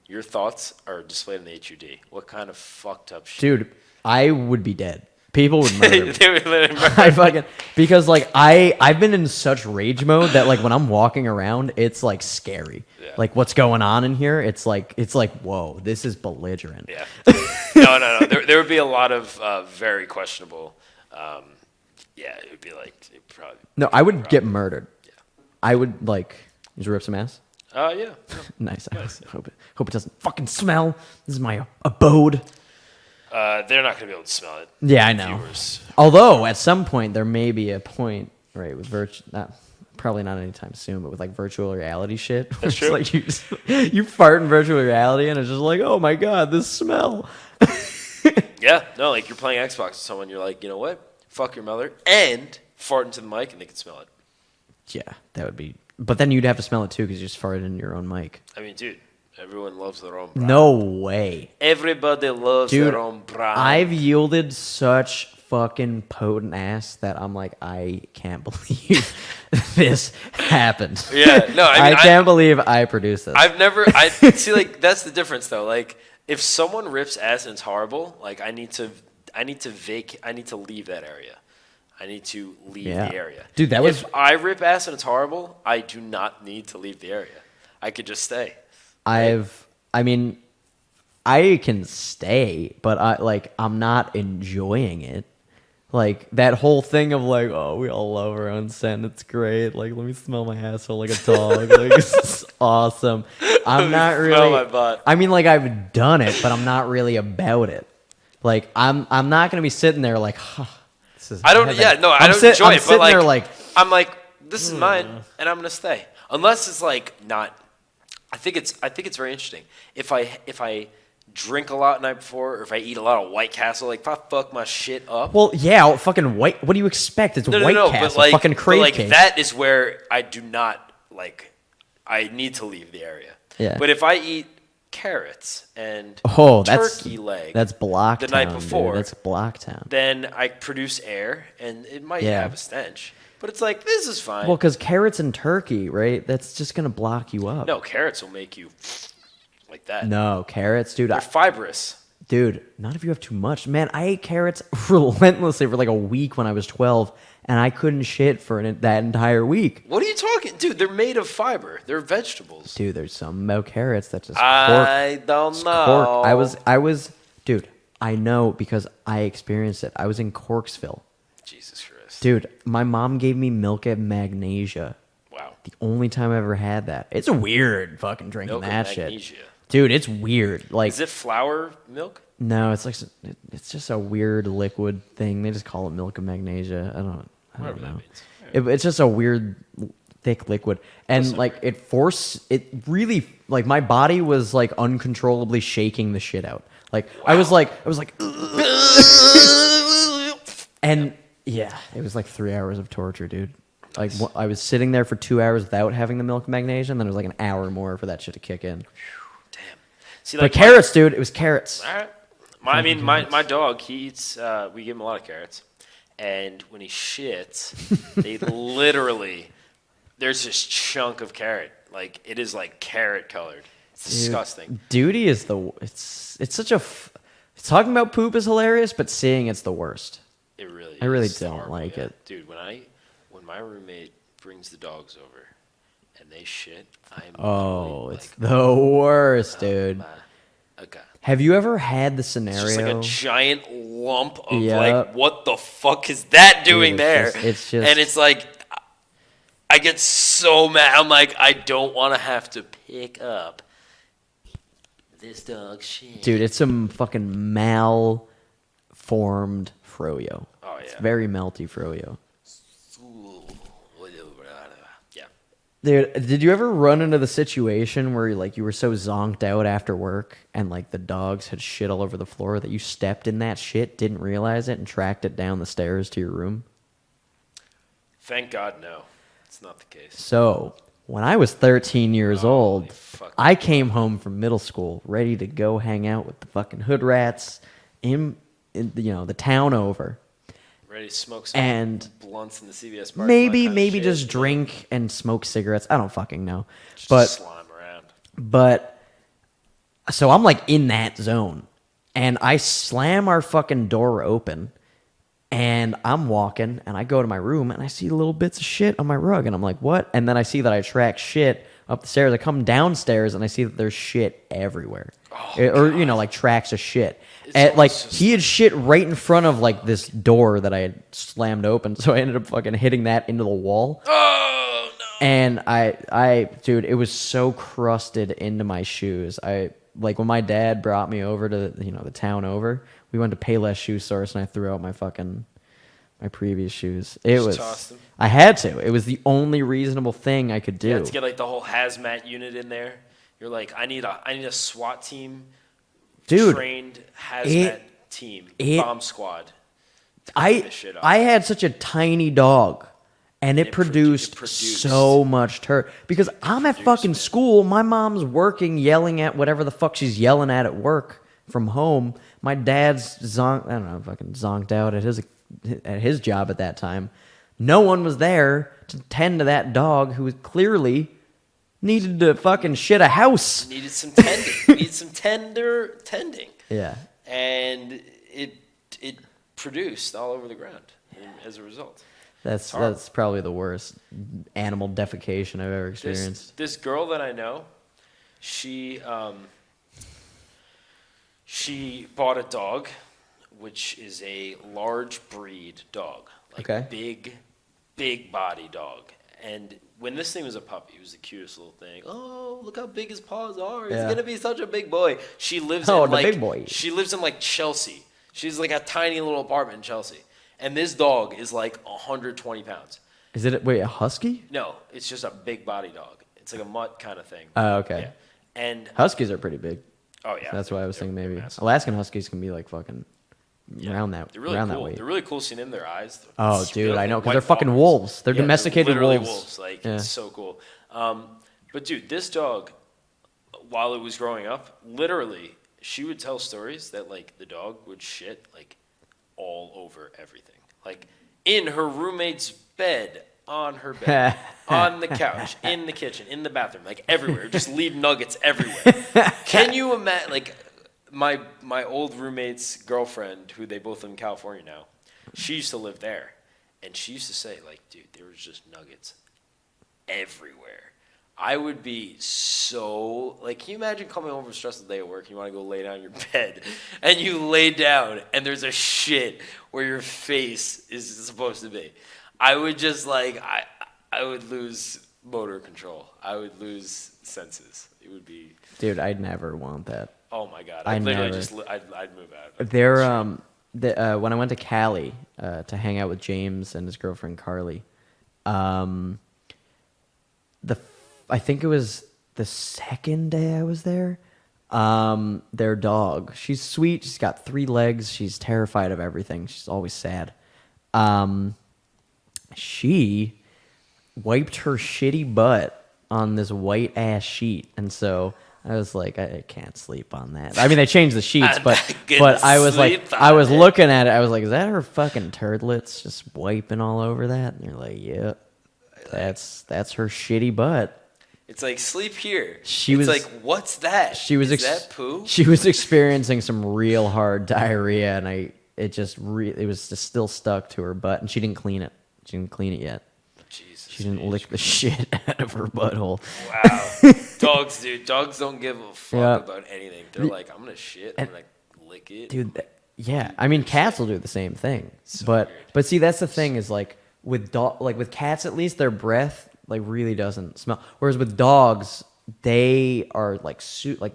your thoughts are displayed in the HUD. What kind of fucked up shit? Dude, I would be dead. People would murder me. They would literally murder I fucking because like I've been in such rage mode that like when I'm walking around, it's like scary. Yeah. Like what's going on in here? It's like whoa, this is belligerent. Yeah. No. There would be a lot of very questionable. Yeah, it would be like it probably. No, I would get murdered. Yeah. I would like just rip some ass. Yeah. Nice. Hope it doesn't fucking smell. This is my abode. They're not gonna be able to smell it. Yeah, I know. Viewers. Although at some point there may be a point, right, with probably not anytime soon, but with like virtual reality shit. where That's it's true. Like you fart in virtual reality and it's just like, oh my god, this smell. Yeah, no, like you're playing Xbox with someone, you're like, you know what? Fuck your mother, and fart into the mic, and they can smell it. Yeah, that would be. But then you'd have to smell it too because you just farted in your own mic. I mean, dude, everyone loves their own brand. No way. Everybody loves Dude, their own brand. I've yielded such fucking potent ass that I'm like, I can't believe this happened. Yeah, no, I mean, I can't believe I produced this. I've never. I see. Like that's the difference, though. Like if someone rips ass and it's horrible, like I need to leave that area. I need to leave Yeah. the area. Dude, that was- If I rip ass and it's horrible, I do not need to leave the area. I could just stay. I mean, I can stay, but I'm not enjoying it. Like that whole thing of like, oh, we all love our own scent. It's great. Like, let me smell my asshole like a dog. Like, it's awesome. I'm not really. Smell my butt. I mean, like I've done it, but I'm not really about it. Like, I'm not gonna be sitting there like, huh, this is. I don't. heaven. Yeah, no, I don't enjoy I'm it. sitting But there like, like, I'm like, this is mine, and I'm gonna stay. Unless it's like not. I think it's very interesting. If I drink a lot the night before, or if I eat a lot of White Castle, like if I fuck my shit up. well, yeah, fucking white. What do you expect? It's White No, Castle, but like, fucking crave like cake. that is where I do not like. I need to leave the area. Yeah. But if I eat carrots and that's turkey leg That's Blocktown. the night before. Dude. That's Blocktown. Then I produce air, and it might Yeah. have a stench. But it's like, this is fine. Well, because carrots and turkey, right? That's just gonna block you up. No, carrots will make you like that. No, carrots, dude. They're fibrous. Dude, not if you have too much. Man, I ate carrots relentlessly for like a week when I was 12, and I couldn't shit for that entire week. What are you talking? Dude, they're made of fiber. They're vegetables. Dude, there's something about carrots that just I don't know. I was, dude, I know because I experienced it. I was in Corksville. Jesus Christ. Dude, my mom gave me milk and magnesia. Wow. The only time I ever had that. It's weird fucking drinking Milk and that shit. magnesia. Dude, it's weird. Like, Is it flour milk? no, it's like it's just a weird liquid thing. They just call it milk and magnesia. I don't Whatever that know. means. It's just a weird thick liquid, and like it really like my body was like uncontrollably shaking the shit out. Like I was like and yeah, it was like 3 hours of torture, dude. Like I was sitting there for 2 hours without having the milk and magnesia, and then it was like an hour more for that shit to kick in. Damn. See, But carrots, dude, it was carrots. All right. My dog, he eats, we give him a lot of carrots. And when he shits, they literally, there's this chunk of carrot. Like, it is like carrot colored. It's disgusting. Duty is it's such a, talking about poop is hilarious, but seeing it's the worst. It really I really is don't horrible, like yeah. it. Dude, when my roommate brings the dogs over and they shit, I'm Oh, literally it's the worst, dude. my God. Have you ever had the It's scenario? just like a giant lump of Yeah. like, what the fuck is that doing Dude, there? it's just- and it's like, I get so mad. I'm like, I don't want to have to pick up this dog's shit. Dude, it's some fucking malformed froyo. Oh, It's yeah. very melty froyo. Yeah. Dude, did you ever run into the situation where like you were so zonked out after work and like the dogs had shit all over the floor that you stepped in that shit, didn't realize it, and tracked it down the stairs to your room? Thank God, no. It's not the case. So, when I was 13 years Holy old, fuck. I came home from middle school ready to go hang out with the fucking hood rats in the town over. Ready to smoke some And blunts in the CVS parking lot maybe kinda shit. just drink and smoke cigarettes. I don't fucking know. Just But slime around. But so I'm like in that zone, and I slam our fucking door open, and I'm walking, and I go to my room, and I see little bits of shit on my rug, and I'm like, what? And then I see that I track shit up the stairs. I come downstairs, and I see that there's shit everywhere, like tracks of shit. And like he had shit right in front of like this door that I had slammed open, so I ended up fucking hitting that into the wall. Oh, no. And dude, it was so crusted into my shoes. Like when my dad brought me over to the town over, we went to Payless Shoe Source, and I threw out my previous shoes. Just tossed them? I had to. It was the only reasonable thing I could do. You have to get like the whole hazmat unit in there. You're like, I need a SWAT team, Dude, trained hazmat team, bomb squad. I had such a tiny dog, and it produced so much turd. Because I'm at fucking school, my mom's working, yelling at whatever the fuck she's yelling at work from home. My dad's fucking zonked out at his job at that time. No one was there to tend to that dog who was clearly needed to fucking shit a house. Needed some tending. Needed some tending. Yeah. And it produced all over the ground as a result. That's probably the worst animal defecation I've ever experienced. This girl that I know, she bought a dog, which is a large breed dog, like big body dog. And when this thing was a puppy, it was the cutest little thing. Oh, look how big his paws are. He's gonna be such a big boy. She lives in big boy. She lives in like Chelsea. She's like a tiny little apartment in Chelsea. And this dog is like 120 pounds. Is it a husky? No, it's just a big body dog. It's like a mutt kind of thing. Oh, okay. Yeah. And Huskies are pretty big. oh yeah. That's why I was thinking they're maybe massive. Alaskan Huskies can be like fucking around that They're really around cool. that weight. They're really cool seeing in their eyes. Oh, It's dude, really I know, like because they're white fucking walkers. wolves. They're Yeah, domesticated literally wolves. Like Yeah. it's so cool. But dude, this dog, while it was growing up, literally, she would tell stories that like the dog would shit like all over everything, like in her roommate's bed, on her bed, on the couch, in the kitchen, in the bathroom, like everywhere, just leave nuggets everywhere. Can you imagine? Like my old roommate's girlfriend, who they both live in California now, she used to live there, and she used to say like, dude, there was just nuggets everywhere. I would be so, like, can you imagine coming home from a stressful day at work and you want to go lay down in your bed, and you lay down and there's a shit where your face is supposed to be? I would just, like, I would lose motor control. I would lose senses. It would be... Dude, I'd never want that. Oh, my God. I'd I'd move out. When I went to Cali to hang out with James and his girlfriend Carly, I think it was the second day I was there. Their dog, she's sweet. She's got 3 legs. She's terrified of everything. She's always sad. She wiped her shitty butt on this white ass sheet, and so I was like, I can't sleep on that. I mean, they changed the sheets, but I was like, I was looking at it. I was like, is that her fucking turdlets just wiping all over that? And you're like, yeah, that's her shitty butt. It's like, sleep here. It's like, what's that? Is that poo? She was experiencing some real hard diarrhea, and it was just still stuck to her butt, and she didn't clean it. She didn't clean it yet. Jesus, she didn't lick the shit out of her butthole. Wow. Dogs, dude. Dogs don't give a fuck about anything. They're like, I'm going to shit. I'm going to lick it. Dude, yeah. I mean, cats will do the same thing. So but weird. See, that's the thing is like with cats, at least their breath like really doesn't smell. Whereas with dogs, they are like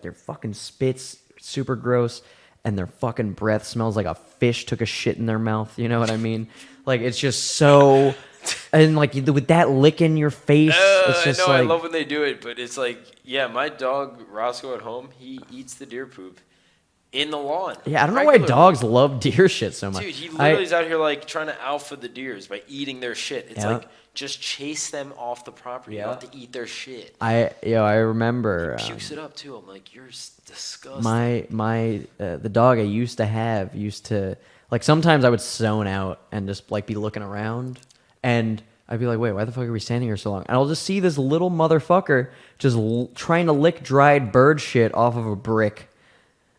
their fucking spit's super gross, and their fucking breath smells like a fish took a shit in their mouth. You know what I mean? Like it's just so, and like with that lick in your face, it's just I like, I love when they do it, but it's like, yeah, my dog Roscoe at home, he eats the deer poop in the lawn. Yeah, I don't know why dogs love deer shit so much. Dude, he literally is out here like trying to alpha the deers by eating their shit. It's like, just chase them off the property. You don't have to eat their shit. I remember. He pukes it up too. I'm like, you're disgusting. The dog I used to like sometimes I would zone out and just like be looking around, and I'd be like, wait, why the fuck are we standing here so long? And I'll just see this little motherfucker just trying to lick dried bird shit off of a brick,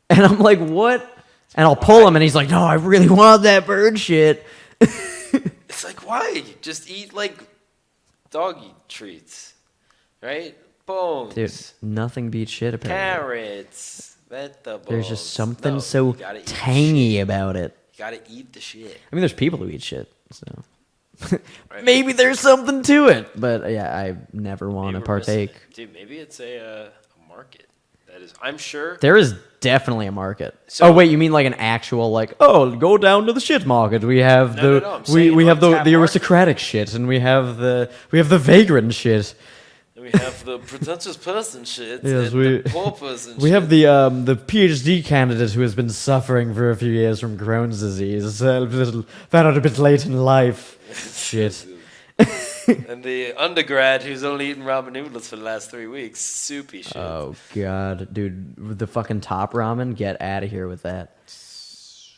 and I'm like, what? And I'll pull him, and he's like, no, I really want that bird shit. It's like, why? Just eat like doggy treats, right? Bones. Dude, nothing beats shit apparently. Carrots, vegetables. There's just something so tangy about it. You gotta eat the shit. I mean, there's people who eat shit, so Right. maybe there's something to it. But yeah, I never want to partake. Dude, maybe it's a market. That is, I'm sure. There is definitely a market. So, wait, you mean like an actual like? Oh, go down to the shit market. We have No, we have the untapped aristocratic shit, and we have the vagrant shit. And we have the pretentious person shit. Yes, and the poor person we shit. have the PhD candidate who has been suffering for a few years from Crohn's disease. Found out a bit late in life. Shit. And the undergrad who's only eaten ramen noodles for the last 3 weeks. Soupy shit. Oh god, dude, with the fucking top ramen, get out of here with that. It's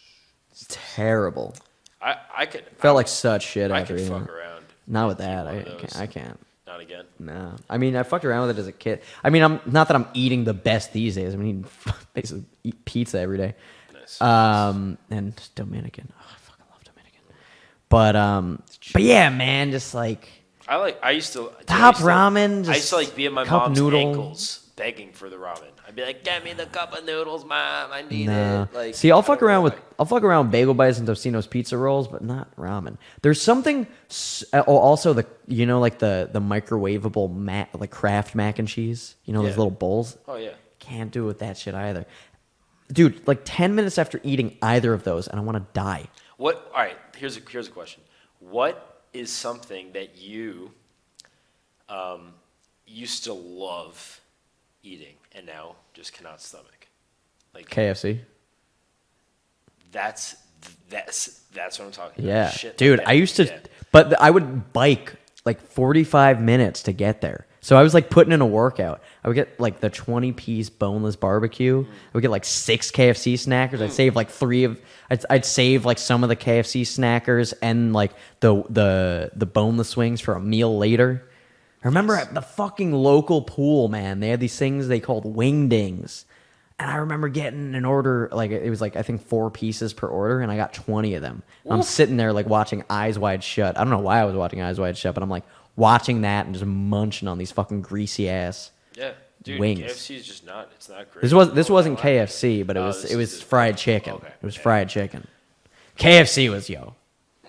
terrible. I could Felt like such shit I after could eating fuck it. around. Not with Eat that. one of those. I can't. Not again. No. I mean, I fucked around with it as a kid. I mean, I'm not that I'm eating the best these days. I mean, basically eat pizza every day. Nice. And Dominican. Oh, I fucking love Dominican. But yeah, man, just like I used to top ramen. I used to like be at my cup mom's noodle. ankles begging for the ramen. I'd be like, "Get me the cup of noodles, mom. I need Nah. it." Like, See, I'll fuck around with bagel bites and Tostino's pizza rolls, but not ramen. There's something. Also, the microwavable like Kraft mac and cheese. You know those little bowls. Oh yeah. Can't do it with that shit either, dude. Like 10 minutes after eating either of those, and I want to die. What? All right. Here's a question. What is something that you used to love eating and now just cannot stomach? Like KFC. That's what I'm talking Yeah, about. Shit dude. like I used to, yeah. but I would bike like 45 minutes to get there. So I was like putting in a workout. I would get like the 20-piece boneless barbecue. I would get like 6 KFC snackers. I'd save like 3 of. I'd save like some of the KFC snackers and like the boneless wings for a meal later. I remember at the fucking local pool, man, they had these things they called wingdings. And I remember getting an order, like it was like I think 4 pieces per order, and I got 20 of them. I'm sitting there like watching Eyes Wide Shut. I don't know why I was watching Eyes Wide Shut, but I'm like watching that and just munching on these fucking greasy ass dude, wings. KFC is just not. It's not great. This wasn't KFC, but it was fried chicken. Okay. It was fried chicken. KFC was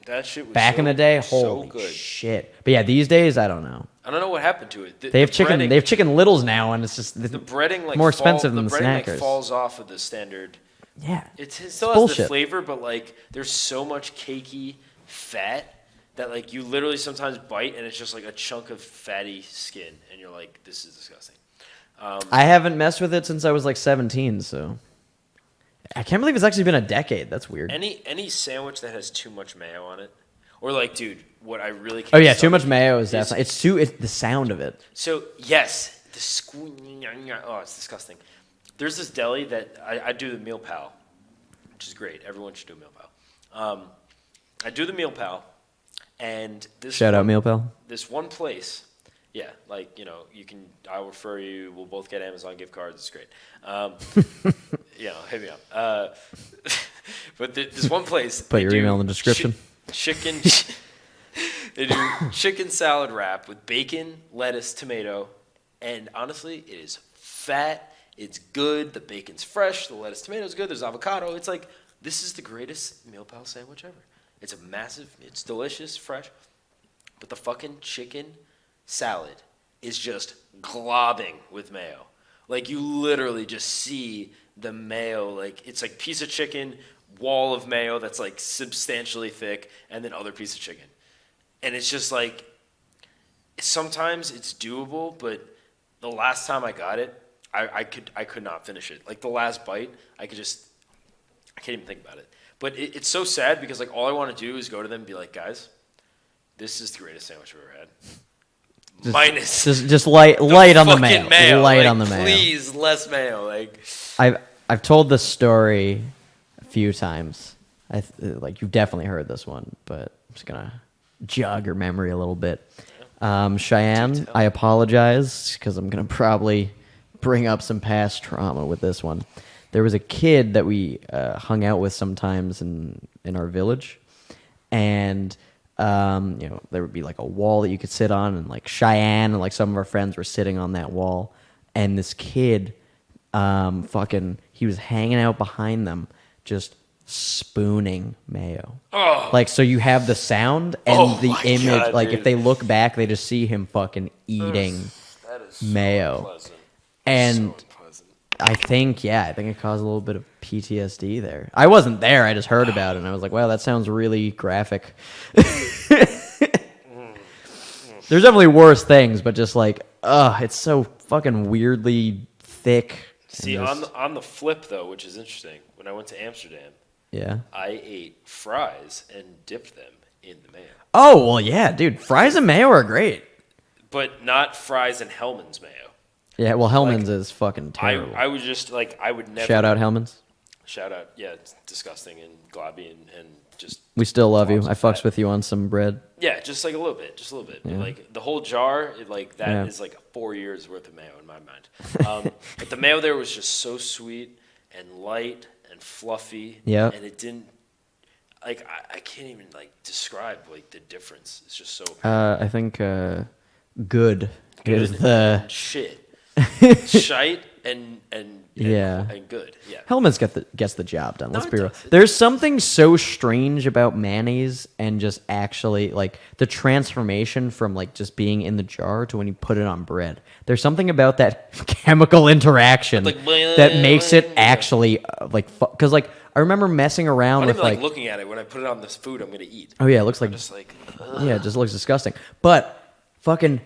That shit was back in the day. Holy good. shit! But yeah, these days I don't know. I don't know what happened to it. They have chicken. They have chicken littles now, and it's just The breading like more expensive than the breading snackers. like falls off of the standard. Yeah, It still has bullshit. the flavor, but like there's so much cakey fat that like you literally sometimes bite and it's just like a chunk of fatty skin, and you're like, this is disgusting. I haven't messed with it since I was like 17, so I can't believe it's actually been a decade. That's weird. Any sandwich that has too much mayo on it, or like, dude, what I really can't Oh yeah, too stomach much mayo is is- definitely. It's the sound of it. So yes, oh, it's disgusting. There's this deli that I do the Meal Pal, which is great. Everyone should do Meal Pal. I do the Meal Pal, and this Shout out one- Meal Pal. This one place, yeah, like you can. I'll refer you. We'll both get Amazon gift cards. It's great. Hit me up. But this one place. Put they your do email in the description. Chicken. They do chicken salad wrap with bacon, lettuce, tomato, and honestly, it is fat. It's good. The bacon's fresh. The lettuce, tomato's good. There's avocado. It's like this is the greatest Meal Pal sandwich ever. It's a massive. It's delicious, fresh, but the fucking chicken salad is just globbing with mayo. Like you literally just see the mayo. Like it's like piece of chicken, wall of mayo that's like substantially thick, and then other piece of chicken. And it's just like, sometimes it's doable, but the last time I got it, I could not finish it. Like the last bite, I can't even think about it. But it's so sad because like all I want to do is go to them and be like, guys, this is the greatest sandwich I've ever had. Minus Just light on the fucking mayo. Light like, on the mayo. Please, less mayo. Like I've told this story a few times. Like you've definitely heard this one, but I'm just gonna jog your memory a little bit. Cheyenne, I apologize because I'm gonna probably bring up some past trauma with this one. There was a kid that we hung out with sometimes in our village, and there would be like a wall that you could sit on, and like Cheyenne and like some of our friends were sitting on that wall, and this kid, he was hanging out behind them, just spooning mayo. Oh. Like, so you have the sound and the my image. God, like, dude. if they look back, they just see him fucking eating that is mayo. unpleasant. And So unpleasant. I think it caused a little bit of PTSD there. I wasn't there. I just heard about it, and I was like, wow, that sounds really graphic. There's definitely worse things, but just like, it's so fucking weirdly thick. See, and on the flip though, which is interesting, when I went to Amsterdam, yeah. I ate fries and dipped them in the mayo. Oh, well, yeah, dude. Fries and mayo are great. But not fries and Hellman's mayo. Yeah, well, Hellman's is fucking terrible. I would just like I would never Shout out Hellman's. Shout out, yeah, it's disgusting and globby and just We still love you. Lots of I fucks fat. with you on some bread. yeah, just like a little bit. But Yeah. like the whole jar, that is Yeah. like 4 years worth of mayo in my mind. But the mayo there was just so sweet and light and fluffy. Yeah. And it didn't like I can't even like describe like the difference. It's just so I think good is and the shit. Shite and Yeah. and good. Yeah. Hellman's gets the job done. Let's it be real. does. There's something so strange about mayonnaise and just actually like the transformation from like just being in the jar to when you put it on bread. There's something about that chemical interaction Like, that makes it actually because like I remember messing around I'm with even like looking at it when I put it on this food I'm gonna eat. oh yeah, it looks like Just like yeah, it just looks disgusting. But fucking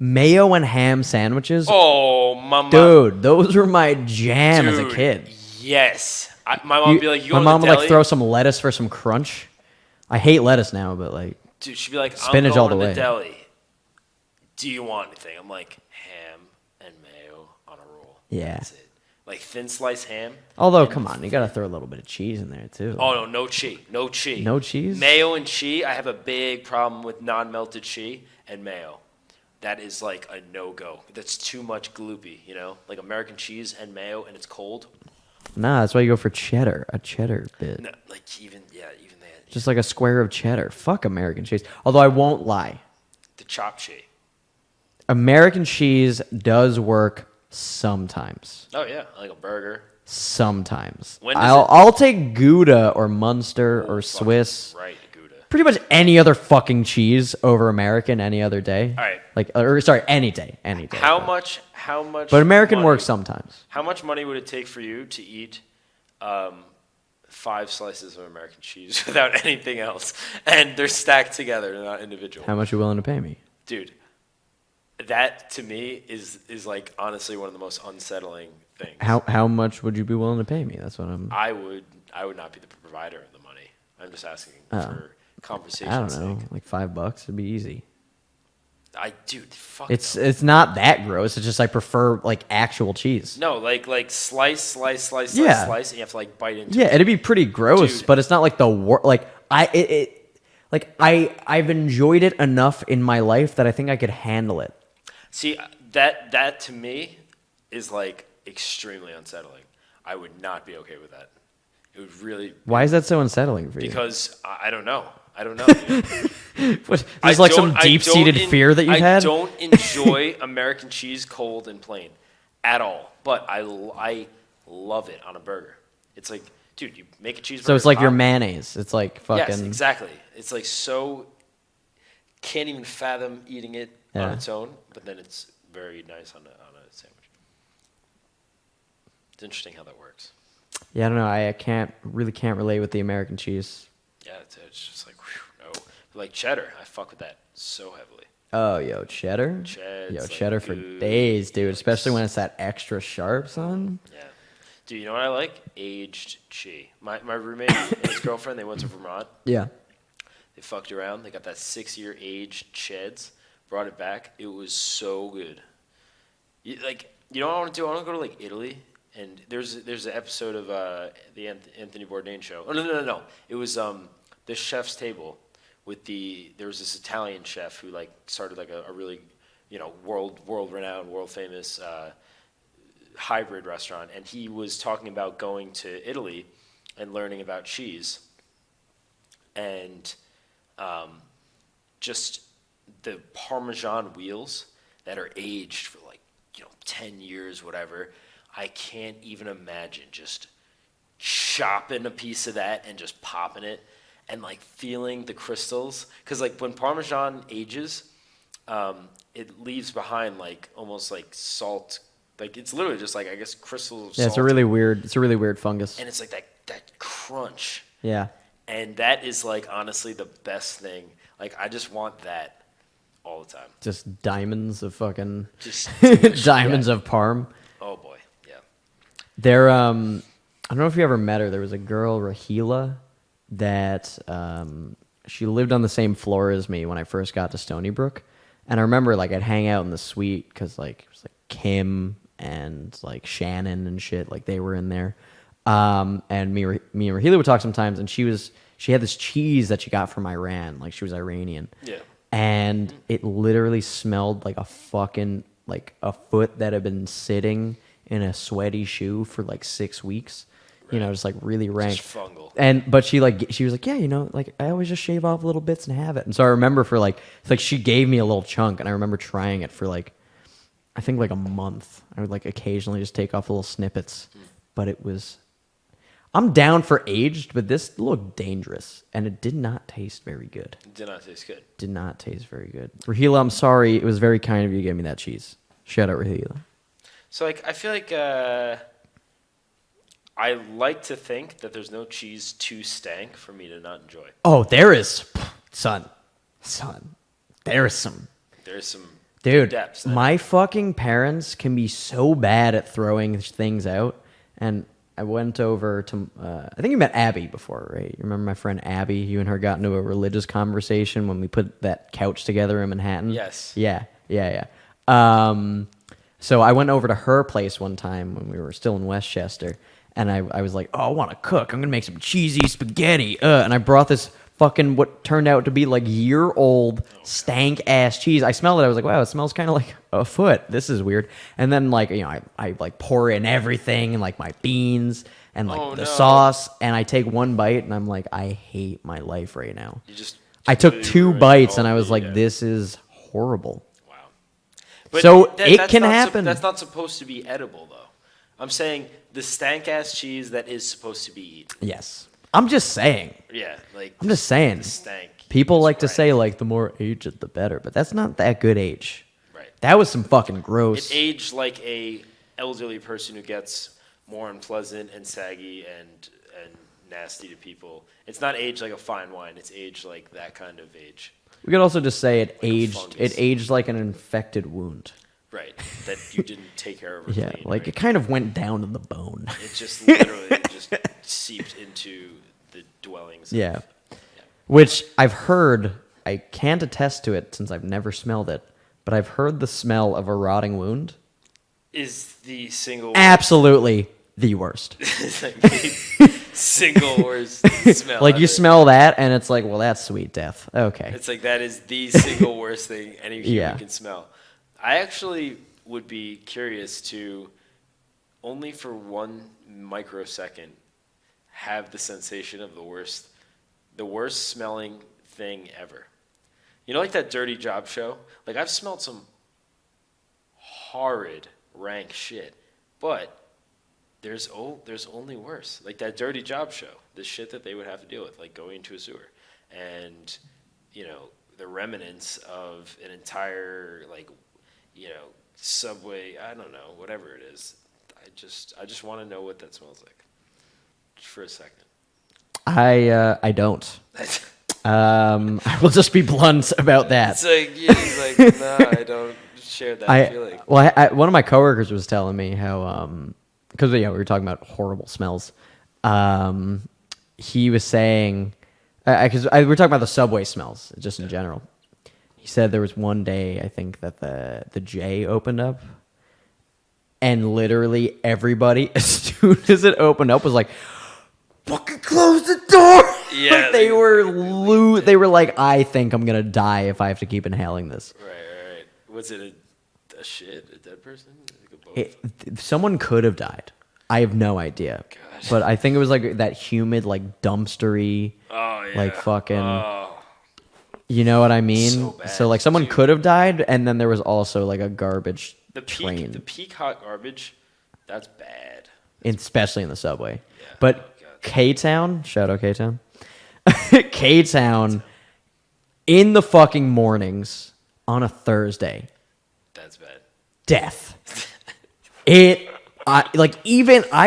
mayo and ham sandwiches, oh mama. dude, those were my jam as a Dude, kid. Yes. My mom would be like, you my go mom to would the like deli? throw some lettuce for some crunch. I hate lettuce now, but like Dude, she'd be like, spinach I'm all going the to way. the deli. do you want anything? I'm like, ham and mayo on a roll. Yeah. That's it. Like thin sliced ham. Although, come on, you gotta throw a little bit of cheese in there too. Oh, no, no cheese. No cheese. No cheese? Mayo and cheese, I have a big problem with non-melted cheese and mayo. That is like a no-go. That's too much gloopy, you know? Like American cheese and mayo and it's cold. Nah, that's why you go for cheddar, a cheddar bit. No, like even that. Just like a square of cheddar. Fuck American cheese. Although I won't lie, The chopped cheese. American cheese does work sometimes. Oh, yeah, like a burger. Sometimes. When does it- I'll take Gouda or Munster or Oh, Swiss. Right, Gouda. Pretty much any other fucking cheese over American any other day. All right. Like, or sorry, any day. How much? But American money- works sometimes. How much money would it take for you to eat 5 slices of American cheese without anything else? And they're stacked together, they're not individual. How much are you willing to pay me? Dude, that to me is like honestly one of the most unsettling things. How much would you be willing to pay me? That's what I'm. I would not be the provider of the money. I'm just asking for conversation's I don't know, sake. like $5. It'd be easy. Dude, fuck. It's not that gross. It's just I prefer like actual cheese. no, like slice, Yeah. slice, and you have to like bite into Yeah, it. it'd be pretty gross, Dude. but it's not like the like I've enjoyed it enough in my life that I think I could handle it. See, that to me is like extremely unsettling. I would not be okay with that. It would really Why is that so unsettling for you? because I don't know. I don't know. Dude. What, there's like some deep-seated fear that you've had. I don't enjoy American cheese cold and plain at all, but I love it on a burger. It's like, dude, you make a cheeseburger. So it's like your hot. mayonnaise. It's like fucking. Yes, exactly. It's like so. Can't even fathom eating it on Yeah. its own, but then it's very nice on a sandwich. It's interesting how that works. Yeah, I don't know. I can't relate with the American cheese. Yeah, it's just like whew, no, like cheddar. I fuck with that so heavily. Oh, yo, cheddar. Ched's Yo, like cheddar for good. days, dude. Especially when it's that extra sharp, son. Yeah. Do you know what I like? Aged cheese. My roommate and his girlfriend, they went to Vermont. Yeah. They fucked around. They got that 6-year aged cheds. Brought it back. It was so good. You know what I want to do? I want to go to like Italy. And there's an episode of the Anthony Bourdain show. Oh no! It was the chef's table with there was this Italian chef who like started like a really world renowned, world famous hybrid restaurant, and he was talking about going to Italy and learning about cheese, and just the Parmesan wheels that are aged for like 10 years, whatever. I can't even imagine just chopping a piece of that and just popping it and like feeling the crystals. Because like when Parmesan ages, it leaves behind like almost like salt. Like it's literally just like I guess crystals of salt. Yeah, it's a really weird fungus. And it's like that crunch. Yeah. And that is like honestly the best thing. Like I just want that all the time. Just diamonds of fucking Just diamonds of Parm. Oh boy, yeah. There, I don't know if you ever met her. There was a girl, Rahila, that she lived on the same floor as me when I first got to Stony Brook, and I remember like I'd hang out in the suite because like it was like Kim and like Shannon and shit, like they were in there, and me and Rahila would talk sometimes, and she had this cheese that she got from Iran, like she was Iranian, Yeah. and it literally smelled like a fucking like a foot that had been sitting in a sweaty shoe for like 6 weeks, just like really rank. Just fungal. But she was like, yeah, like I always just shave off little bits and have it. And so I remember for like, it's like she gave me a little chunk, and I remember trying it for like, I think like a month. I would like occasionally just take off little snippets, but I'm down for aged, but this looked dangerous, and it did not taste very good. It did not taste good. Did not taste very good. Rahila, I'm sorry. It was very kind of you to give me that cheese. Shout out, Rahila. So like I feel like I like to think that there's no cheese too stank for me to not enjoy. Oh, there is, son. There is some. There's some Dude, depths. my fucking parents can be so bad at throwing things out, and I went over to. I think you met Abby before, right? You remember my friend Abby? You and her got into a religious conversation when we put that couch together in Manhattan. Yes. Yeah. So I went over to her place one time when we were still in Westchester, and I was like, "Oh, I want to cook. I'm gonna make some cheesy spaghetti." And I brought this fucking what turned out to be like year-old stank ass cheese. I smelled it. I was like, "Wow, it smells kind of like a foot. This is weird." And then like I like pour in everything and like my beans and like the sauce, and I take one bite and I'm like, I hate my life right now. I took 2 bites and I was like, this is horrible. Wow. But so it that's can not happen. That's not supposed to be edible, though. I'm saying the stank ass cheese that is supposed to be eaten. Yes. I'm just saying. Yeah, like I'm just saying. The stank. People like to right. say like the more aged the better, but that's not that good age. Right. That was some fucking gross. It aged like a elderly person who gets more unpleasant and saggy and nasty to people. It's not aged like a fine wine. It's aged like that kind of age. We could also just say it Like aged. It aged like an infected wound. Right. That you didn't take care of. Or Yeah, clean, like right? it kind of went down to the bone. It just literally just seeped into the dwellings. Yeah. Which I've heard. I can't attest to it since I've never smelled it, but I've heard the smell of a rotting wound Is the single absolutely the worst. It's like the single worst smell. Like you ever. smell that and it's like, well, that's sweet death. Okay. It's like that is the single worst thing any human Yeah. can smell. I actually would be curious to only for 1 microsecond have the sensation of the worst smelling thing ever. You know, like that Dirty Job show? Like I've smelled some horrid, rank shit, but there's only worse. Like that Dirty Job show, the shit that they would have to deal with, like going into a sewer, and the remnants of an entire subway. I don't know, whatever it is. I just want to know what that smells like, just for a second. I don't. I will just be blunt about that. It's like he's like, nah, I don't share that feeling. Well, one of my coworkers was telling me how, because we were talking about horrible smells. He was saying, because we were talking about the subway smells, just in general. He said there was one day, I think, that the J opened up, and literally everybody, as soon as it opened up, was like, "Fucking close the door!" Yeah, Like they were like, "I think I'm gonna die if I have to keep inhaling this." Right. Was it a shit? A dead person? Like Someone could have died. I have no idea. God. But I think it was like that humid, like dumpstery, Oh yeah. like fucking. Oh. You know what I mean? So bad, like someone dude. could have died, and then there was also like a garbage The train, peak hot garbage, that's bad. especially in the subway. Yeah. But Oh, God. K-Town, shout out K-Town, K-Town, in the fucking mornings on a Thursday, That's bad. death. I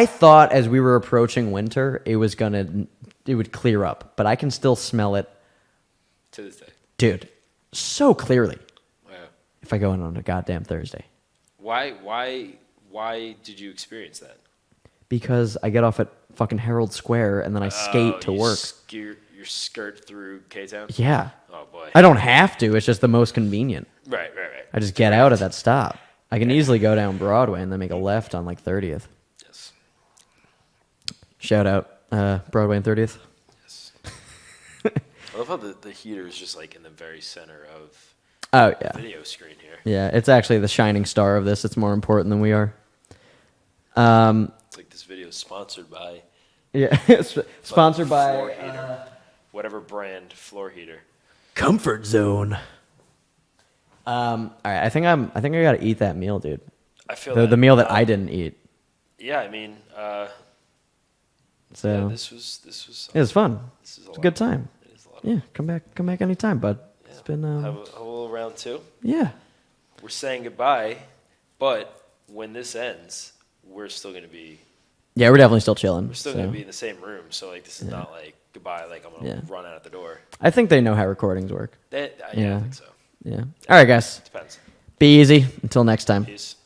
thought as we were approaching winter, it would clear up, but I can still smell it, To this day. dude, so clearly. Wow. If I go in on a goddamn Thursday, Why did you experience that? because I get off at fucking Herald Square and then I skate to you work. Your skirt through K-Town? Yeah, Oh boy. I don't have to. It's just the most convenient. Right. I just get out at that stop. I can easily go down Broadway and then make a left on like 30th. Yes. Shout out Broadway and 30th. Yes. I love how the heater is just like in the very center of Oh the yeah, video screen here. yeah. It's actually the shining star of this. It's more important than we are. It's like this video is sponsored by Yeah, sponsored by floor heater. Whatever brand floor heater. Comfort Zone. All right, I think I gotta eat that meal, dude. I feel The meal that I didn't eat. Yeah, I mean, So yeah, this was it was fun. This is It's a good time. It is a lot. Yeah, come back anytime, bud. Yeah. It's been Have a little round 2. yeah. We're saying goodbye, but when this ends, we're still gonna be Yeah, we're definitely still chilling. gonna be in the same room. So like, this is not like goodbye. Like I'm gonna run out the door. I think they know how recordings work. Yeah, Yeah. I think so. Yeah. All right, guys. Depends. Be easy. Until next time. Peace.